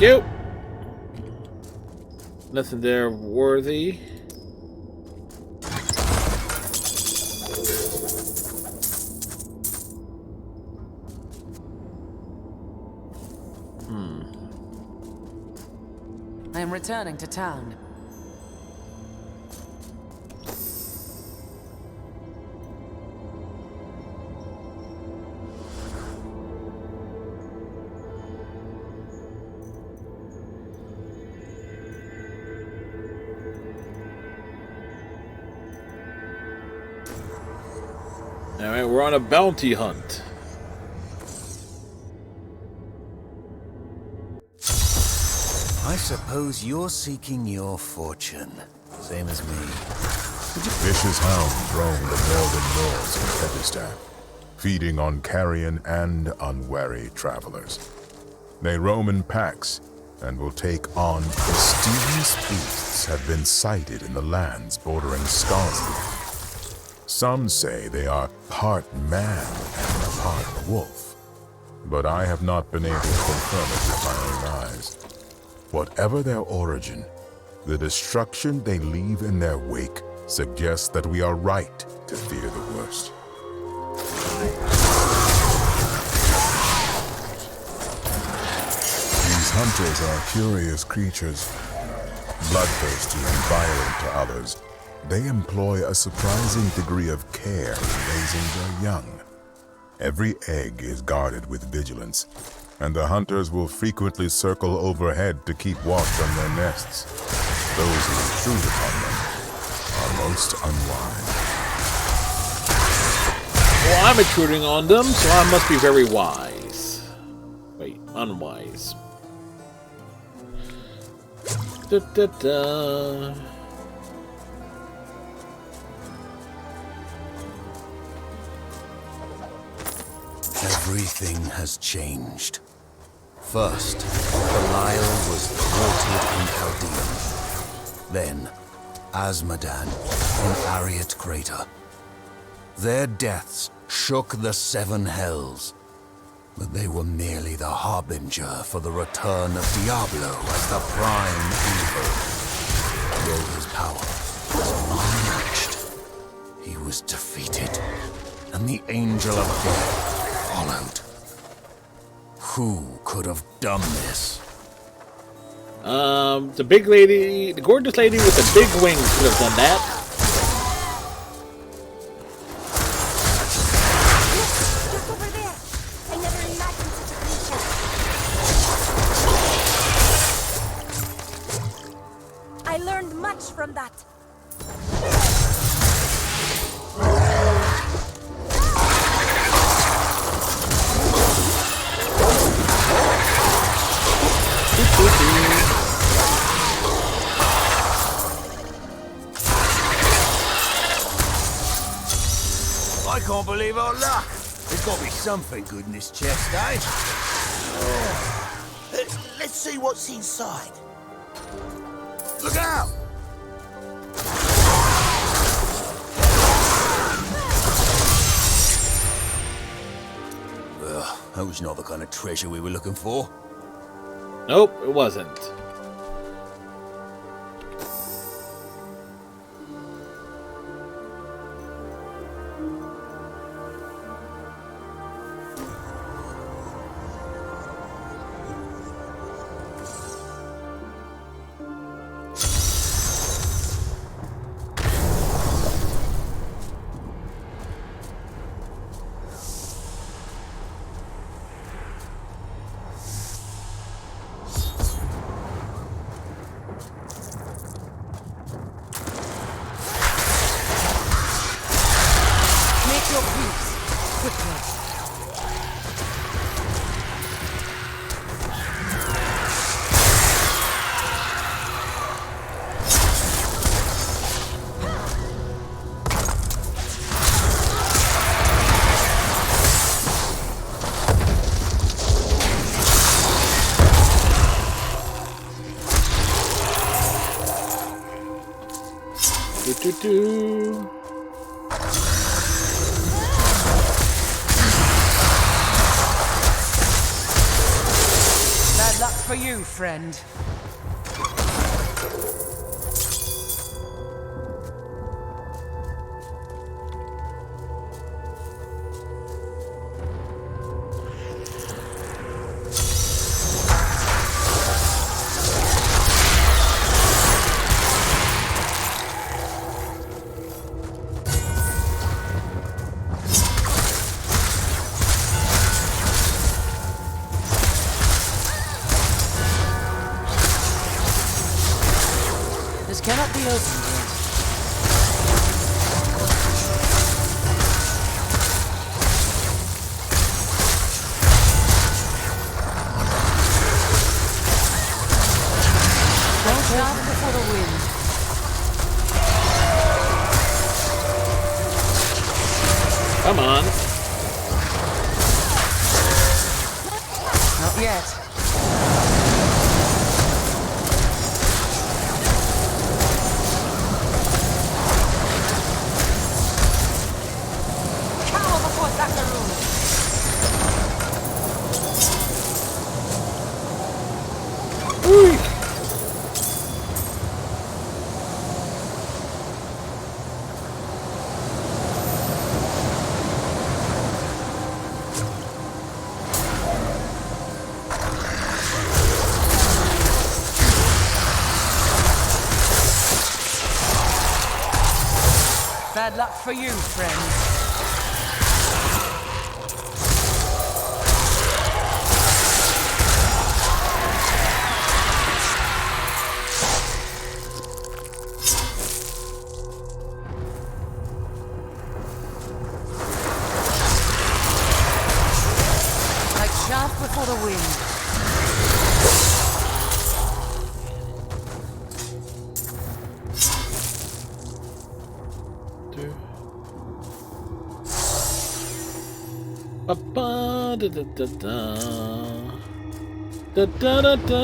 You. Nothing there worthy. I am returning to town. Alright, we're on a bounty hunt. I suppose you're seeking your fortune, same as me. Vicious hounds roam the northern moors of Kyrgyzstan. feeding on carrion and unwary travelers. They roam in packs and will take on mysterious beasts have been sighted in the lands bordering Skarsgård. Some say they are part man and part wolf, but I have not been able to confirm it with my own eyes. Whatever their origin, the destruction they leave in their wake suggests that we are right to fear the worst. These hunters are curious creatures, bloodthirsty and violent to others. They employ a surprising degree of care in raising their young. Every egg is guarded with vigilance, and the hunters will frequently circle overhead to keep watch on their nests. Those who intrude upon them are most unwise. Well, I'm intruding on them, so I must be very wise. Wait, unwise. Da-da-da. Everything has changed. First, Belial was thwarted in Chaldean. Then, Azmodan in Ariat Crater. Their deaths shook the seven hells, but they were merely the harbinger for the return of Diablo as the prime evil. Though his power was unmatched, he was defeated, and the Angel of Death followed. Who could have done this? The big lady, the gorgeous lady with the big wings could have done that. Look over there! I never imagined such a creature. I learned much from that. I can't believe our luck. There's got to be something good in this chest, eh? Let's see what's inside. Look out! That was not the kind of treasure we were looking for. Nope, it wasn't. Your peace, quickly. Do-do-do. Bad luck for you, friend. This cannot be opened yet. Don't shout before the wind. Come on. yet. Cower before Zakaru! Bad luck for you, friend. Like chaff before the wind. Ba da da da da da da da.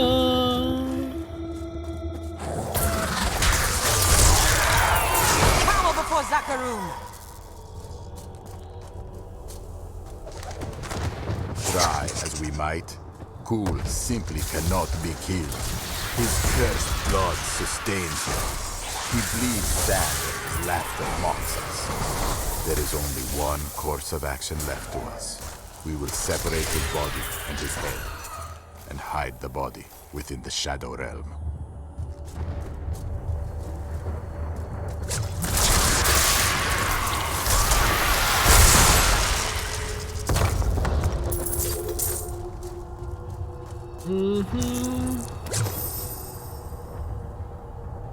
Cower before Zakaru! Try as we might, Kul simply cannot be killed. His cursed blood sustains him. He bleeds sand and his laughter mocks us. There is only one course of action left to us. We will separate his body and his head, and hide the body within the Shadow Realm.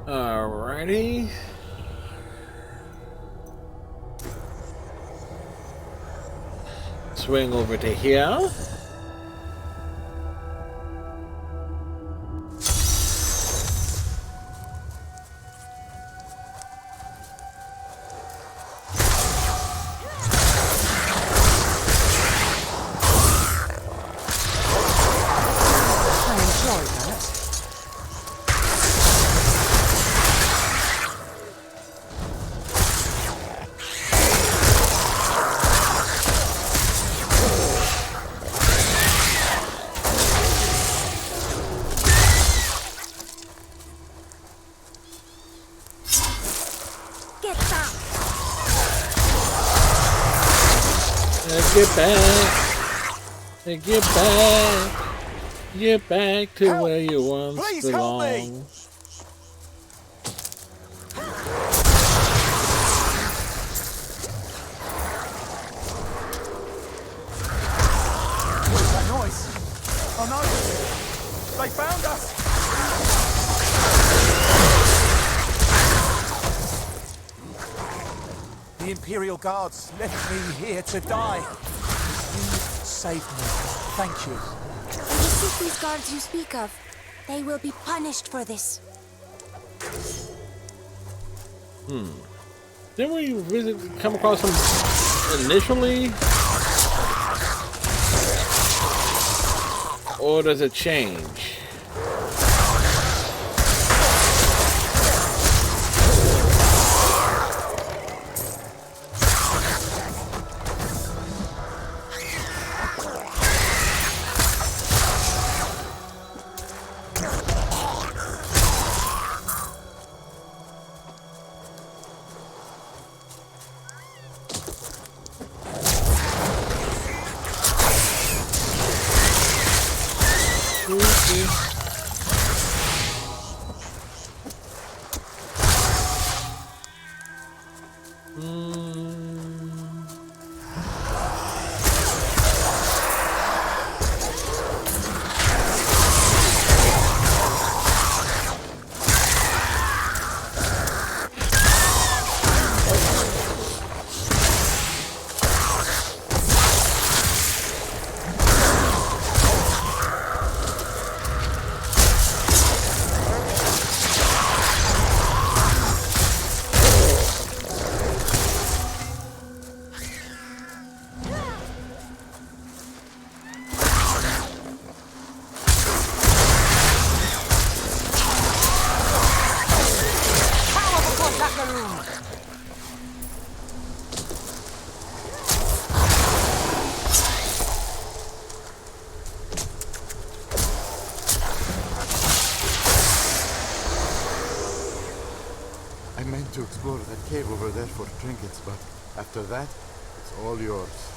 Alrighty. Swing over to here. I enjoy that. Get back! Get back. Get back. Get back to where you once Please help me. belonged. What is that noise? Oh no! They found us! The Imperial Guards left me here to die. You saved me. Thank you. It is these guards you speak of. They will be punished for this. Didn't we come across them initially? Or does it change? to explore that cave over there for trinkets, but after that, it's all yours.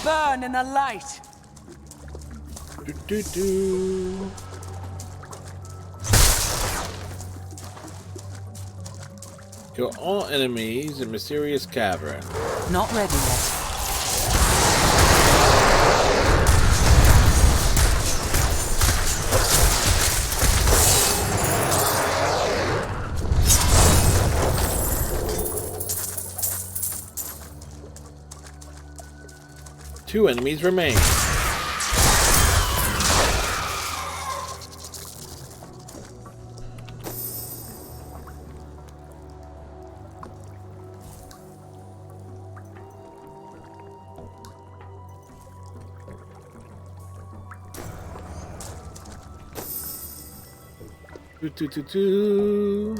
Burn in the light. Kill all enemies in mysterious cavern. Not ready yet. Two enemies remain. Do.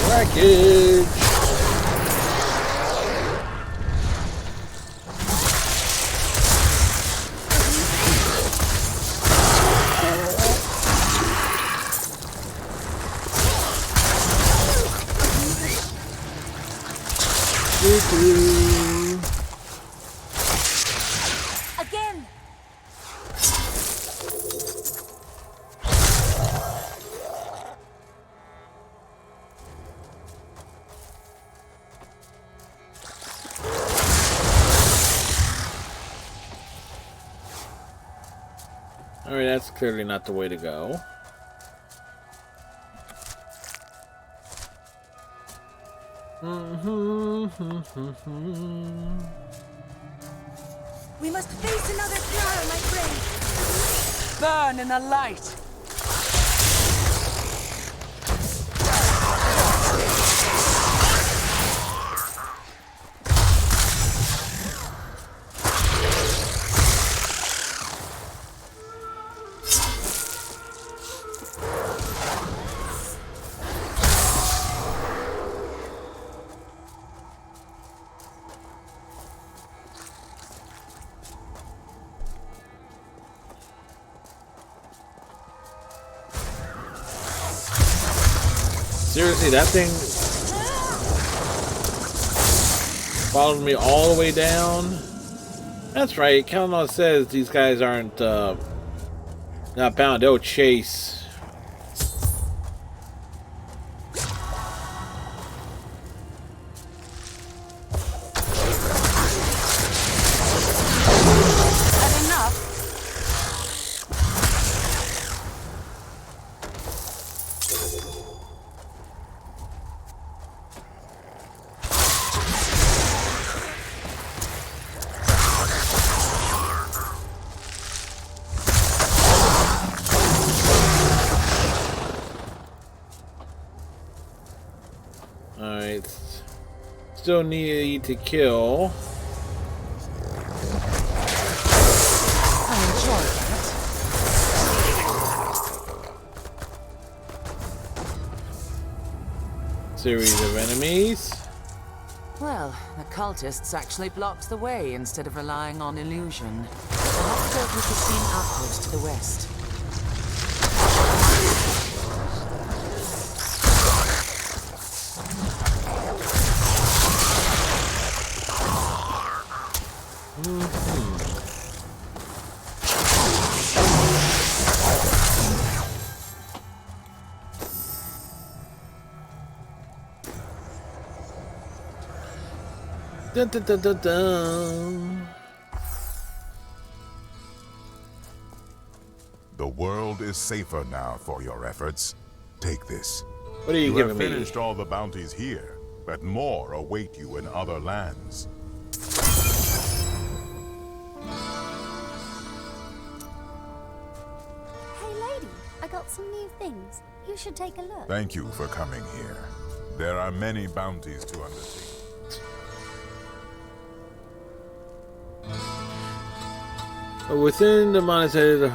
Wreckage! Again. Alright, that's clearly not the way to go. We must face another trial, my friend. Burn in the light. Seriously, that thing followed me all the way down. That's right. Countdown says these guys aren't not bound. They'll chase. Alright. Still need to kill. I enjoy that. Series of enemies. Well, the cultists actually blocked the way instead of relying on illusion. Perhaps they'll take the scene outwards to the west. Dun, dun, dun, dun, dun. The world is safer now for your efforts. Take this. What are you have giving me? finished all the bounties here, but more await you in other lands. Hey lady, I got some new things. You should take a look. Thank you for coming here. There are many bounties to undertake. Within the monetary.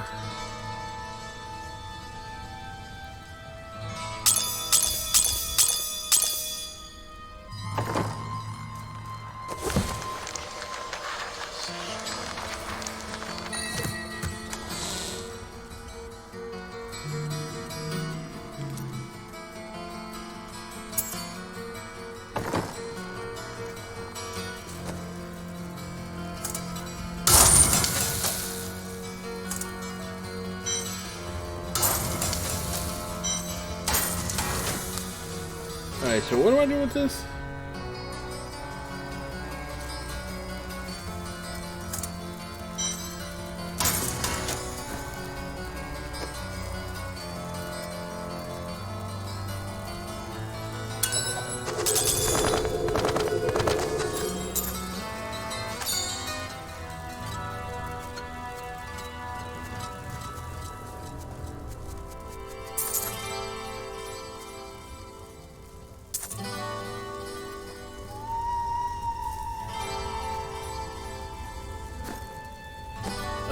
Alright, so what do I do with this?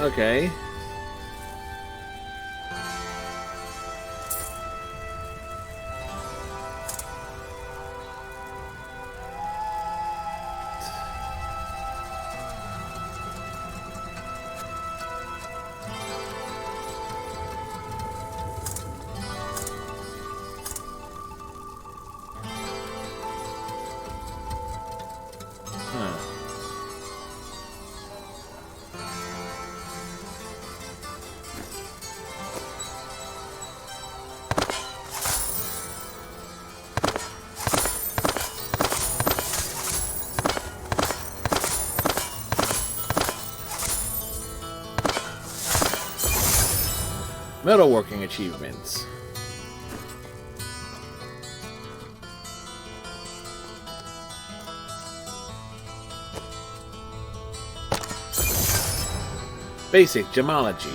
Okay. Metalworking achievements. Basic gemology.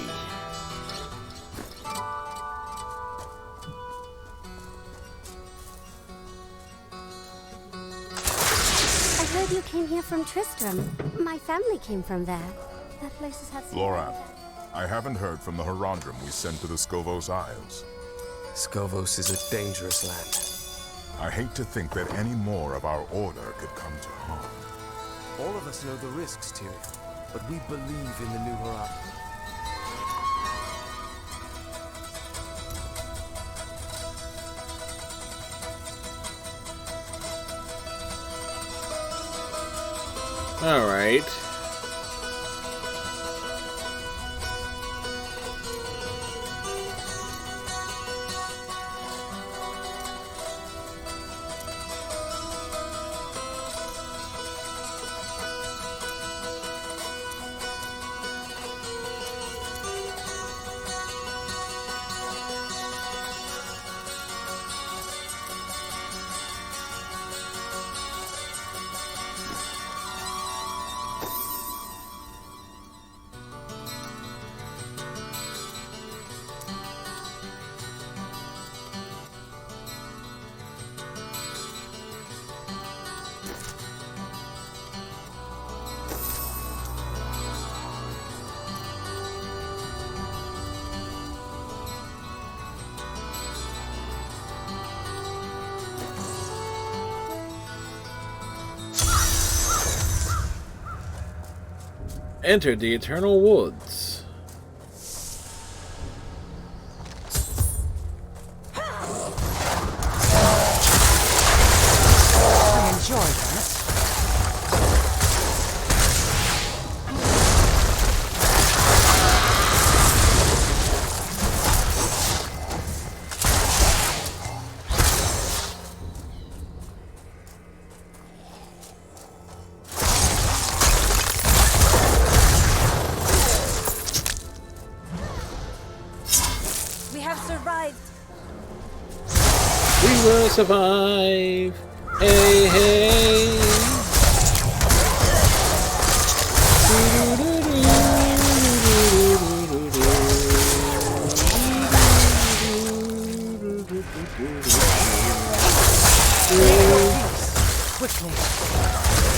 I heard you came here from Tristram. My family came from there. That place has had some... Lorath, I haven't heard from the Herondrum we sent to the Skovos Isles. Skovos is a dangerous land. I hate to think that any more of our order could come to harm. All of us know the risks, Tyrion, but we believe in the New Horizon. All right. Enter the Eternal Woods. I enjoy that. We have survived. We will survive. Hey, hey. Quickly.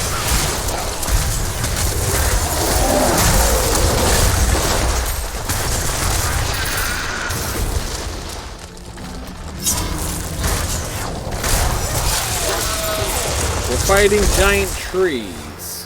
We're fighting giant trees.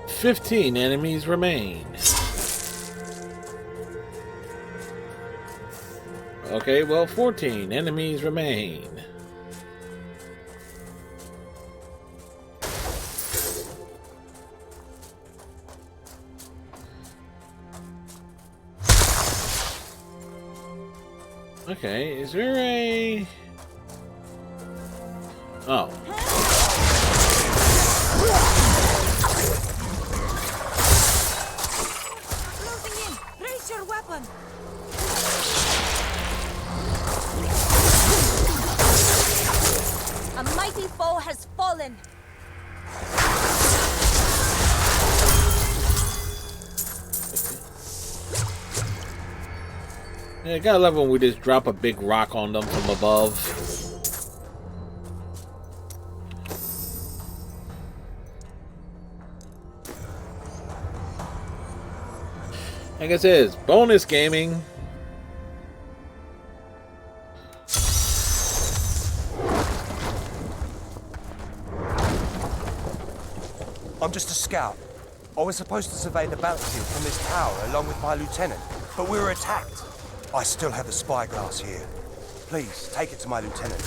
"15 enemies remain." Okay, well, 14 enemies remain. Okay, is there a... Oh. Closing in. Raise your weapon. A mighty foe has fallen. Yeah, I gotta love when we just drop a big rock on them from above. Like I said, it's bonus gaming. I'm just a scout. I was supposed to survey the battlefield from this tower along with my lieutenant, but we were attacked. I still have the spyglass here. Please, take it to my lieutenant.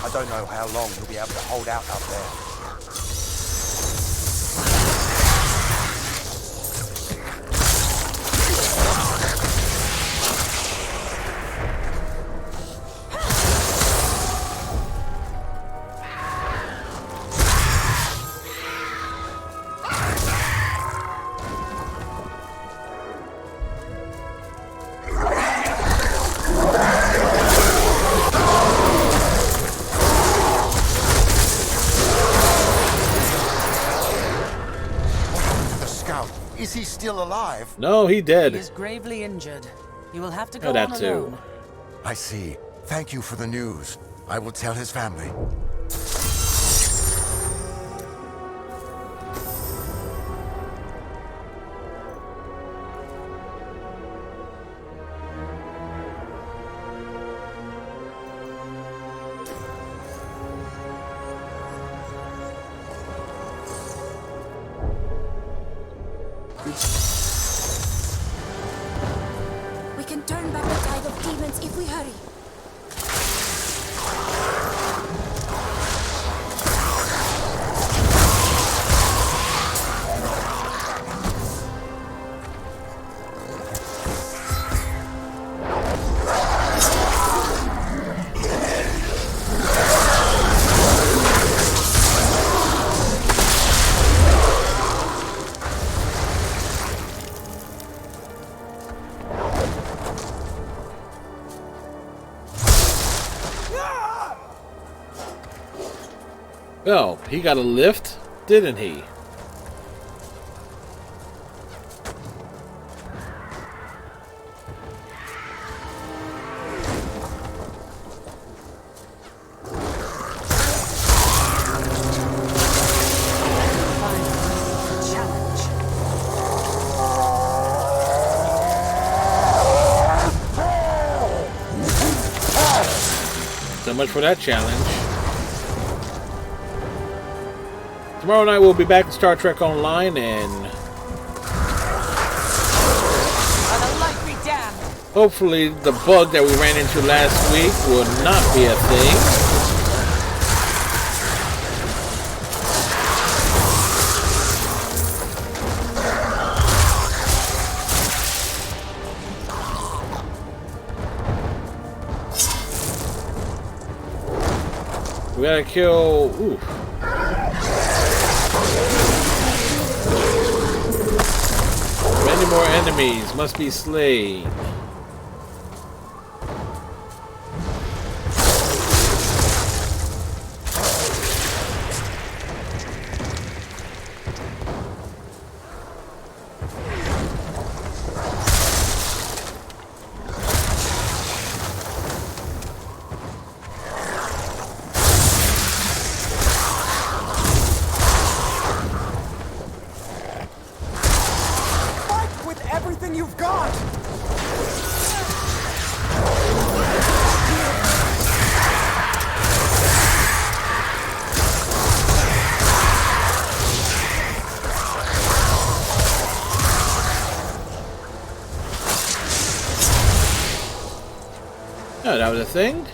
I don't know how long he'll be able to hold out up there. Is he still alive? No, he dead. He is gravely injured. You will have to Oh, go that on too. alone. I see. Thank you for the news. I will tell his family. We can turn back the tide of demons if we hurry. Oh, he got a lift, didn't he? So much for that challenge. Tomorrow night we'll be back in Star Trek Online, and hopefully the bug that we ran into last week will not be a thing. We gotta kill... Ooh. Many more enemies must be slain. Everything you've got! Oh, that was a thing?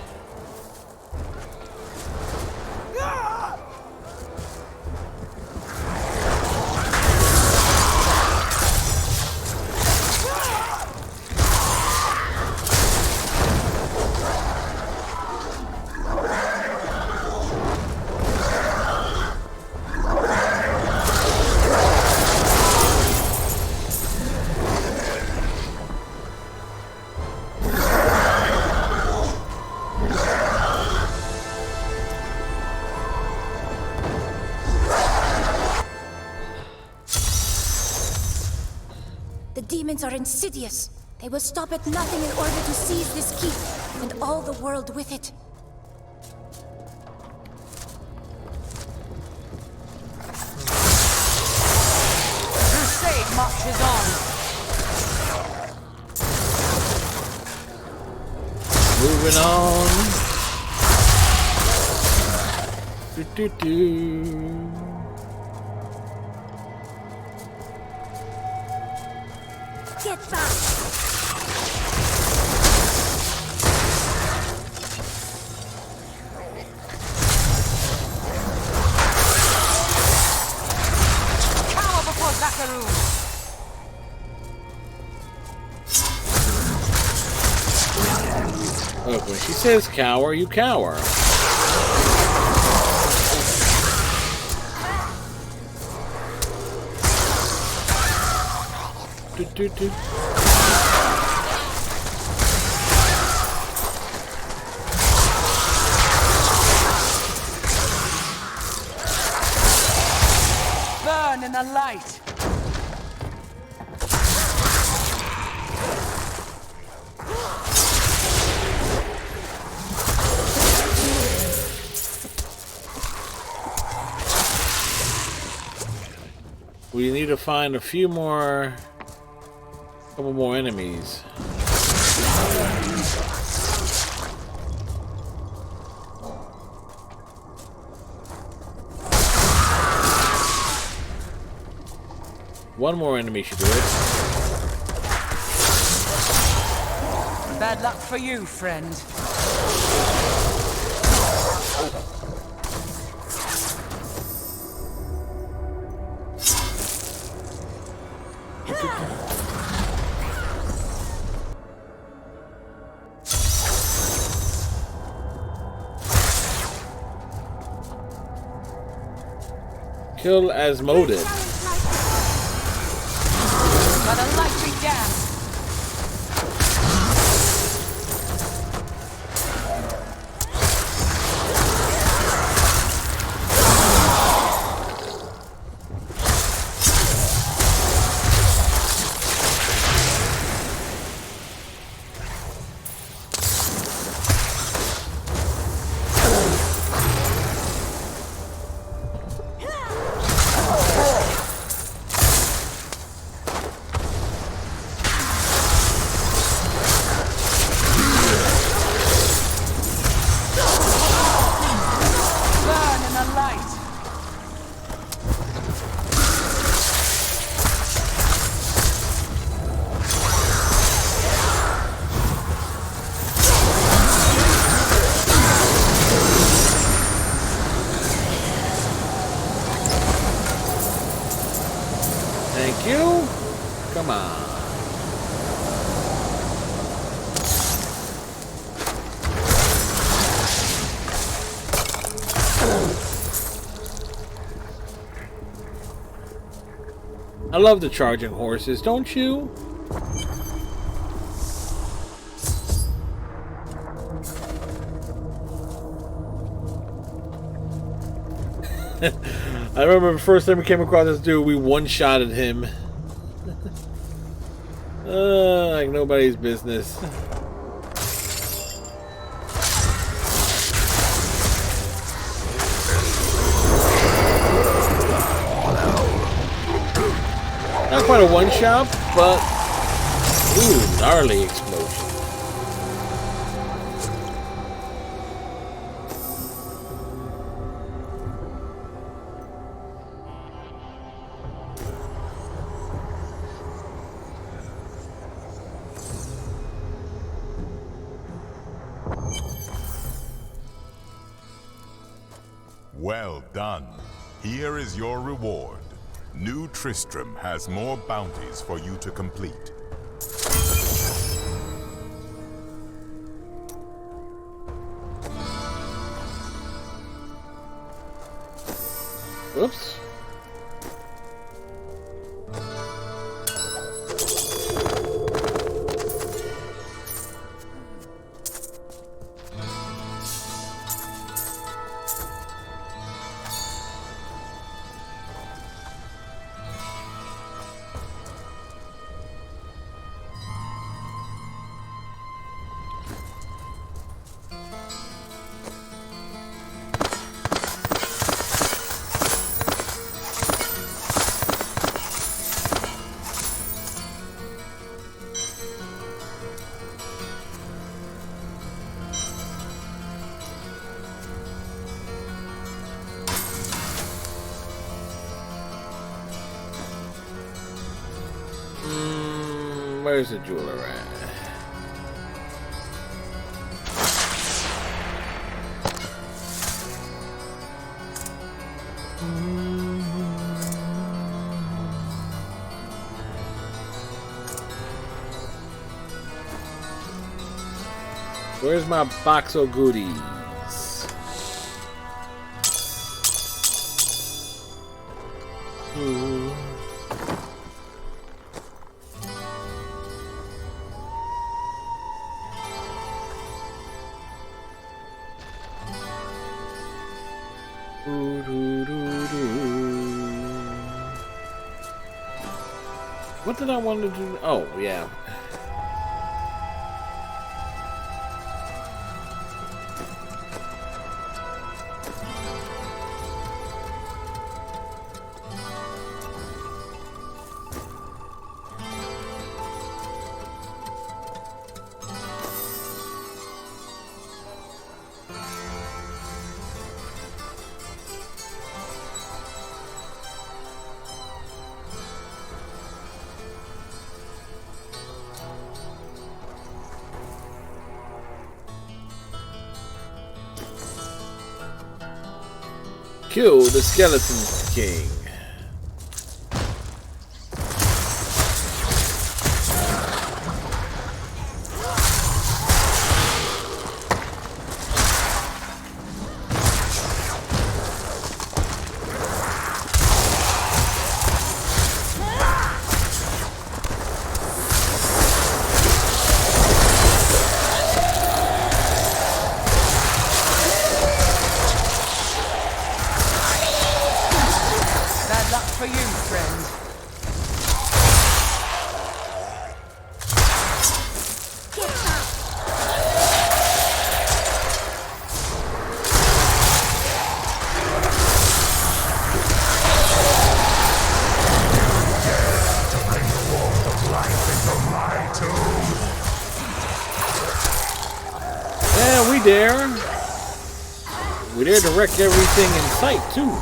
The demons are insidious. They will stop at nothing in order to seize this keep, and all the world with it. Crusade marches on. Moving on. Do. Get back! Cower before Zakaru. Look, when she says cower, you cower. Do. Burn in the light. We need to find a few more... couple more enemies. One more enemy should do it. Bad luck for you, friend. Kill as molded. But a likely gas. Come on. I love the charging horses, don't you? I remember the first time we came across this dude, we one-shotted him. Like nobody's business. Not quite a one-shot, but ooh, gnarly explosion. Well done. Here is your reward. New Tristram has more bounties for you to complete. Oops. Where's the jeweler at? Where's my box of goodies? Ooh. What did I want to do? Oh, yeah. Kill the Skeleton King. For you, friend. Yeah, we dare. We dare to wreck everything in sight, too.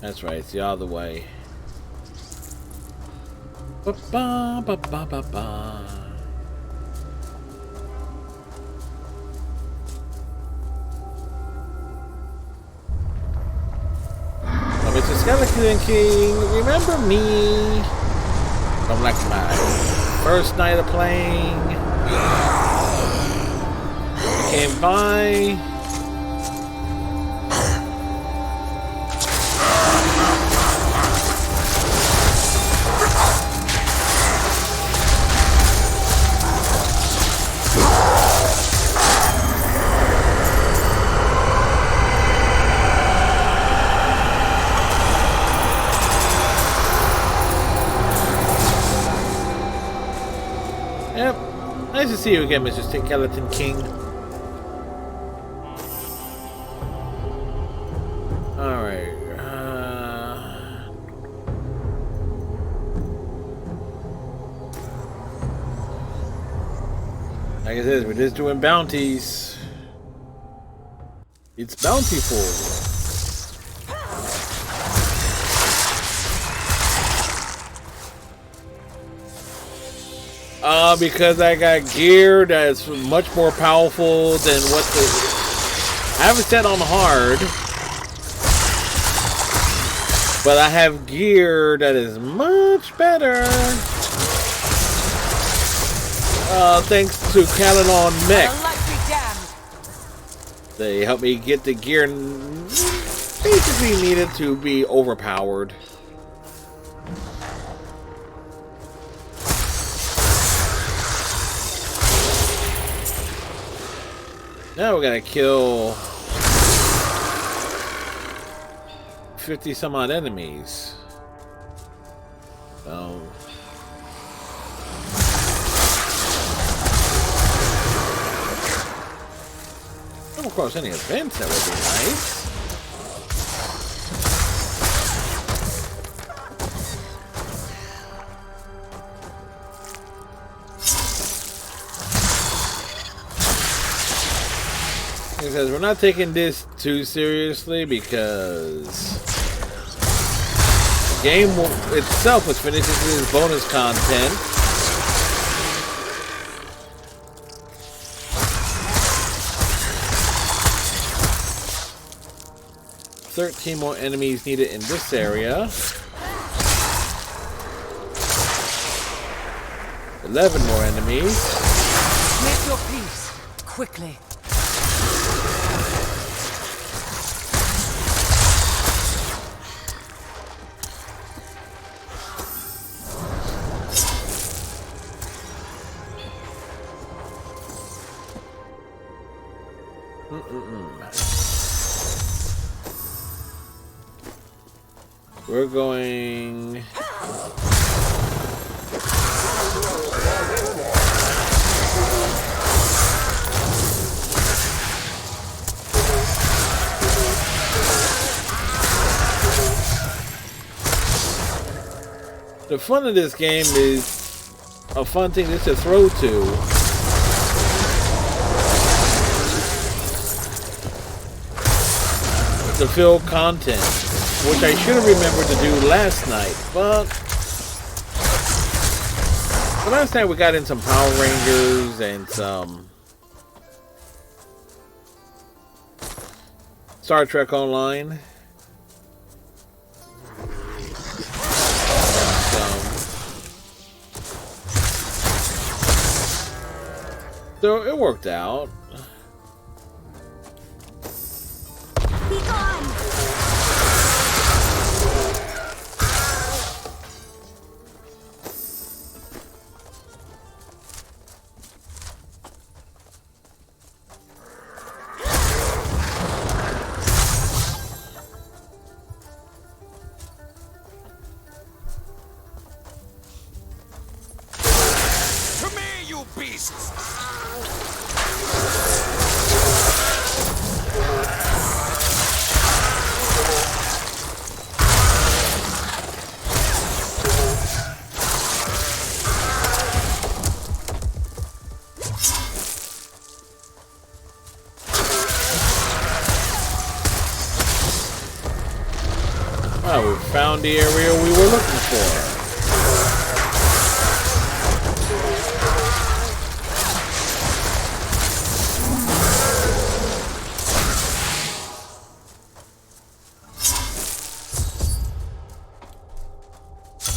That's right, it's the other way. Ba ba ba ba ba ba. Oh, Mr. Skeleton King, remember me? From like my first night of playing. I came by. Yep. Nice to see you again, Mr. Skeleton King. Alright. Like I said, we're just doing bounties. It's bountiful. Because I got gear that's much more powerful than what the... I haven't set on hard. But I have gear that is much better. Thanks to Callinon Mech. They helped me get the gear basically needed to be overpowered. Now we're gonna kill 50 some odd enemies. Come across any events, that would be nice. Because we're not taking this too seriously because the game itself was finished with this bonus content. $13 more enemies needed in this area. 11 more enemies. Make your peace quickly. We're going... The fun of this game is a fun thing just to throw to. To fill content, which I should have remembered to do last night, but last night we got in some Power Rangers and some Star Trek Online. So it worked out. Be gone! To me, you beasts! Oh, we found the area we were looking for.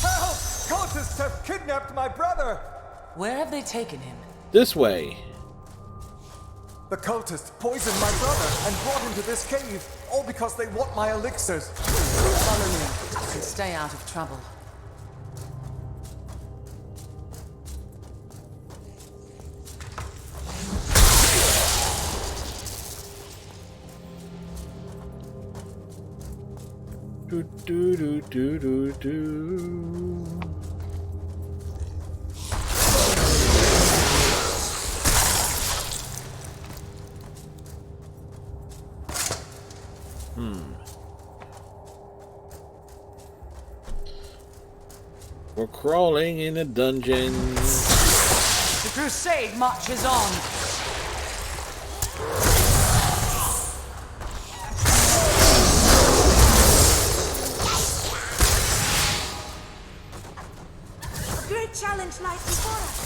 Help! Cultists have kidnapped my brother! Where have they taken him? This way. The cultists poisoned my brother and brought him to this cave, all because they want my elixirs. Follow me and stay out of trouble. Do do do do do do. We're crawling in a dungeon. The Crusade marches on. A great challenge lies before us.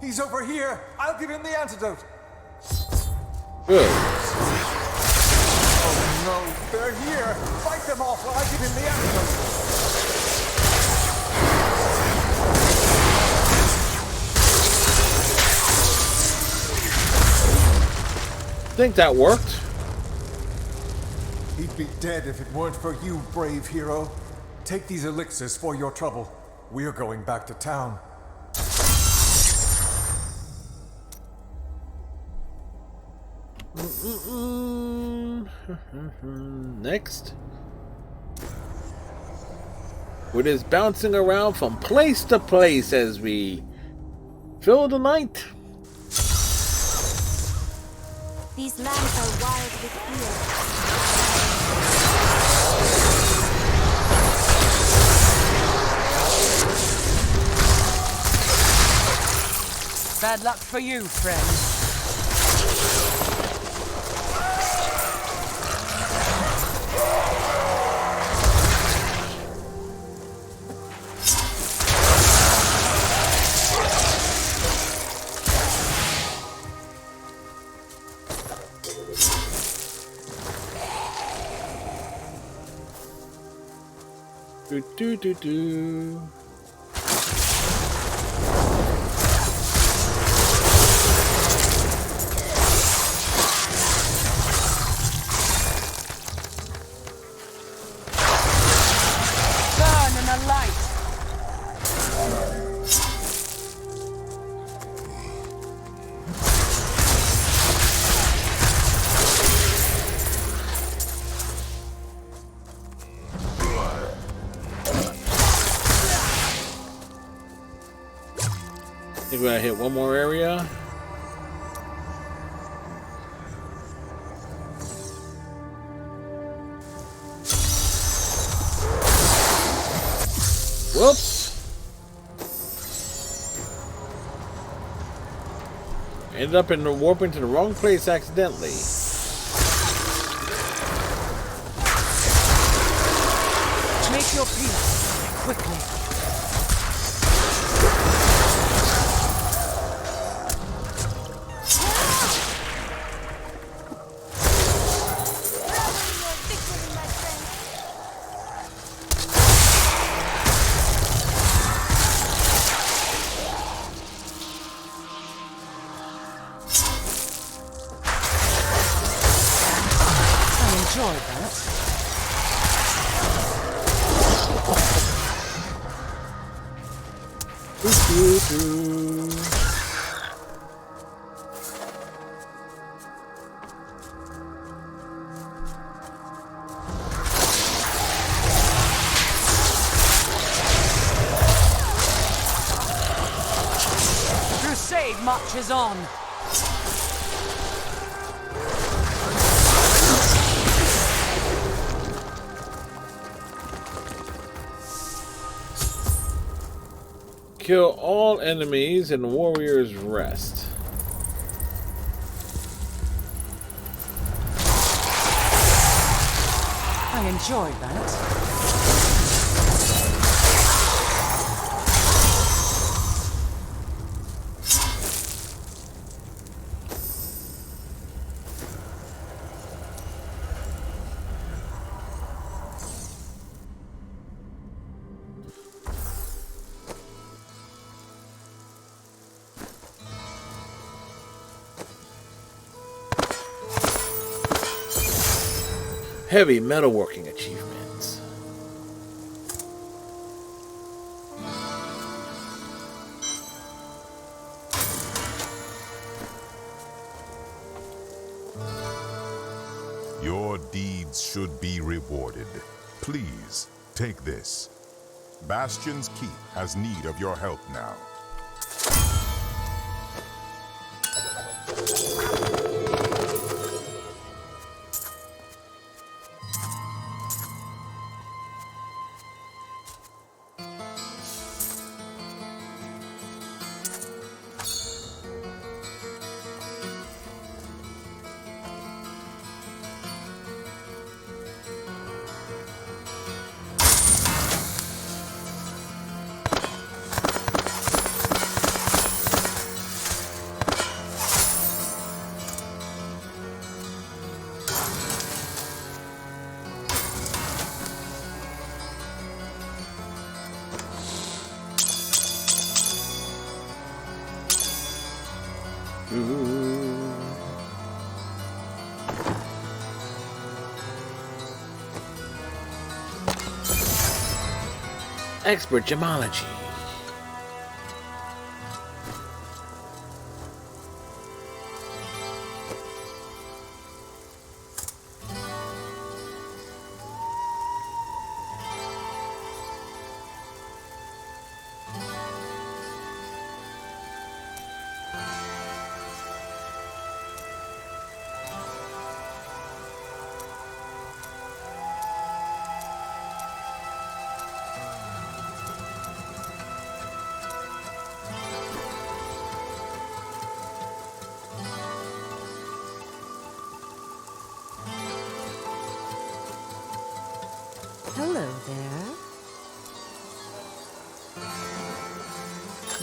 He's over here. I'll give him the antidote. Good. Oh no, they're here. Fight them off while I give him the antidote. Think that worked. He'd be dead if it weren't for you, brave hero. Take these elixirs for your trouble. We're going back to town. Next. We're just bouncing around from place to place as we fill the night. These lands are wild with fear. Bad luck for you, friend. Do do do do. Burn in the light. I think we're gonna hit one more area. Whoops! Ended up in the warp into the wrong place accidentally. Make your peace quickly. Enjoy that. Crusade marches on. Kill all enemies and warriors rest. I enjoyed that. Heavy metalworking achievements. Your deeds should be rewarded. Please, take this. Bastion's Keep has need of your help now. Expert gemology. Hello there.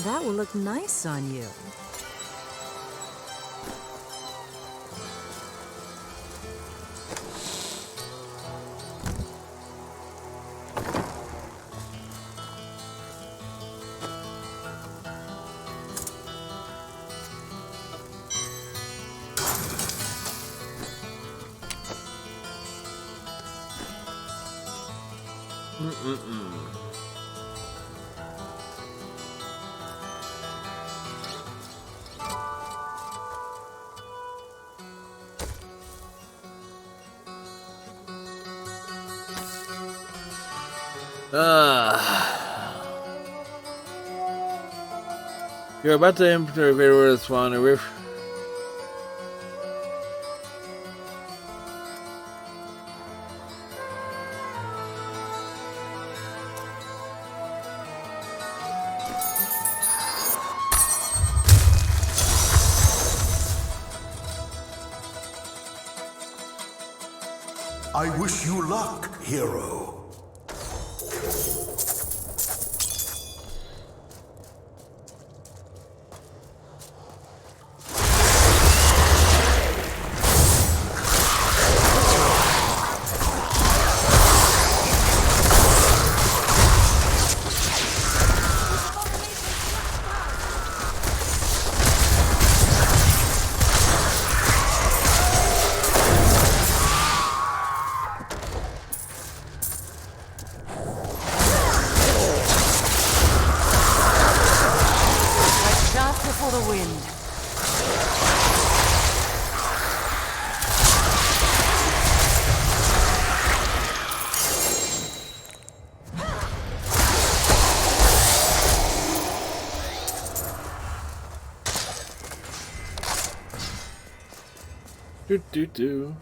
That will look nice on you. You're about to enter a very spawn a rift. I wish you luck, hero. Do.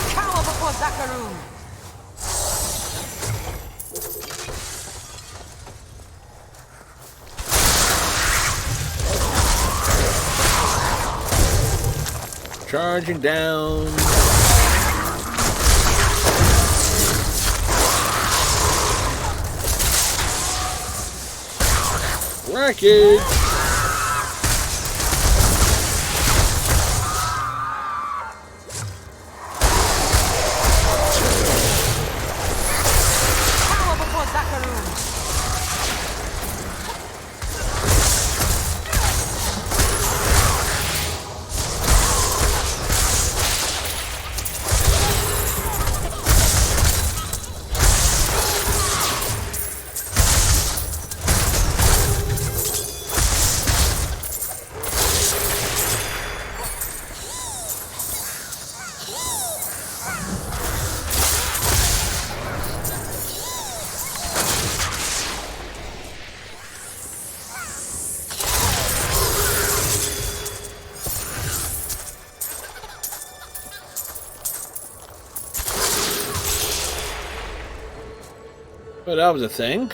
Cower before Zakaroon! Charging down. Wreckage! Power before Zakaroon! But that was a thing.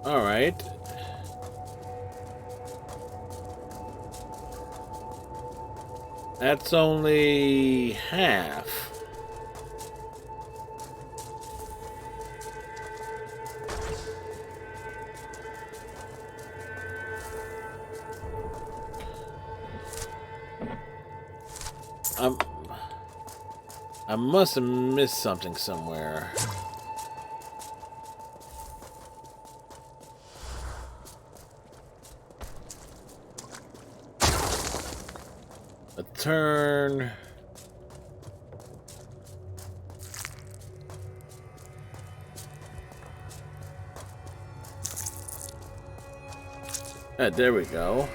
All right. That's only half. I must have missed something somewhere. A turn. There we go.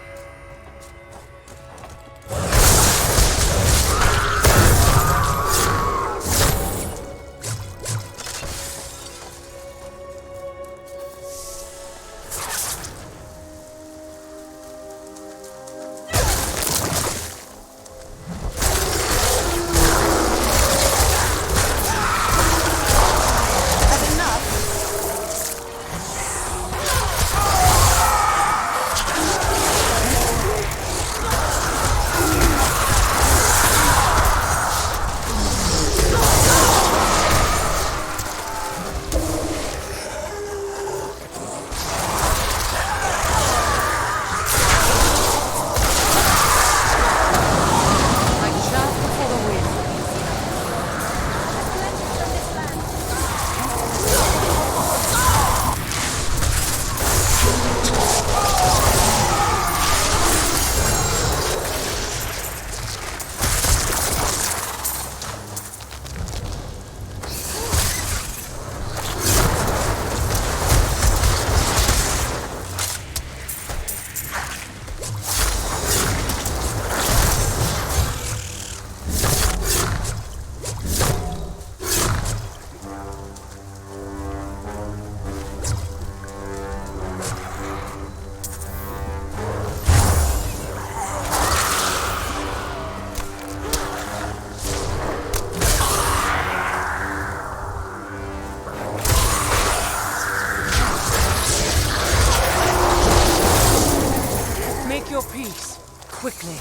quickly.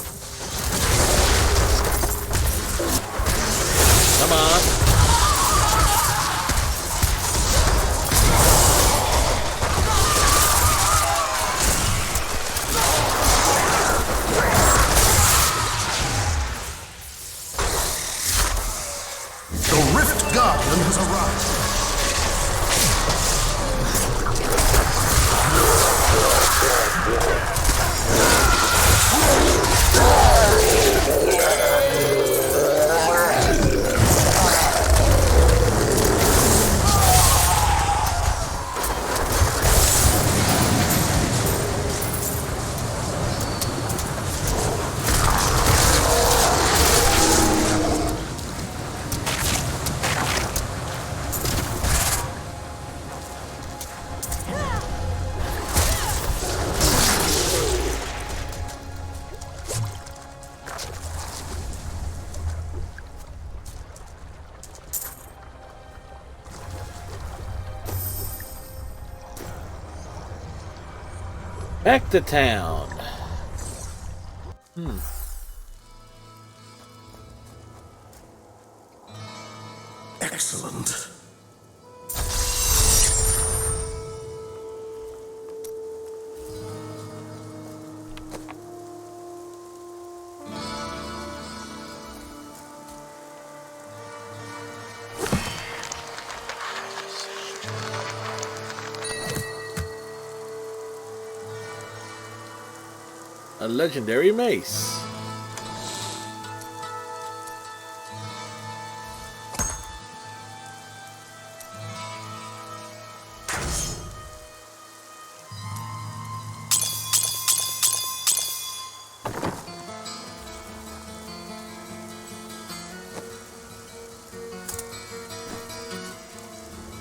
Come on. The Rift Guardian has arrived. Back to town. Excellent. A legendary mace.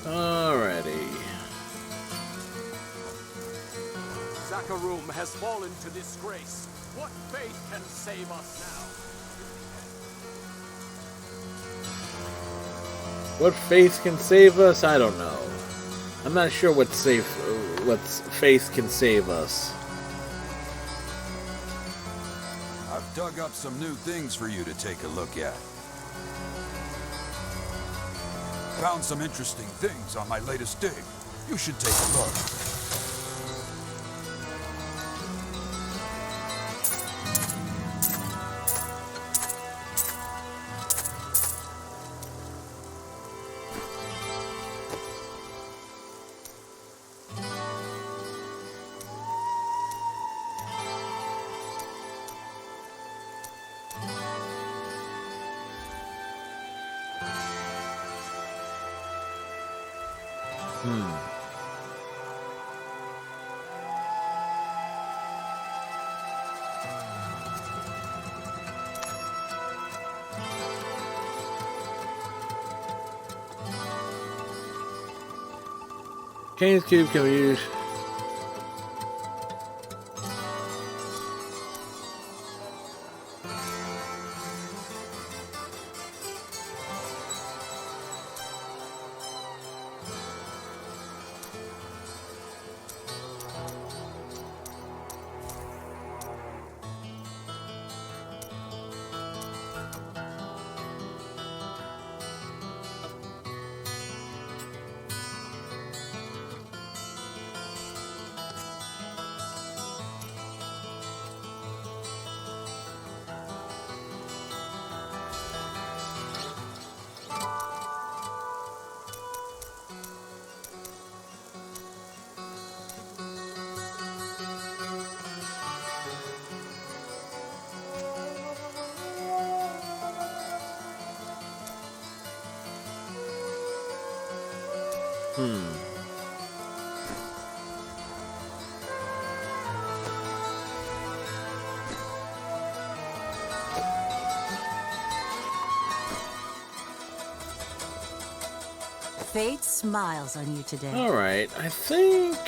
Alrighty. Zakharum has fallen to disgrace. What faith can save us now? What faith can save us? I don't know. I'm not sure what faith can save us. I've dug up some new things for you to take a look at. Found some interesting things on my latest dig. You should take a look. Kane's Cube can be used. Fate smiles on you today. Alright, I think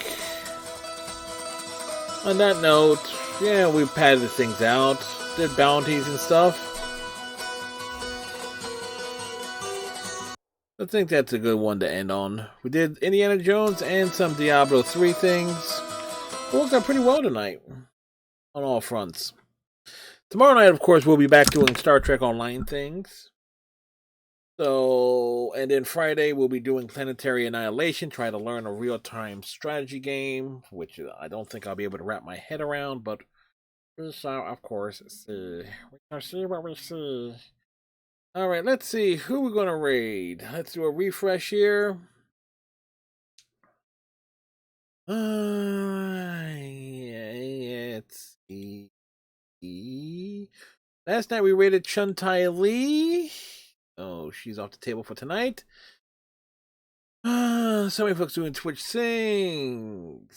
on that note, yeah, we padded things out, did bounties and stuff. I think that's a good one to end on. We did Indiana Jones and some Diablo 3 things. It worked out pretty well tonight on all fronts. Tomorrow night, of course, we'll be back doing Star Trek Online things. So, and then Friday we'll be doing Planetary Annihilation, try to learn a real-time strategy game, which I don't think I'll be able to wrap my head around, but we shall, of course, see. We shall see what we see. Alright, let's see who we're going to raid. Let's do a refresh here. Let's see. Last night we raided Chun-Tai Lee. Oh, she's off the table for tonight. So many folks doing Twitch things.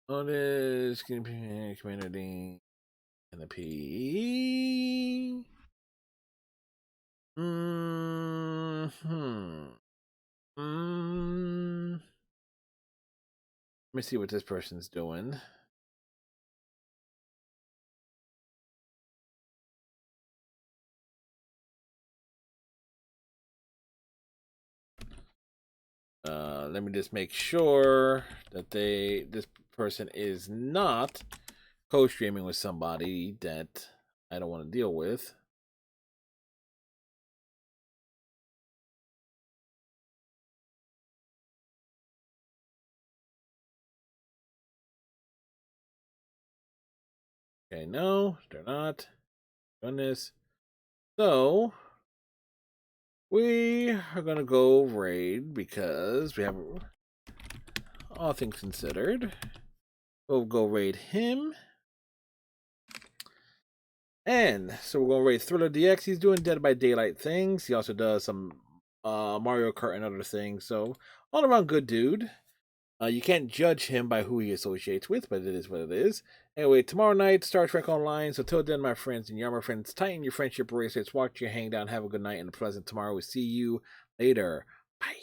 On this community and the P. Let me see what this person's doing. Let me just make sure that this person is not co-streaming with somebody that I don't want to deal with. Okay, no, they're not doing this. So we are gonna go raid because we have, all things considered, we'll go raid him. And so we're gonna raid Thriller DX. He's doing Dead by Daylight things. He also does some Mario Kart and other things. So all around good dude. You can't judge him by who he associates with, but it is what it is. Anyway, tomorrow night, Star Trek Online. So till then, my friends and my friends, tighten your friendship bracelets, watch your hang down, have a good night and a pleasant tomorrow. We'll see you later. Bye.